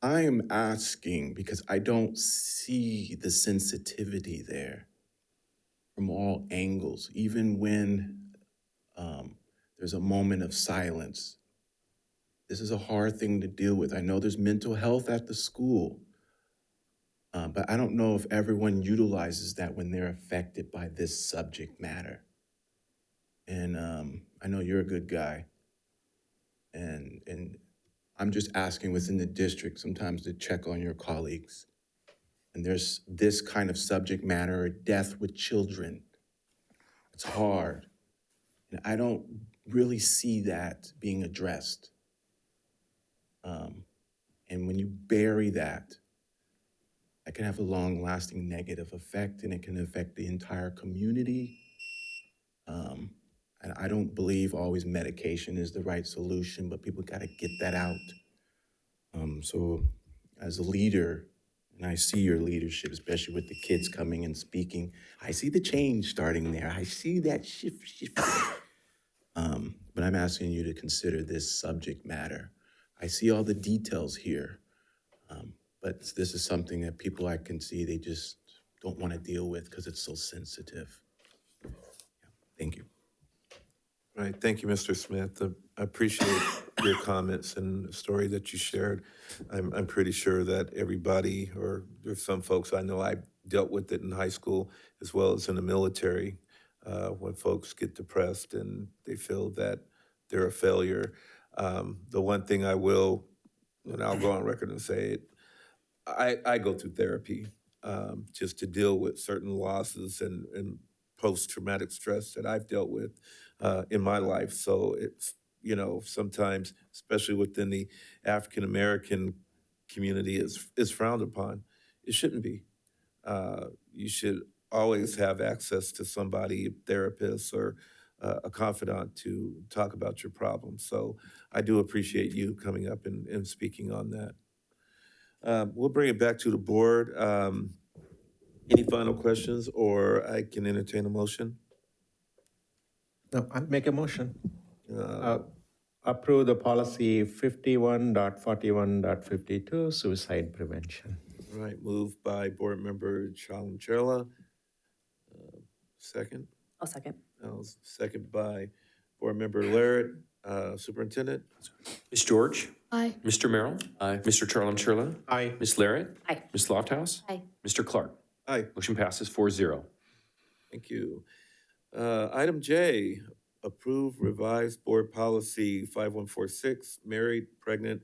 I am asking because I don't see the sensitivity there from all angles, even when there's a moment of silence. This is a hard thing to deal with. I know there's mental health at the school, but I don't know if everyone utilizes that when they're affected by this subject matter. And I know you're a good guy, and I'm just asking within the district sometimes to check on your colleagues. And there's this kind of subject matter, or death with children. It's hard. And I don't really see that being addressed. And when you bury that can have a long-lasting negative effect, and it can affect the entire community. And I don't believe always medication is the right solution, but people got to get that out. So as a leader, and I see your leadership, especially with the kids coming and speaking, I see the change starting there. I see that shift. But I'm asking you to consider this subject matter. I see all the details here, but this is something that people I can see, they just don't want to deal with because it's so sensitive. Yeah. Thank you. All right, thank you, Mr. Smith. I appreciate your comments and the story that you shared. I'm pretty sure that everybody, or there's some folks I know, I dealt with it in high school as well as in the military, when folks get depressed and they feel that they're a failure. The one thing I will, and I'll go on record and say it, I go through therapy just to deal with certain losses and post-traumatic stress that I've dealt with in my life. So it's, sometimes, especially within the African-American community, is frowned upon. It shouldn't be. You should always have access to somebody, a therapist or a confidant to talk about your problems. So I do appreciate you coming up and speaking on that. We'll bring it back to the board. Any final questions, or I can entertain a motion? No, I'll make a motion. Approve the policy 51.41.52, suicide prevention. All right, moved by Board Member Chalem-Chella. Second? I'll second. Second by Board Member Larrett. Superintendent? Ms. George? Aye. Mr. Merrill? Aye. Mr. Charlam-Churla? Aye. Ms. Larrett? Aye. Ms. Lofthouse? Aye. Mr. Clark? Aye. Motion passes 4-0. Thank you. Item J, approve revised board policy 5146, married, pregnant,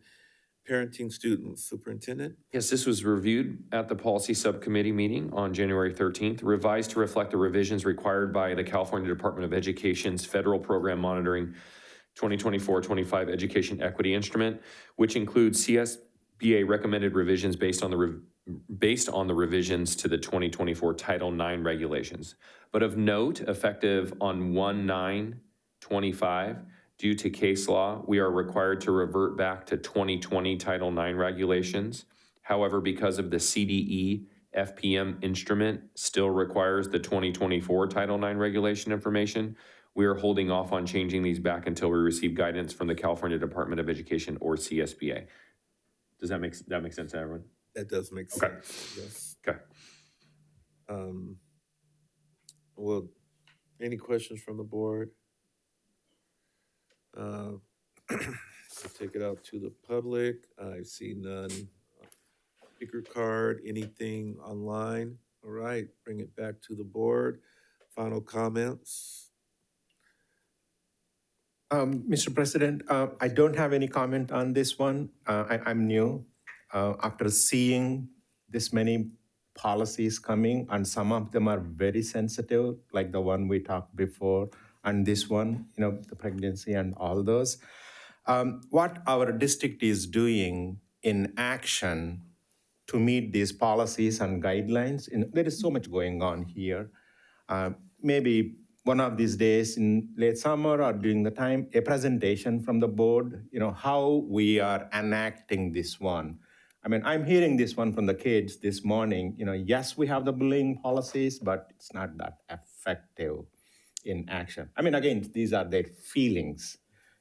parenting students. Superintendent? Yes, this was reviewed at the policy subcommittee meeting on January 13th, revised to reflect the revisions required by the California Department of Education's Federal Program Monitoring 2024-25 Education Equity Instrument, which includes CSBA recommended revisions based on the revisions to the 2024 Title IX regulations. But of note, effective on 1/9/25, due to case law, we are required to revert back to 2020 Title IX regulations. However, because of the CDE FPM instrument still requires the 2024 Title IX regulation information, we are holding off on changing these back until we receive guidance from the California Department of Education or CSBA. Does that make sense to everyone? That does make sense. Yes. Okay. Well, any questions from the board? I'll take it out to the public. I see none. Speaker card, anything online? All right, bring it back to the board. Final comments? Mr. President, I don't have any comment on this one. I'm new. After seeing this many policies coming, and some of them are very sensitive, like the one we talked before, and this one, the pregnancy and all those. What our district is doing in action to meet these policies and guidelines, there is so much going on here. Maybe one of these days in late summer or during the time, a presentation from the board, how we are enacting this one. I mean, I'm hearing this one from the kids this morning. Yes, we have the bullying policies, but it's not that effective in action. I mean, again, these are their feelings.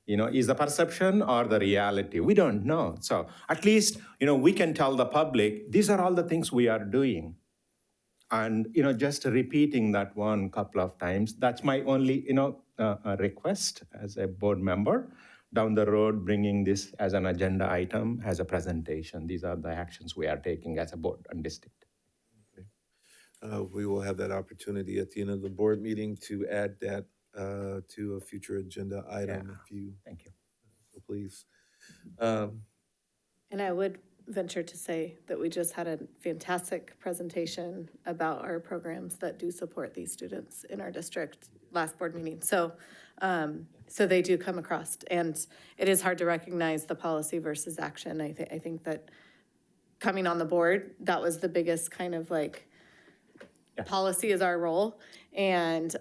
Is the perception or the reality? We don't know. So at least, we can tell the public, these are all the things we are doing. And, just repeating that one couple of times, that's my only, request as a board member. Down the road, bringing this as an agenda item, as a presentation. These are the actions we are taking as a board and district. We will have that opportunity at the end of the board meeting to add that to a future agenda item if you. Thank you. So please. And I would venture to say that we just had a fantastic presentation about our programs that do support these students in our district last board meeting. So, so they do come across, and it is hard to recognize the policy versus action. I think that coming on the board, that was the biggest kind of like, policy is our role, and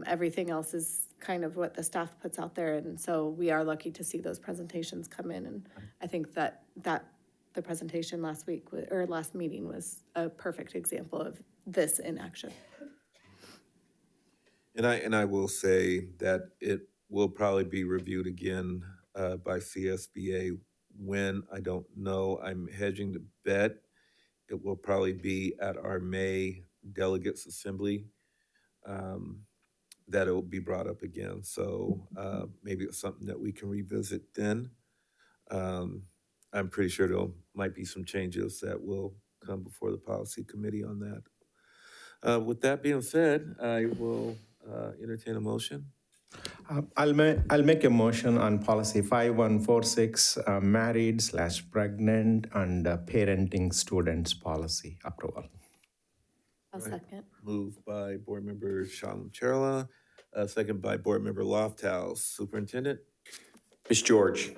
everything else is kind of what the staff puts out there. And so we are lucky to see those presentations come in. And I think that the presentation last week or last meeting was a perfect example of this in action. And I will say that it will probably be reviewed again by CSBA when, I don't know. I'm hedging to bet it will probably be at our May Delegates Assembly that it will be brought up again. So maybe it's something that we can revisit then. I'm pretty sure there might be some changes that will come before the policy committee on that. With that being said, I will entertain a motion. I'll make a motion on policy 5146, married/pregnant and parenting students policy approval. I'll second. Moved by Board Member Shalom Cherla, second by Board Member Lofthouse. Superintendent? Ms. George?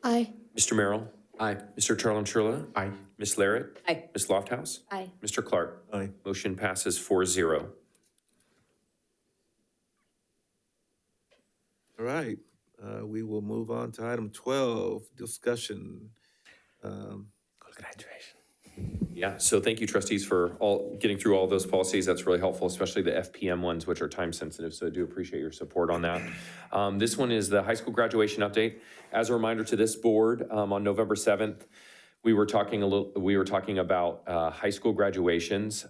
Aye. Mr. Merrill? Aye. Mr. Charlam-Churla? Aye. Ms. Larrett? Aye. Ms. Lofthouse? Aye. Mr. Clark? Aye. Motion passes 4-0. All right, we will move on to item 12, discussion. Graduation. Yeah, so thank you trustees for getting through all those policies. That's really helpful, especially the FPM ones, which are time sensitive. So I do appreciate your support on that. This one is the high school graduation update. As a reminder to this board, on November 7th, we were talking about high school graduations.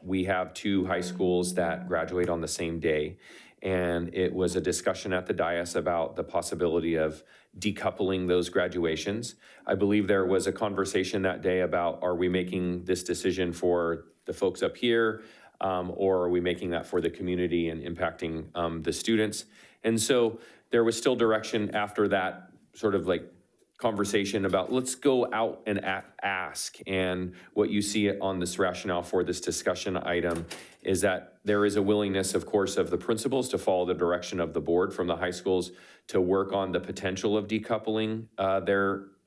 We have 2 high schools that graduate on the same day. And it was a discussion at the dais about the possibility of decoupling those graduations. I believe there was a conversation that day about, are we making this decision for the folks up here, or are we making that for the community and impacting the students? And so there was still direction after that sort of like conversation about let's go out and ask. And what you see on this rationale for this discussion item is that there is a willingness, of course, of the principals to follow the direction of the board from the high schools to work on the potential of decoupling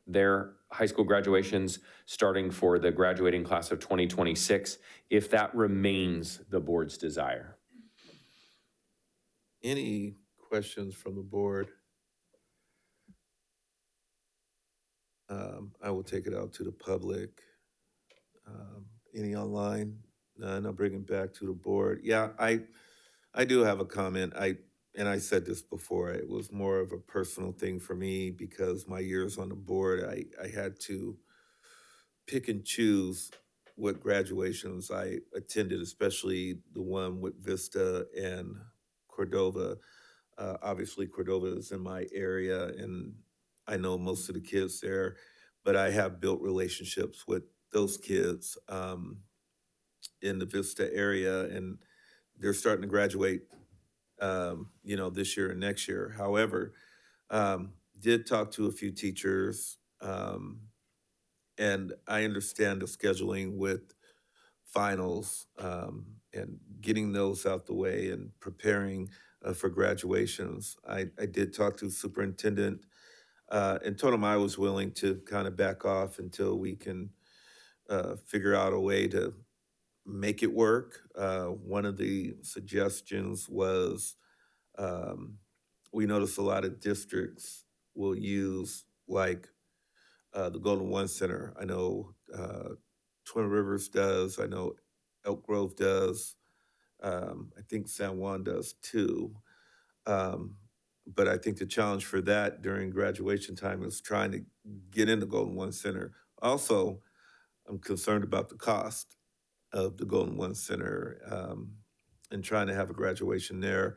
their high school graduations starting for the graduating class of 2026, if that remains the board's desire. Any questions from the board? I will take it out to the public. Any online? None. I'll bring it back to the board. Yeah, I do have a comment. And I said this before, it was more of a personal thing for me because my years on the board, I had to pick and choose what graduations I attended, especially the one with Vista and Cordova. Obviously, Cordova is in my area, and I know most of the kids there, but I have built relationships with those kids in the Vista area, and they're starting to graduate, this year and next year. However, did talk to a few teachers, and I understand the scheduling with finals and getting those out the way and preparing for graduations. I did talk to the superintendent and told him I was willing to kind of back off until we can figure out a way to make it work. One of the suggestions was we notice a lot of districts will use like the Golden One Center. I know Twin Rivers does. I know Elk Grove does. I think San Juan does too. But I think the challenge for that during graduation time is trying to get into Golden One Center. Also, I'm concerned about the cost of the Golden One Center and trying to have a graduation there.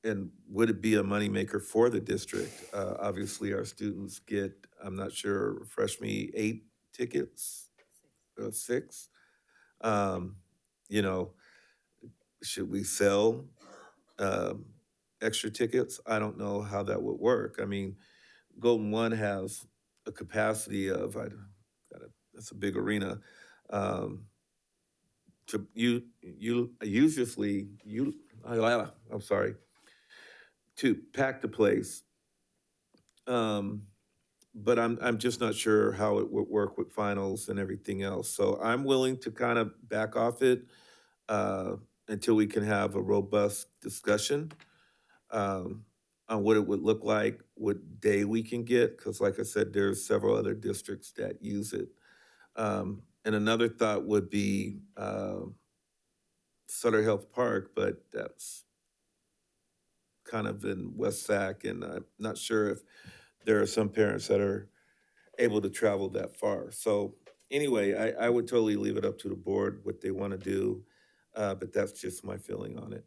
And would it be a moneymaker for the district? Obviously, our students get, I'm not sure, refresh me, 8 tickets, 6. You know, should we sell extra tickets? I don't know how that would work. I mean, Golden One has a capacity of, that's a big arena. To I'm sorry, to pack the place. But I'm just not sure how it would work with finals and everything else. So I'm willing to kind of back off it until we can have a robust discussion on what it would look like, what day we can get, because like I said, there's several other districts that use it. And another thought would be Sutter Health Park, but that's kind of in West Sac, and I'm not sure if there are some parents that are able to travel that far. So anyway, I would totally leave it up to the board what they want to do, but that's just my feeling on it.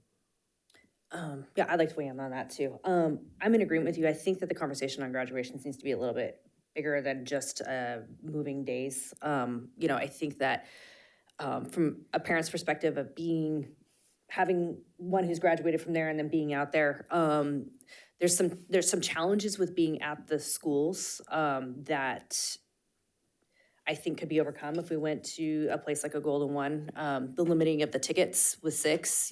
Yeah, I'd like to weigh in on that too. I'm in agreement with you. I think that the conversation on graduation needs to be a little bit bigger than just moving days. I think that from a parent's perspective of having one who's graduated from there and then being out there, there's some challenges with being at the schools that I think could be overcome if we went to a place like a Golden One. The limiting of the tickets with 6,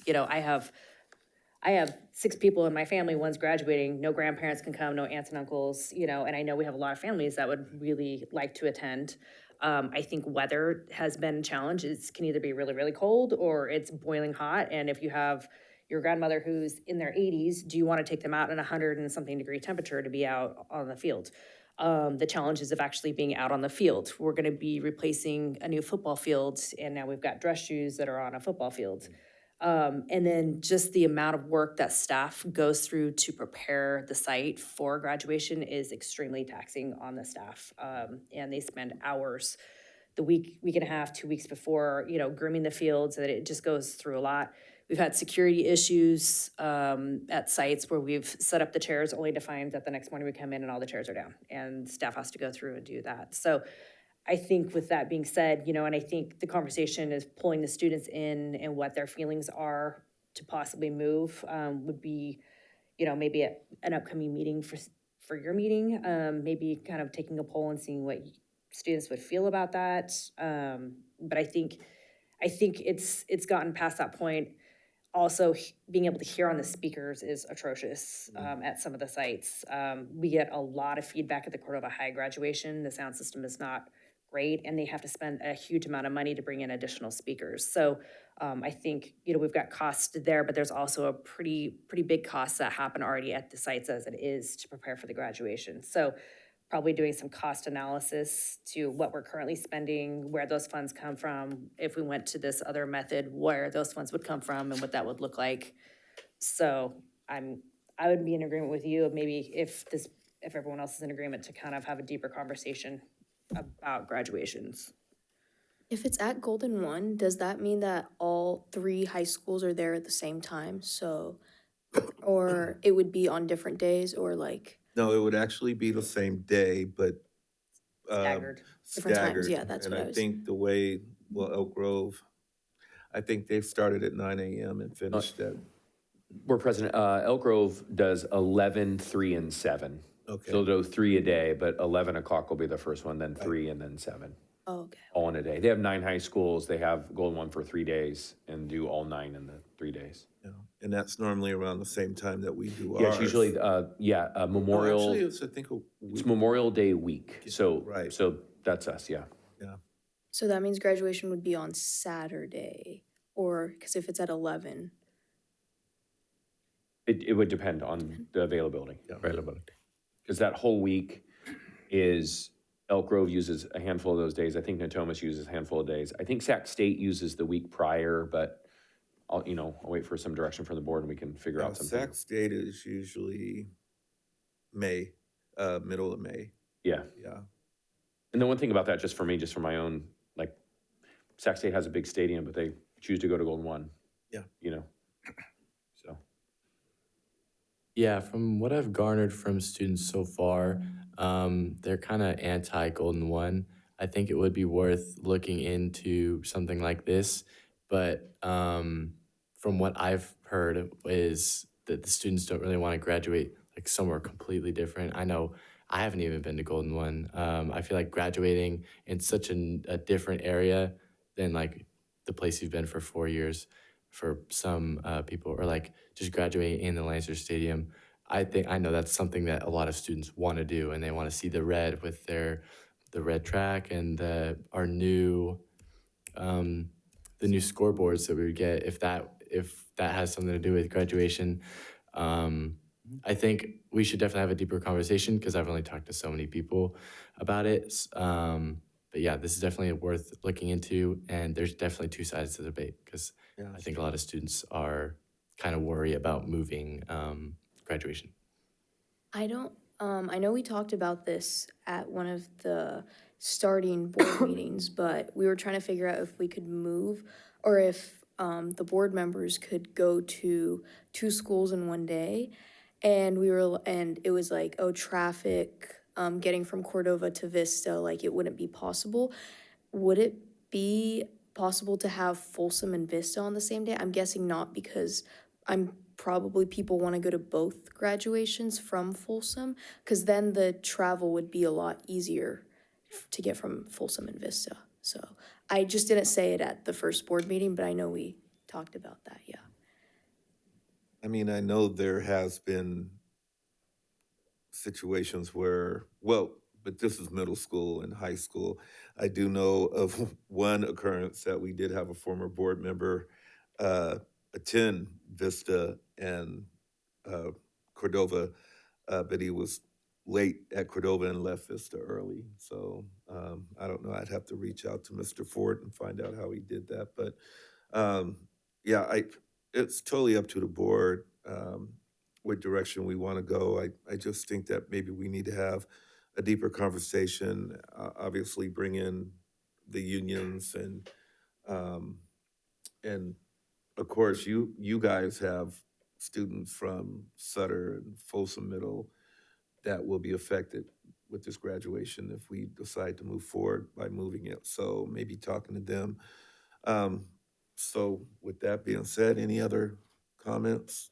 I have 6 people in my family, one's graduating, no grandparents can come, no aunts and uncles, and I know we have a lot of families that would really like to attend. I think weather has been a challenge. It can either be really, really cold or it's boiling hot. And if you have your grandmother who's in their 80s, do you want to take them out in 100 and something degree temperature to be out on the field? The challenges of actually being out on the field. We're going to be replacing a new football field, and now we've got dress shoes that are on a football field. And then just the amount of work that staff goes through to prepare the site for graduation is extremely taxing on the staff. And they spend hours, the week and a half, 2 weeks before, grooming the fields, that it just goes through a lot. We've had security issues at sites where we've set up the chairs only to find that the next morning we come in and all the chairs are down, and staff has to go through and do that. So I think with that being said, and I think the conversation is pulling the students in and what their feelings are to possibly move would be, maybe an upcoming meeting for your meeting, maybe kind of taking a poll and seeing what students would feel about that. But I think it's gotten past that point. Also, being able to hear on the speakers is atrocious at some of the sites. We get a lot of feedback at the Cordova High graduation. The sound system is not great, and they have to spend a huge amount of money to bring in additional speakers. So I think, we've got costs there, but there's also a pretty big costs that happen already at the sites as it is to prepare for the graduation. So probably doing some cost analysis to what we're currently spending, where those funds come from, if we went to this other method, where those funds would come from and what that would look like. So I would be in agreement with you of maybe if everyone else is in agreement to kind of have a deeper conversation about graduations. If it's at Golden One, does that mean that all 3 high schools are there at the same time? So, or it would be on different days, or like? No, it would actually be the same day, but Staggered. Different times, yeah, that's what I was. think the way, Elk Grove, I think they started at 9 a.m. and finished at. Board President, Elk Grove does 11, 3, and 7. Okay. So they'll do 3 a day, but 11 o'clock will be the first one, then 3, and then 7. Oh, okay. All in a day. They have 9 high schools. They have Golden One for 3 days and do all 9 in the 3 days. Yeah. And that's normally around the same time that we do Yeah, ours. it's usually, Memorial. Actually, it's, I think, It's Memorial Day week. So, right. So that's us, yeah. Yeah. So that means graduation would be on Saturday, or, because if it's at 11. It would depend on the availability. Yeah. Availability. because that whole week is, Elk Grove uses a handful of those days. I think Natomas uses a handful of days. I think Sac State uses the week prior, but I'll wait for some direction from the board and we can figure out something. Sac State is usually May, middle of May. Yeah. Yeah. And the one thing about that, just for me, just for my own, like, Sac State has a big stadium, but they choose to go to Golden One. Yeah. So. Yeah, from what I've garnered from students so far, they're kind of anti-Golden One. I think it would be worth looking into something like this, but from what I've heard is that the students don't really want to graduate like somewhere completely different. I know I haven't even been to Golden One. I feel like graduating in such a different area than like the place you've been for 4 years for some people, or like just graduating in the Lancer Stadium. I know that's something that a lot of students want to do, and they want to see the red with the red track and our new the new scoreboards that we would get if that has something to do with graduation. I think we should definitely have a deeper conversation because I've only talked to so many people about it. But yeah, this is definitely worth looking into, and there's definitely two sides to the debate because I think a lot of students are kind of worried about moving graduation. I don't, I know we talked about this at one of the starting board meetings, but we were trying to figure out if we could move or if the board members could go to 2 schools in one day. And it was like, oh, traffic, getting from Cordova to Vista, like it wouldn't be possible. Would it be possible to have Folsom and Vista on the same day? I'm guessing not because people want to go to both graduations from Folsom, because then the travel would be a lot easier to get from Folsom and Vista. So I just didn't say it at the first board meeting, but I know we talked about that, yeah. I mean, I know there has been situations where, well, but this is middle school and high school. I do know of one occurrence that we did have a former board member attend Vista and Cordova, but he was late at Cordova and left Vista early. So I don't know. I'd have to reach out to Mr. Ford and find out how he did that. But yeah, it's totally up to the board what direction we want to go. I just think that maybe we need to have a deeper conversation, obviously bring in the unions and of course you guys have students from Sutter and Folsom Middle that will be affected with this graduation if we decide to move forward by moving it. So maybe talking to them. So with that being said, any other comments?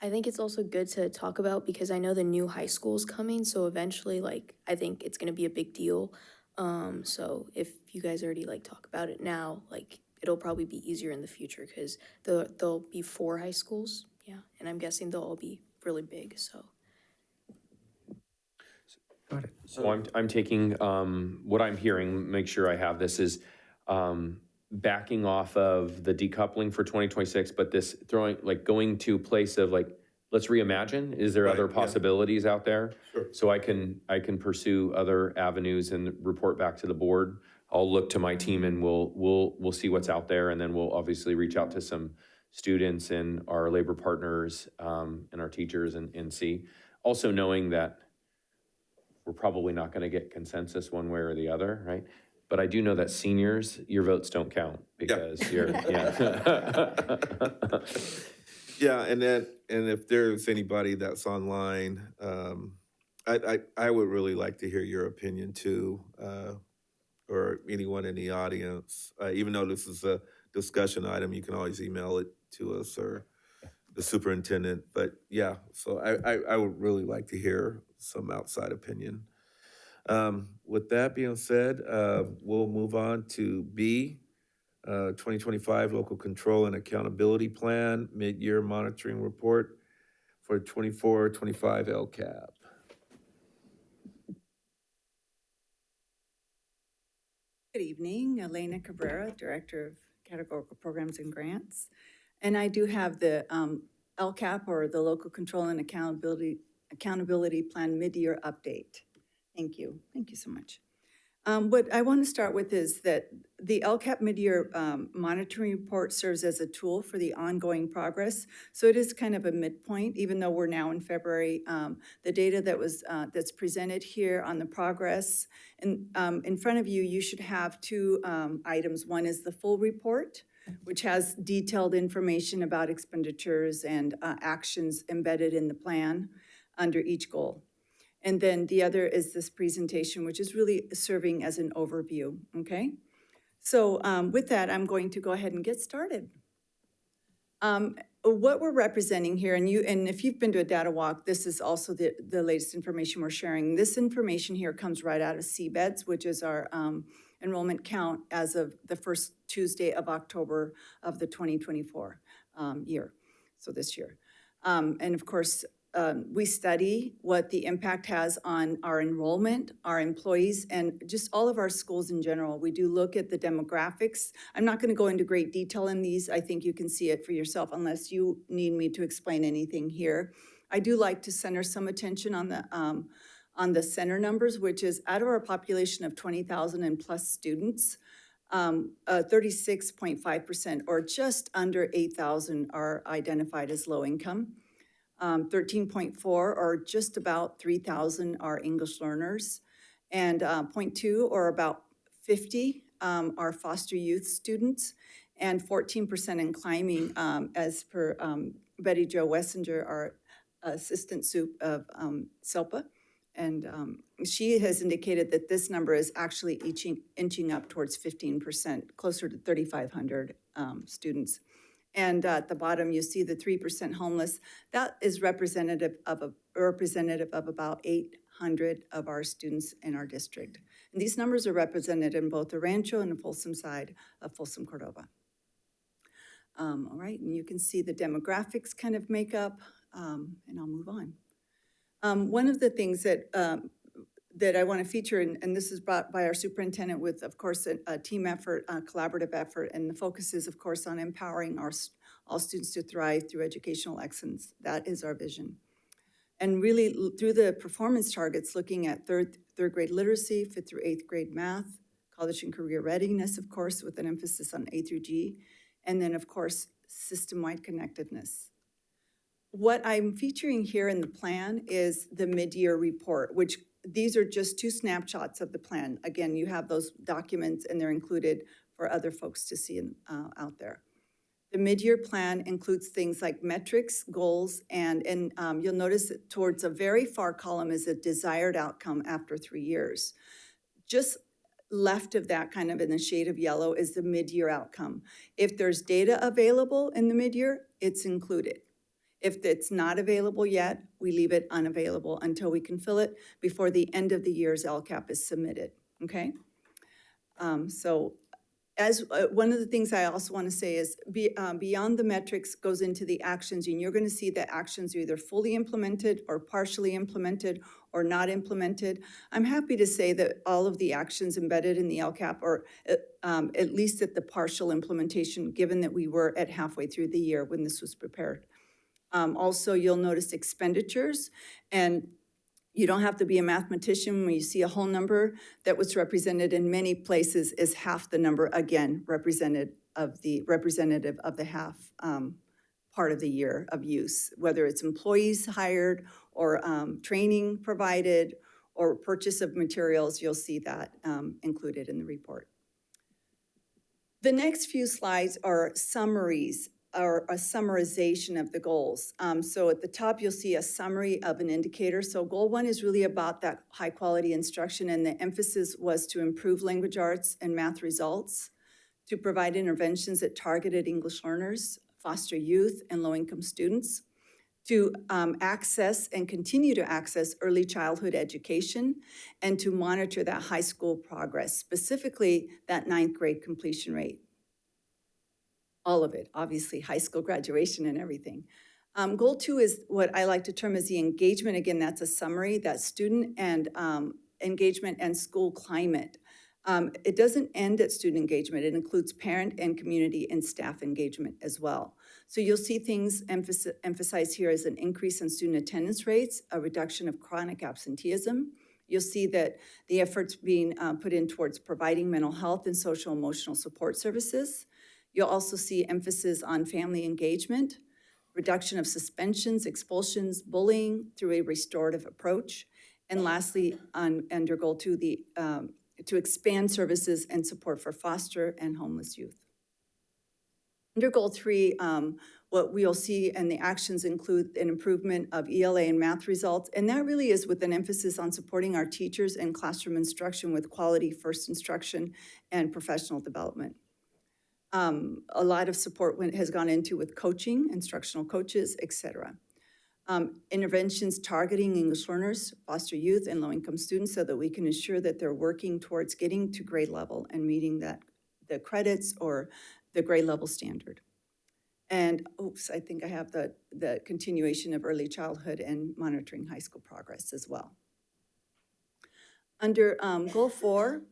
I think it's also good to talk about because I know the new high school is coming, so eventually, like, I think it's gonna be a big deal. So if you guys already like talk about it now, like, it'll probably be easier in the future because there'll be 4 high schools, yeah, and I'm guessing they'll all be really big, so. Got it. So I'm taking, what I'm hearing, make sure I have this, is backing off of the decoupling for 2026, but this going to a place of like, let's reimagine. Is there other possibilities out there? Sure. So I can pursue other avenues and report back to the board. I'll look to my team and we'll see what's out there, and then we'll obviously reach out to some students and our labor partners and our teachers and see. Also knowing that we're probably not going to get consensus one way or the other, right? But I do know that seniors, your votes don't count because you're, Yeah, and if there's anybody that's online, I would really like to hear your opinion too, or anyone in the audience. Even though this is a discussion item, you can always email it to us or the superintendent. But yeah, so I would really like to hear some outside opinion. With that being said, we'll move on to B, 2025 Local Control and Accountability Plan, Mid-Year Monitoring Report for 24-25 LCAP. Good evening, Elena Cabrera, Director of Categorical Programs and Grants. And I do have the LCAP, or the Local Control and Accountability Plan mid-year update. Thank you. Thank you so much. What I want to start with is that the LCAP mid-year monitoring report serves as a tool for the ongoing progress. So it is kind of a midpoint, even though we're now in February. The data that was that's presented here on the progress, and in front of you, you should have two items. One is the full report, which has detailed information about expenditures and actions embedded in the plan under each goal. And then the other is this presentation, which is really serving as an overview, okay? So with that, I'm going to go ahead and get started. What we're representing here, and if you've been to a data walk, this is also the latest information we're sharing. This information here comes right out of CBEDS, which is our enrollment count as of the first Tuesday of October of the 2024 year, so this year. And of course, we study what the impact has on our enrollment, our employees, and just all of our schools in general. We do look at the demographics. I'm not going to go into great detail in these. I think you can see it for yourself unless you need me to explain anything here. I do like to center some attention on the center numbers, which is out of our population of 20,000 and plus students, 36.5% or just under 8,000 are identified as low income. 13.4 or just about 3,000 are English learners, and 0.2 or about 50 are foster youth students, and 14% in climbing, as per Betty Jo Wessinger, our assistant soup of SELPA. And she has indicated that this number is actually inching up towards 15%, closer to 3,500 students. And at the bottom, you see the 3% homeless. That is representative of about 800 of our students in our district. And these numbers are represented in both the Rancho and the Folsom side of Folsom Cordova. All right, and you can see the demographics kind of make up, and I'll move on. One of the things that I want to feature, and this is brought by our superintendent with, of course, a team effort, a collaborative effort, and the focus is, of course, on empowering all students to thrive through educational excellence. That is our vision. And really, through the performance targets, looking at third grade literacy, 5th through 8th grade math, college and career readiness, of course, with an emphasis on A through G, and then, of course, system-wide connectedness. What I'm featuring here in the plan is the mid-year report, which these are just two snapshots of the plan. Again, you have those documents and they're included for other folks to see out there. The mid-year plan includes things like metrics, goals, and you'll notice that towards the very far column is a desired outcome after 3 years. Just left of that, kind of in the shade of yellow, is the mid-year outcome. If there's data available in the mid-year, it's included. If it's not available yet, we leave it unavailable until we can fill it before the end of the year's LCAP is submitted, okay? So as one of the things I also want to say is beyond the metrics goes into the actions, and you're going to see that actions are either fully implemented or partially implemented or not implemented. I'm happy to say that all of the actions embedded in the LCAP are at least at the partial implementation, given that we were at halfway through the year when this was prepared. Also, you'll notice expenditures, and you don't have to be a mathematician when you see a whole number. That was represented in many places is half the number, again, representative of the half part of the year of use, whether it's employees hired or training provided or purchase of materials. You'll see that included in the report. The next few slides are summaries or a summarization of the goals. So at the top, you'll see a summary of an indicator. So goal 1 is really about that high quality instruction, and the emphasis was to improve language arts and math results, to provide interventions that targeted English learners, foster youth, and low-income students, to access and continue to access early childhood education, and to monitor that high school progress, specifically that 9th grade completion rate. All of it, obviously, high school graduation and everything. Goal 2 is what I like to term as the engagement. Again, that's a summary, that student and engagement and school climate. It doesn't end at student engagement. It includes parent and community and staff engagement as well. So you'll see things emphasized here as an increase in student attendance rates, a reduction of chronic absenteeism. You'll see that the efforts being put in towards providing mental health and social emotional support services. You'll also see emphasis on family engagement, reduction of suspensions, expulsions, bullying through a restorative approach. And lastly, under Goal 2, to expand services and support for foster and homeless youth. Under Goal 3, what we'll see and the actions include an improvement of ELA and math results, and that really is with an emphasis on supporting our teachers and classroom instruction with quality first instruction and professional development. A lot of support has gone into with coaching, instructional coaches, etc. Interventions targeting English learners, foster youth, and low-income students so that we can ensure that they're working towards getting to grade level and meeting the credits or the grade level standard. And, oops, I think I have the continuation of early childhood and monitoring high school progress as well. Under Goal 4,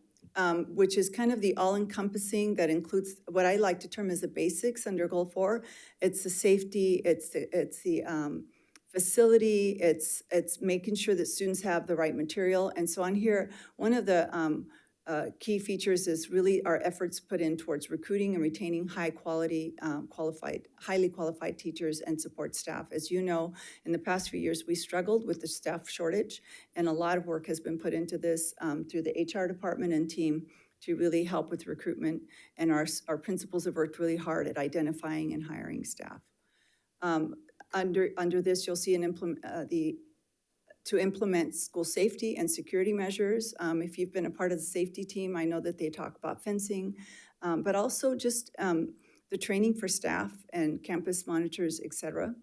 which is kind of the all-encompassing that includes what I like to term as the basics under Goal 4, it's the safety, it's the facility, it's making sure that students have the right material. And so on here, one of the key features is really our efforts put in towards recruiting and retaining highly qualified teachers and support staff. As you know, in the past few years, we struggled with the staff shortage, and a lot of work has been put into this through the HR department and team to really help with recruitment. And our principals have worked really hard at identifying and hiring staff. Under this, you'll see to implement school safety and security measures. If you've been a part of the safety team, I know that they talk about fencing, but also just the training for staff and campus monitors, et cetera.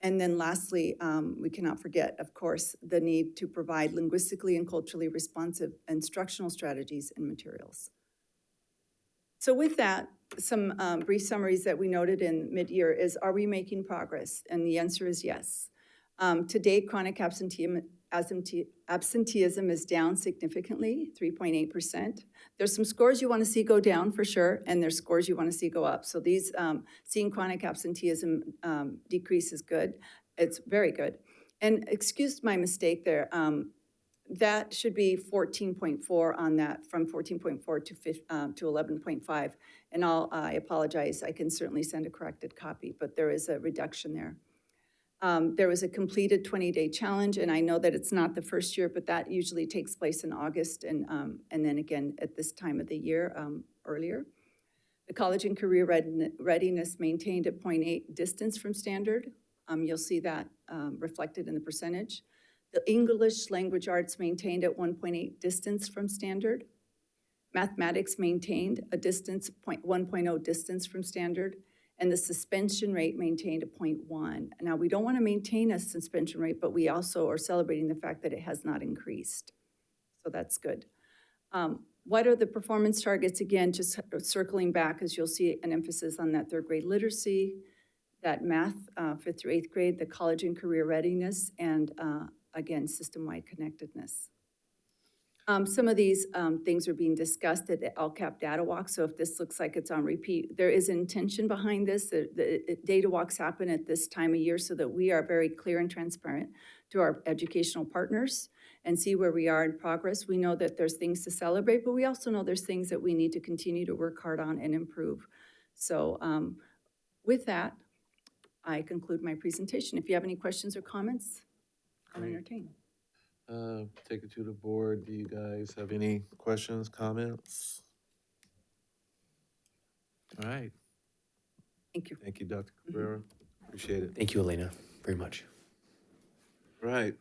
And then lastly, we cannot forget, of course, the need to provide linguistically and culturally responsive instructional strategies and materials. So with that, some brief summaries that we noted in mid-year is, are we making progress? And the answer is yes. To date, chronic absenteeism is down significantly, 3.8%. There's some scores you want to see go down for sure, and there's scores you want to see go up. So these, seeing chronic absenteeism decrease is good. It's very good. And excuse my mistake there. That should be 14.4 on that, from 14.4 to 11.5. And I apologize, I can certainly send a corrected copy, but there is a reduction there. There was a completed 20-day challenge, and I know that it's not the first year, but that usually takes place in August and then again at this time of the year earlier. The college and career readiness maintained at 0.8 distance from standard. You'll see that reflected in the percentage. The English language arts maintained at 1.8 distance from standard. Mathematics maintained a distance, 1.0 distance from standard. And the suspension rate maintained a 0.1. Now, we don't want to maintain a suspension rate, but we also are celebrating the fact that it has not increased. So that's good. What are the performance targets? Again, just circling back, as you'll see an emphasis on that third grade literacy, that math, 5th through 8th grade, the college and career readiness, and again, system-wide connectedness. Some of these things are being discussed at the LCAP data walk, so if this looks like it's on repeat, there is intention behind this. The data walks happen at this time of year so that we are very clear and transparent to our educational partners and see where we are in progress. We know that there's things to celebrate, but we also know there's things that we need to continue to work hard on and improve. So with that, I conclude my presentation. If you have any questions or comments, I'll entertain. Take it to the board. Do you guys have any questions, comments? All right. Thank you. Thank you, Dr. Cabrera. Appreciate it. Thank you, Elena, very much. Right.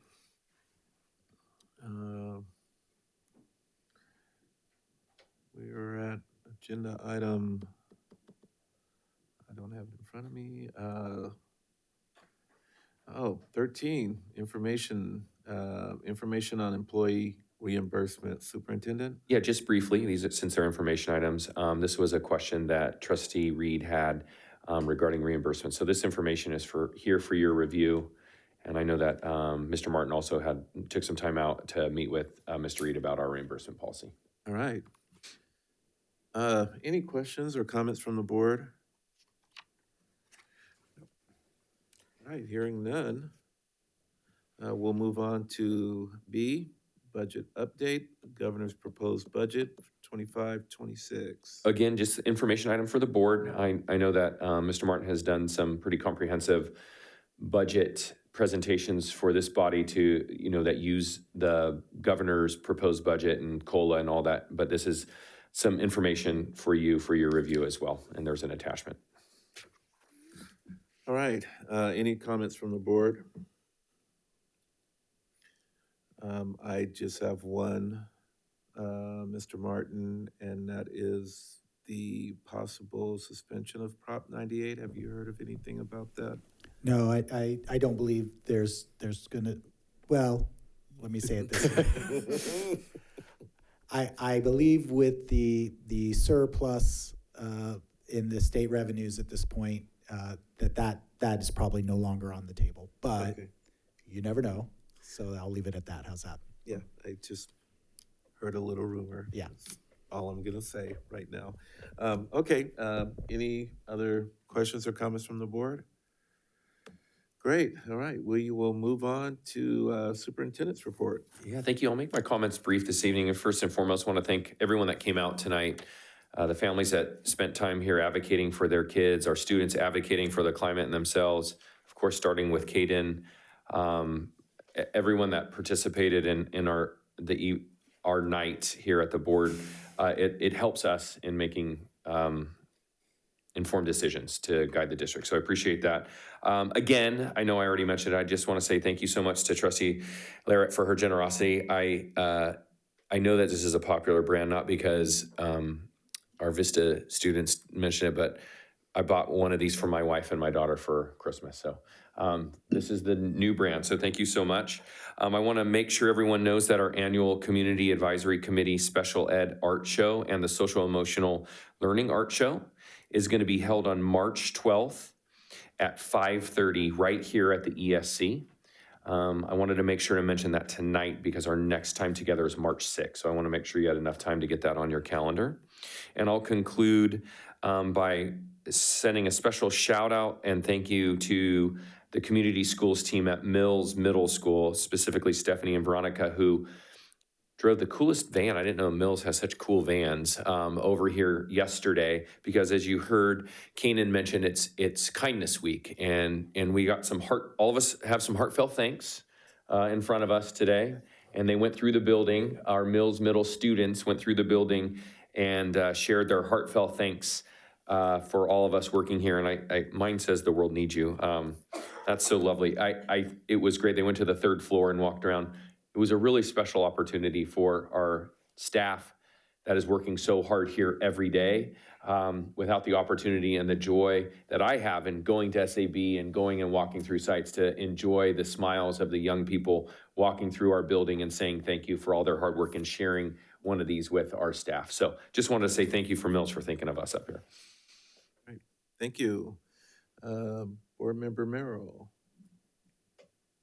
We are at agenda item, I don't have it in front of me. 13, information on employee reimbursement. Superintendent? Yeah, just briefly, since they're information items, this was a question that Trustee Reed had regarding reimbursement. So this information is here for your review. And I know that Mr. Martin also took some time out to meet with Mr. Reed about our reimbursement policy. All right. Any questions or comments from the board? All right, hearing none, we'll move on to B, budget update, governor's proposed budget, 25-26. Again, just information item for the board. I know that Mr. Martin has done some pretty comprehensive budget presentations for this body to, that use the governor's proposed budget and COLA and all that. But this is some information for you for your review as well. And there's an attachment. All right, any comments from the board? I just have one, Mr. Martin, and that is the possible suspension of Prop 98. Have you heard of anything about that? No, I don't believe there's gonna, well, let me say it this way. I believe with the surplus in the state revenues at this point, that is probably no longer on the table, but Okay. you never know. So I'll leave it at that. How's that? Yeah, I just heard a little rumor. Yeah. That's all I'm gonna say right now. Okay, any other questions or comments from the board? Great, all right, we will move on to superintendent's report. Yeah, thank you. I'll make my comments brief this evening. And first and foremost, I want to thank everyone that came out tonight, the families that spent time here advocating for their kids, our students advocating for the climate and themselves, of course, starting with Caden, everyone that participated in our night here at the board. It helps us in making informed decisions to guide the district. So I appreciate that. Again, I know I already mentioned it. I just want to say thank you so much to Trustee Larrett for her generosity. I know that this is a popular brand, not because our Vista students mentioned it, but I bought one of these for my wife and my daughter for Christmas. So this is the new brand. So thank you so much. I want to make sure everyone knows that our annual Community Advisory Committee Special Ed Art Show and the Social Emotional Learning Art Show is going to be held on March 12th at 5:30 right here at the ESC. I wanted to make sure to mention that tonight because our next time together is March 6th. So I want to make sure you had enough time to get that on your calendar. And I'll conclude by sending a special shout out and thank you to the community schools team at Mills Middle School, specifically Stephanie and Veronica, who drove the coolest van. I didn't know Mills has such cool vans over here yesterday because, as you heard Kanan mention, it's Kindness Week, and we got all of us have some heartfelt thanks in front of us today, and they went through the building. Our Mills Middle students went through the building and shared their heartfelt thanks for all of us working here, and mine says the world needs you. That's so lovely. It was great. They went to the third floor and walked around. It was a really special opportunity for our staff that is working so hard here every day. Without the opportunity and the joy that I have in going to SAB and going and walking through sites to enjoy the smiles of the young people walking through our building and saying thank you for all their hard work and sharing one of these with our staff. So just wanted to say thank you for Mills for thinking of us up here. Right, thank you. Board Member Merrill.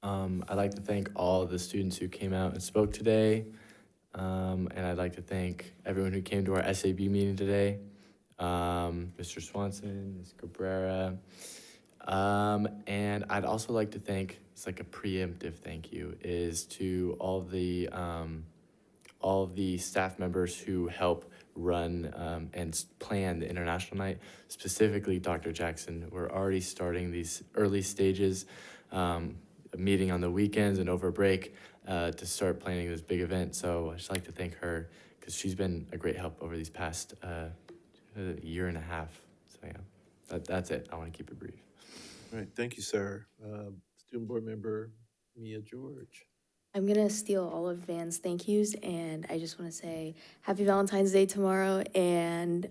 I'd like to thank all of the students who came out and spoke today. And I'd like to thank everyone who came to our SAB meeting today. Mr. Swanson, Ms. Cabrera. And I'd also like to thank, it's like a preemptive thank you, is to all of the staff members who help run and plan the International Night, specifically Dr. Jackson. We're already starting these early stages, meeting on the weekends and over break to start planning this big event. So I'd just like to thank her because she's been a great help over these past year and a half. So yeah, that's it. I want to keep it brief. All right, thank you, sir. Student Board Member Mia George. I'm gonna steal all of Van's thank yous, and I just want to say happy Valentine's Day tomorrow and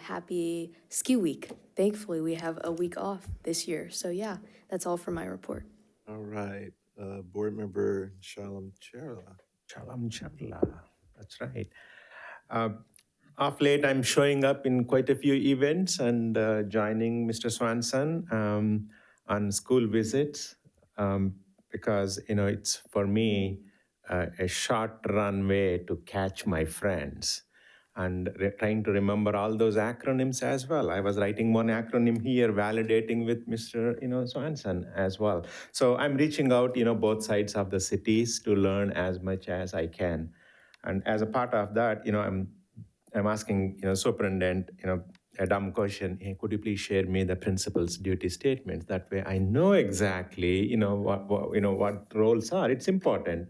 happy ski week. Thankfully, we have a week off this year. So yeah, that's all for my report. All right, Board Member Shalom Cherla. Shalom Cherla, that's right. Of late, I'm showing up in quite a few events and joining Mr. Swanson on school visits because, it's for me a short runway to catch my friends. and trying to remember all those acronyms as well. I was writing one acronym here, validating with Mr. Swanson as well. So I'm reaching out, both sides of the cities to learn as much as I can. And as a part of that, I'm asking, superintendent, a dumb question. Hey, could you please share me the principal's duty statements? That way, I know exactly, what roles are. It's important.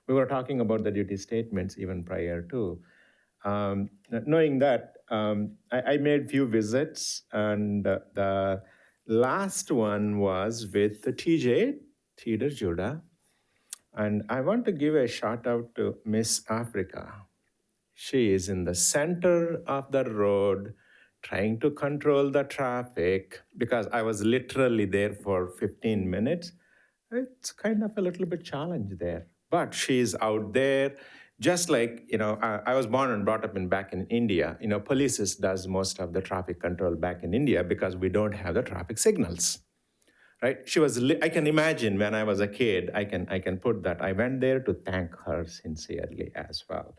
We were talking about the duty statements even prior to. Knowing that, I made few visits, and the last one was with the TJ, Theater Judah. And I want to give a shout out to Miss Africa. She is in the center of the road, trying to control the traffic, because I was literally there for 15 minutes. It's kind of a little bit challenge there. But she's out there, just like, I was born and brought up back in India. Police does most of the traffic control back in India because we don't have the traffic signals. Right? I can imagine when I was a kid, I can put that. I went there to thank her sincerely as well.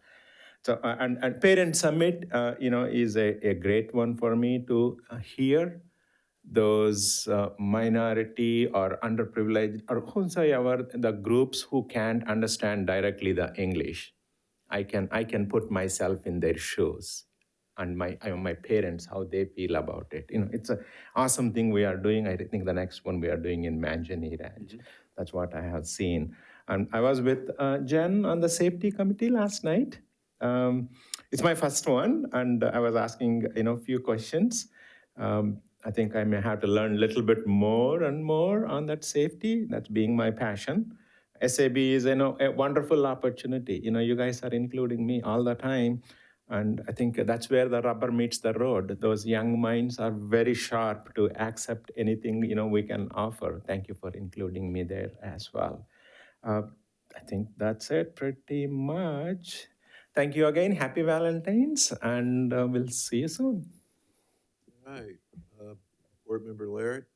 So, and Parent Summit, is a great one for me to hear those minority or underprivileged or whosoever the groups who can't understand directly the English. I can put myself in their shoes, and my parents, how they feel about it. It's an awesome thing we are doing. I think the next one we are doing in Manjani Ranch. That's what I have seen. And I was with Jen on the safety committee last night. It's my first one, and I was asking, a few questions. I think I may have to learn a little bit more and more on that safety. That's being my passion. SAB is, a wonderful opportunity. You guys are including me all the time, and I think that's where the rubber meets the road. Those young minds are very sharp to accept anything, we can offer. Thank you for including me there as well. I think that's it pretty much. Thank you again. Happy Valentine's, and we'll see you soon. All right. Board Member Laird.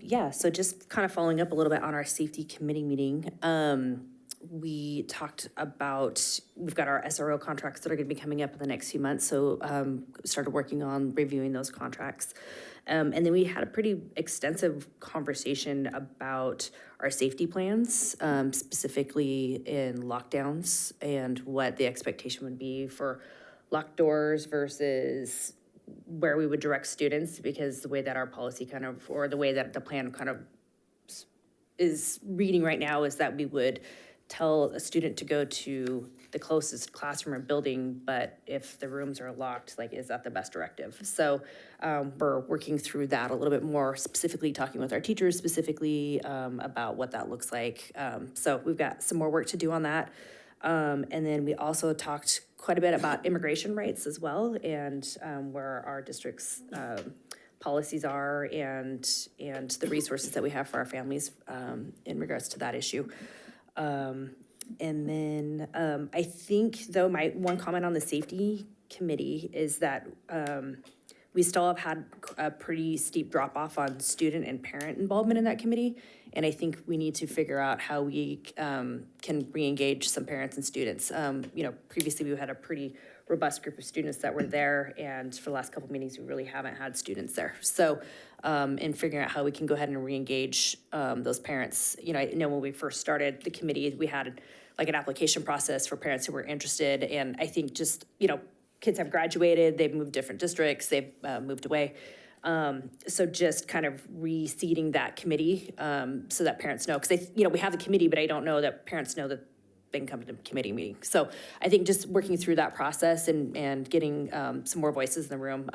Yeah, so just kind of following up a little bit on our safety committee meeting. We talked about, we've got our SRO contracts that are going to be coming up in the next few months. So started working on reviewing those contracts. And then we had a pretty extensive conversation about our safety plans, specifically in lockdowns and what the expectation would be for locked doors versus where we would direct students, because the way that our policy kind of, or the way that the plan kind of is reading right now is that we would tell a student to go to the closest classroom or building, but if the rooms are locked, like, is that the best directive? So we're working through that a little bit more, specifically talking with our teachers specifically about what that looks like. So we've got some more work to do on that. And then we also talked quite a bit about immigration rights as well, and where our district's policies are and the resources that we have for our families in regards to that issue. And then I think, though, my one comment on the safety committee is that we still have had a pretty steep drop off on student and parent involvement in that committee. And I think we need to figure out how we can re-engage some parents and students. Previously we had a pretty robust group of students that were there, and for the last couple of meetings, we really haven't had students there. So in figuring out how we can go ahead and re-engage those parents. I know when we first started the committee, we had like an application process for parents who were interested. And I think just, kids have graduated, they've moved different districts, they've moved away. So just kind of reseeding that committee so that parents know, because we have the committee, but I don't know that parents know that they can come to the committee meeting. So I think just working through that process and getting some more voices in the room,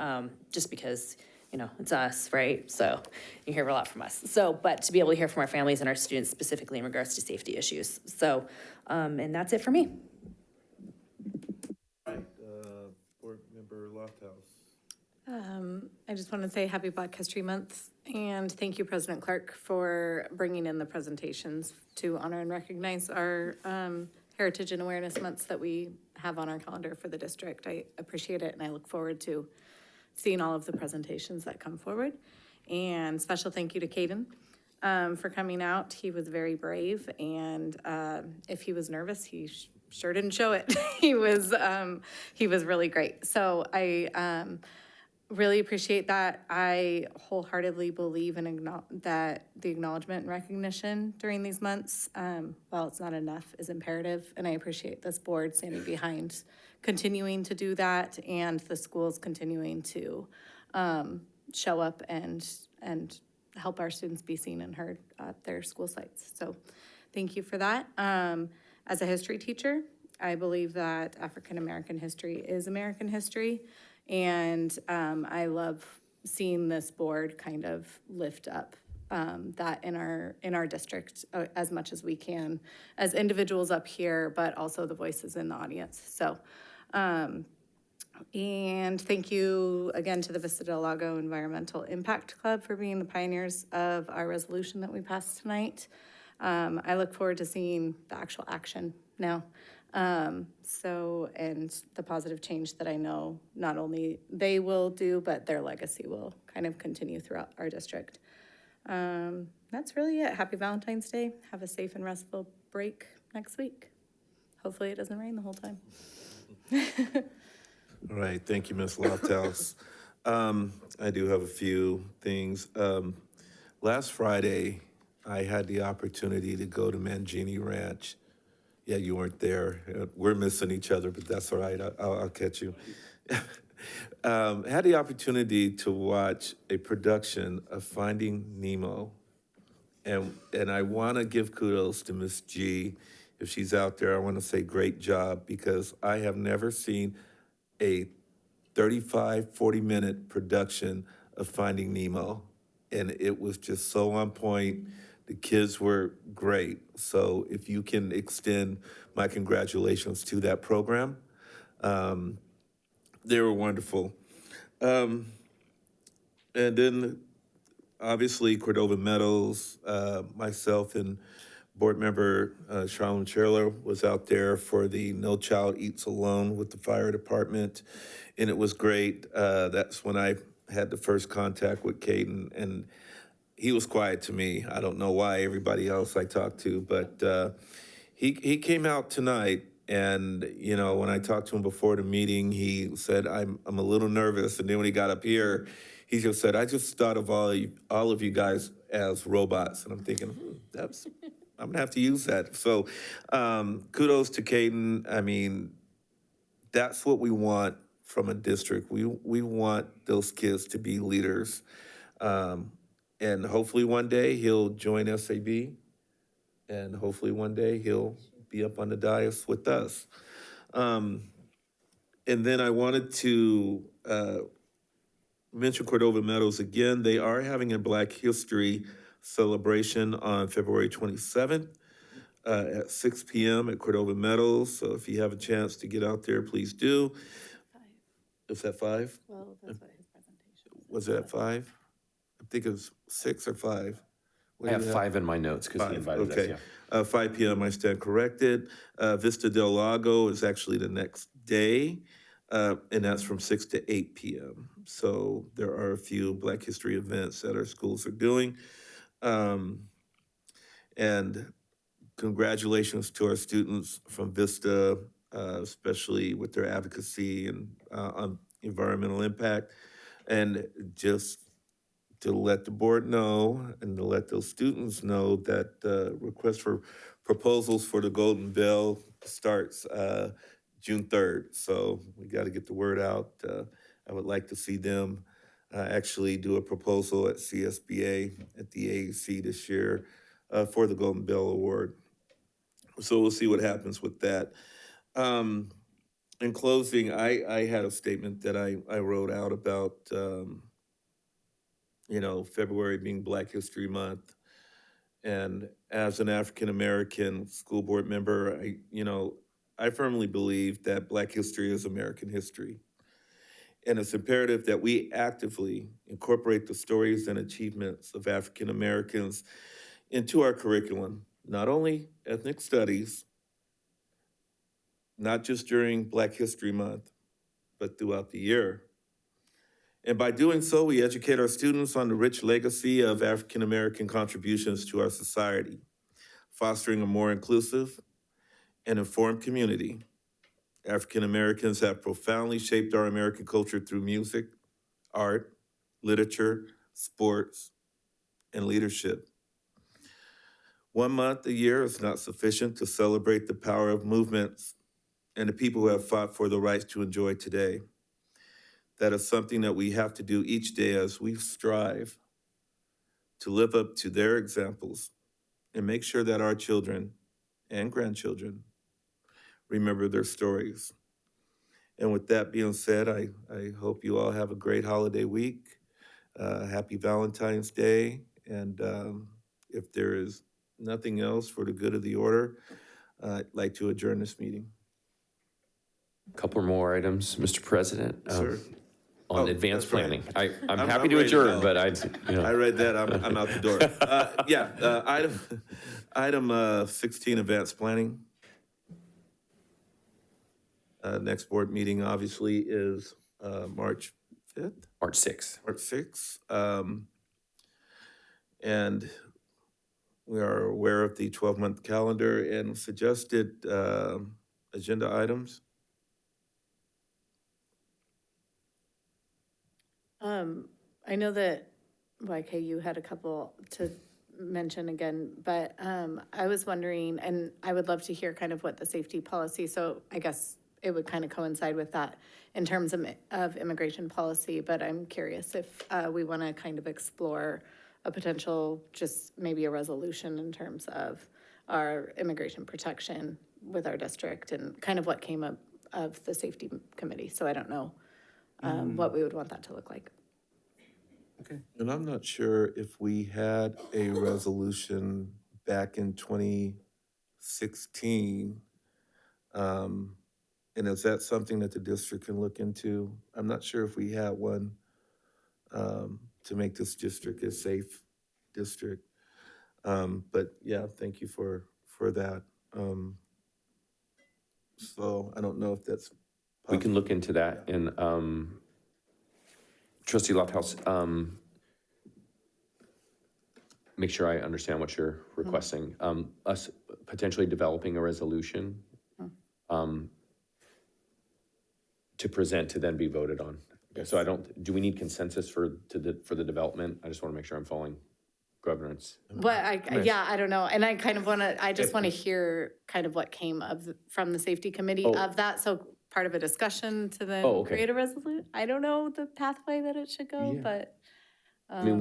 just because, it's us, right? So you hear a lot from us. So, but to be able to hear from our families and our students specifically in regards to safety issues. So, and that's it for me. Board Member Lofthouse. I just want to say happy Black History Month, and thank you, President Clark, for bringing in the presentations to honor and recognize our Heritage and Awareness Months that we have on our calendar for the district. I appreciate it, and I look forward to seeing all of the presentations that come forward. And special thank you to Caden for coming out. He was very brave, and if he was nervous, he sure didn't show it. He was really great. So I really appreciate that. I wholeheartedly believe in that the acknowledgement and recognition during these months, while it's not enough, is imperative. And I appreciate this board standing behind continuing to do that, and the schools continuing to show up and help our students be seen and heard at their school sites. So thank you for that. As a history teacher, I believe that African American history is American history. And I love seeing this board kind of lift up that in our district as much as we can, as individuals up here, but also the voices in the audience. So, and thank you again to the Vista Del Lago Environmental Impact Club for being the pioneers of our resolution that we passed tonight. I look forward to seeing the actual action now. And the positive change that I know not only they will do, but their legacy will kind of continue throughout our district. That's really it. Happy Valentine's Day. Have a safe and restful break next week. Hopefully it doesn't rain the whole time. All right, thank you, Ms. Lofthouse. I do have a few things. Last Friday, I had the opportunity to go to Mangini Ranch. Yeah, you weren't there. We're missing each other, but that's all right. I'll catch you. Had the opportunity to watch a production of Finding Nemo. And I want to give kudos to Miss G. If she's out there, I want to say great job, because I have never seen a 35, 40-minute production of Finding Nemo. And it was just so on point. The kids were great. So if you can extend my congratulations to that program. They were wonderful. And then obviously Cordova Meadows, myself and board member Charlene Cherler was out there for the No Child Eats Alone with the fire department. And it was great. That's when I had the first contact with Caden, and he was quiet to me. I don't know why, everybody else I talked to, but he came out tonight, and you know, when I talked to him before the meeting, he said, I'm a little nervous. And then when he got up here, he just said, I just thought of all of you guys as robots. And I'm thinking, I'm gonna have to use that. So kudos to Caden. I mean, that's what we want from a district. We want those kids to be leaders. And hopefully one day he'll join SAB, and hopefully one day he'll be up on the dais with us. And then I wanted to mention Cordova Meadows again. They are having a Black History celebration on February 27th at 6 p.m. at Cordova Meadows. So if you have a chance to get out there, please do. Is that 5? Well, that's what his presentation was. It at 5? I think it was 6 or 5. I have 5 in my notes because he invited us, yeah. 5 p.m., I stand corrected. Vista Del Lago is actually the next day, and that's from 6 to 8 p.m. So there are a few Black History events that our schools are doing. And congratulations to our students from Vista, especially with their advocacy and on environmental impact. And just to let the board know and to let those students know that the request for proposals for the Golden Bell starts June 3rd. So we got to get the word out. I would like to see them actually do a proposal at CSBA at the AAC this year for the Golden Bell Award. So we'll see what happens with that. In closing, I had a statement that I wrote out about February being Black History Month. And as an African-American school board member, I firmly believe that Black history is American history. And it's imperative that we actively incorporate the stories and achievements of African-Americans into our curriculum, not only ethnic studies, not just during Black History Month, but throughout the year. And by doing so, we educate our students on the rich legacy of African-American contributions to our society, fostering a more inclusive and informed community. African Americans have profoundly shaped our American culture through music, art, literature, sports, and leadership. 1 month a year is not sufficient to celebrate the power of movements and the people who have fought for the rights to enjoy today. That is something that we have to do each day as we strive to live up to their examples and make sure that our children and grandchildren remember their stories. And with that being said, I hope you all have a great holiday week. Happy Valentine's Day. And if there is nothing else for the good of the order, I'd like to adjourn this meeting. Couple more items, Mr. President. Sir. On advanced that's right. planning. I'm happy I'm to ready to adjourn, go. but I read that, I'm out the door. Item 16, advanced planning. Next board meeting obviously is March 5th? March 6th. March 6th. And we are aware of the 12-month calendar and suggested agenda items. I know that YK, you had a couple to mention again, but I was wondering, and I would love to hear kind of what the safety policy, so I guess it would kind of coincide with that in terms of immigration policy, but I'm curious if we want to kind of explore a potential, just maybe a resolution in terms of our immigration protection with our district and kind of what came up of the safety committee. So I don't know what we would want that to look like. Okay. And I'm not sure if we had a resolution back in 2016. And is that something that the district can look into? I'm not sure if we had one to make this district a safe district. But yeah, thank you for that. So I don't know if that's possible. We can look into that. And Trustee Lofthouse, make sure I understand what you're requesting. Us potentially developing a resolution to present to then be voted on. Okay, so do we need consensus for the development? I just want to make sure I'm following governance. But I don't know. And I kind of I just want to hear kind of what came from the safety committee of that. So part of a discussion to then create a resolution. I don't know the pathway that it should go, but. I mean,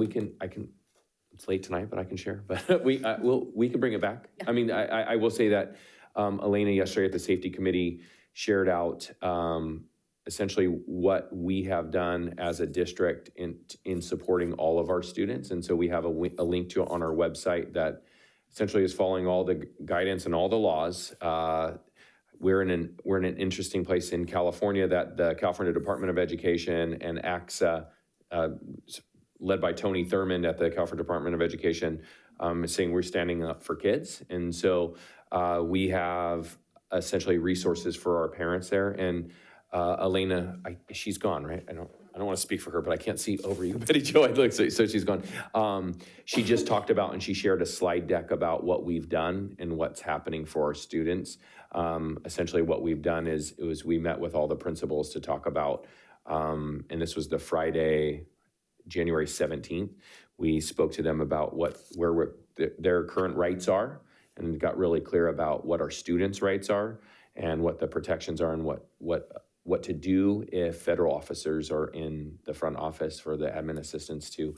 it's late tonight, but I can share, but we can bring it back. Yeah. I mean, I will say that Elena yesterday at the safety committee shared out essentially what we have done as a district in supporting all of our students. And so we have a link to it on our website that essentially is following all the guidance and all the laws. We're in an interesting place in California that the California Department of Education and AXA, led by Tony Thurmond at the California Department of Education, is saying we're standing up for kids. And so we have essentially resources for our parents there. And Elena, she's gone, right? I don't want to speak for her, but I can't see over you, Betty Jo. So she's gone. She just talked about and she shared a slide deck about what we've done and what's happening for our students. Essentially, what we've done is we met with all the principals to talk about, and this was the Friday, January 17th. We spoke to them about where their current rights are, and got really clear about what our students' rights are and what the protections are and what to do if federal officers are in the front office for the admin assistants to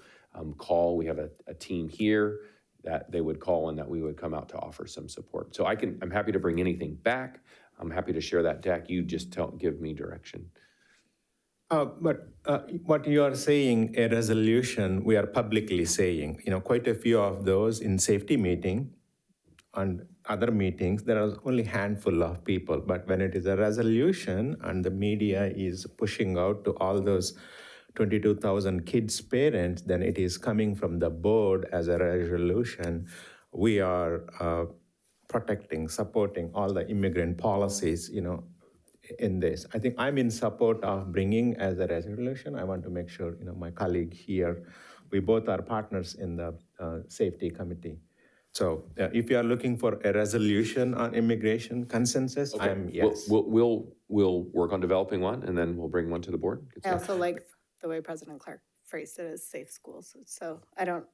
call. We have a team here that they would call and that we would come out to offer some support. So I'm happy to bring anything back. I'm happy to share that deck. You just give me direction. But what you are saying, a resolution, we are publicly saying, quite a few of those in safety meeting and other meetings, there are only a handful of people. But when it is a resolution and the media is pushing out to all those 22,000 kids' parents, then it is coming from the board as a resolution. We are protecting, supporting all the immigrant policies, in this. I think I'm in support of bringing as a resolution. I want to make sure, my colleague here, we both are partners in the safety committee. So if you are looking for a resolution on immigration consensus, I'm yes. We'll work on developing one, and then we'll bring one to the board. Good I stuff. also like the way President Clark phrased it as safe schools. So I don't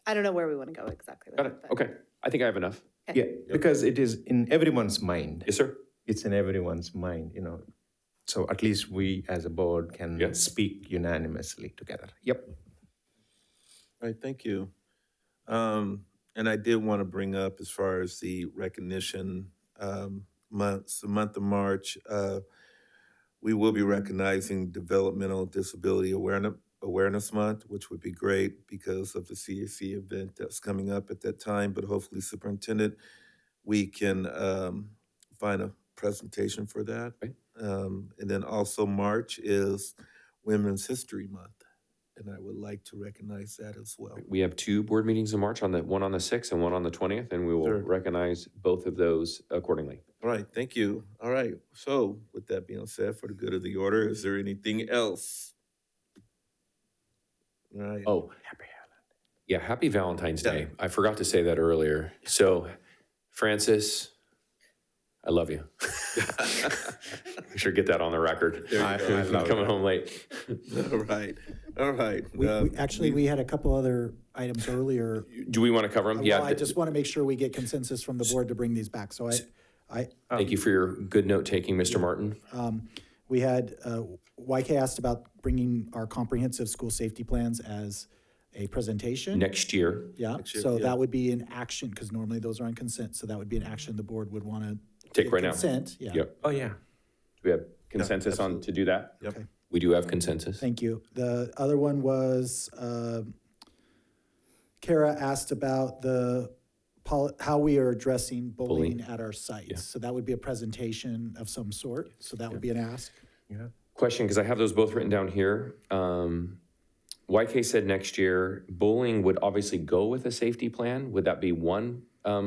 know where we want to go exactly with Got it. Okay. I think I have enough. Yeah, because it is in everyone's mind. Yes, sir. It's in everyone's mind, you know. So at least we as a board can speak unanimously together. Yep. All right, thank you. And I did want to bring up, as far as the recognition months, the month of March, we will be recognizing Developmental Disability Awareness Month, which would be great because of the CAC event that's coming up at that time. But hopefully, Superintendent, we can find a presentation for that. Right. And then also March is Women's History Month, and I would like to recognize that as well. We have 2 board meetings in March, one on the 6th and one on the 20th, and we will recognize both of those accordingly. All right, thank you. All right, so with that being said, for the good of the order, is there anything else? All right. Oh, happy Valentine's Day. I forgot to say that earlier. So, Francis, I love you. We should get that on the record. There you go. I love coming that. home late. All right. We had a couple other items earlier. Do we want to cover them? Well, I just want to make sure we get consensus from the board to bring these back. So Thank you for your good note-taking, Mr. Martin. We had, YK asked about bringing our comprehensive school safety plans as a presentation. Next year. Yeah, Next year, so yeah. that would be an action, because normally those are on consent, so that would be an action the board would want to Take right now. Consent, yeah. Yep. Oh, yeah. Do we have consensus on to do that? Yep. Okay. We do have consensus. Thank you. The other one was, Kara asked about how we are addressing bullying at our sites. Yeah. So that would be a presentation of some sort, so that would be an ask. Yeah. Question, because I have those both written down here. YK said next year, bullying would obviously go with a safety plan. Would that be one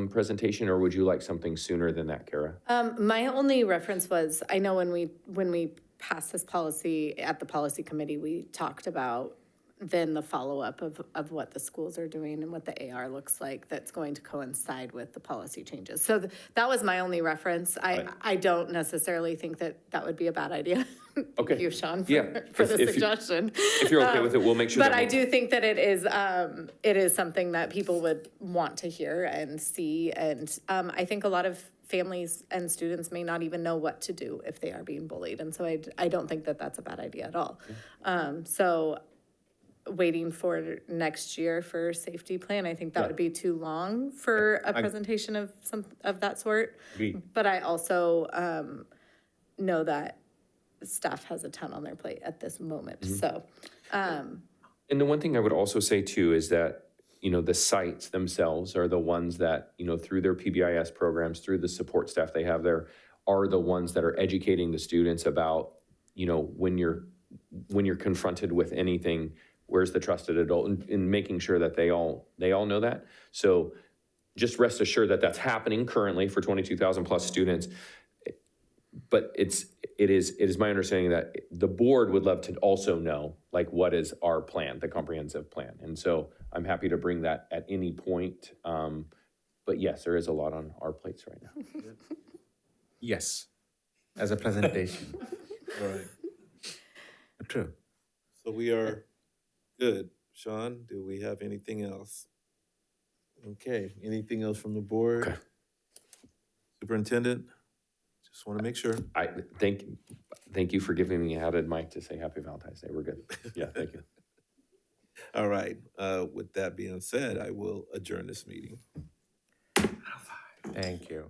presentation, or would you like something sooner than that, Kara? My only reference was, I know when we passed this policy at the policy committee, we talked about then the follow-up of what the schools are doing and what the AR looks like that's going to coincide with the policy changes. So that was my only reference. I don't necessarily think that would be a bad idea. Okay. Thank you, Sean, Yeah. for the If you- suggestion. If you're okay with it, we'll make sure But that I we'll- do think that it is something that people would want to hear and see. And I think a lot of families and students may not even know what to do if they are being bullied. And so I don't think that that's a bad idea at all. So waiting for next year for safety plan, I think that would be too long for a presentation of that sort. Agreed. But I also know that staff has a ton on their plate at this moment. So, And the one thing I would also say too is that, the sites themselves are the ones that, through their PBIS programs, through the support staff they have there, are the ones that are educating the students about, when you're confronted with anything, where's the trusted adult, and making sure that they all know that. So just rest assured that that's happening currently for 22,000 plus students. But it is my understanding that the board would love to also know, like, what is our plan, the comprehensive plan. And so I'm happy to bring that at any point. But yes, there is a lot on our plates right now. Yes, as a presentation. All right. True. So we are good. Sean, do we have anything else? Okay, anything else from the board? Okay. Superintendent, just want to make sure. I thank you for giving me an added mic to say Happy Valentine's Day. We're good. Yeah, thank you. All right, with that being said, I will adjourn this meeting. Thank you.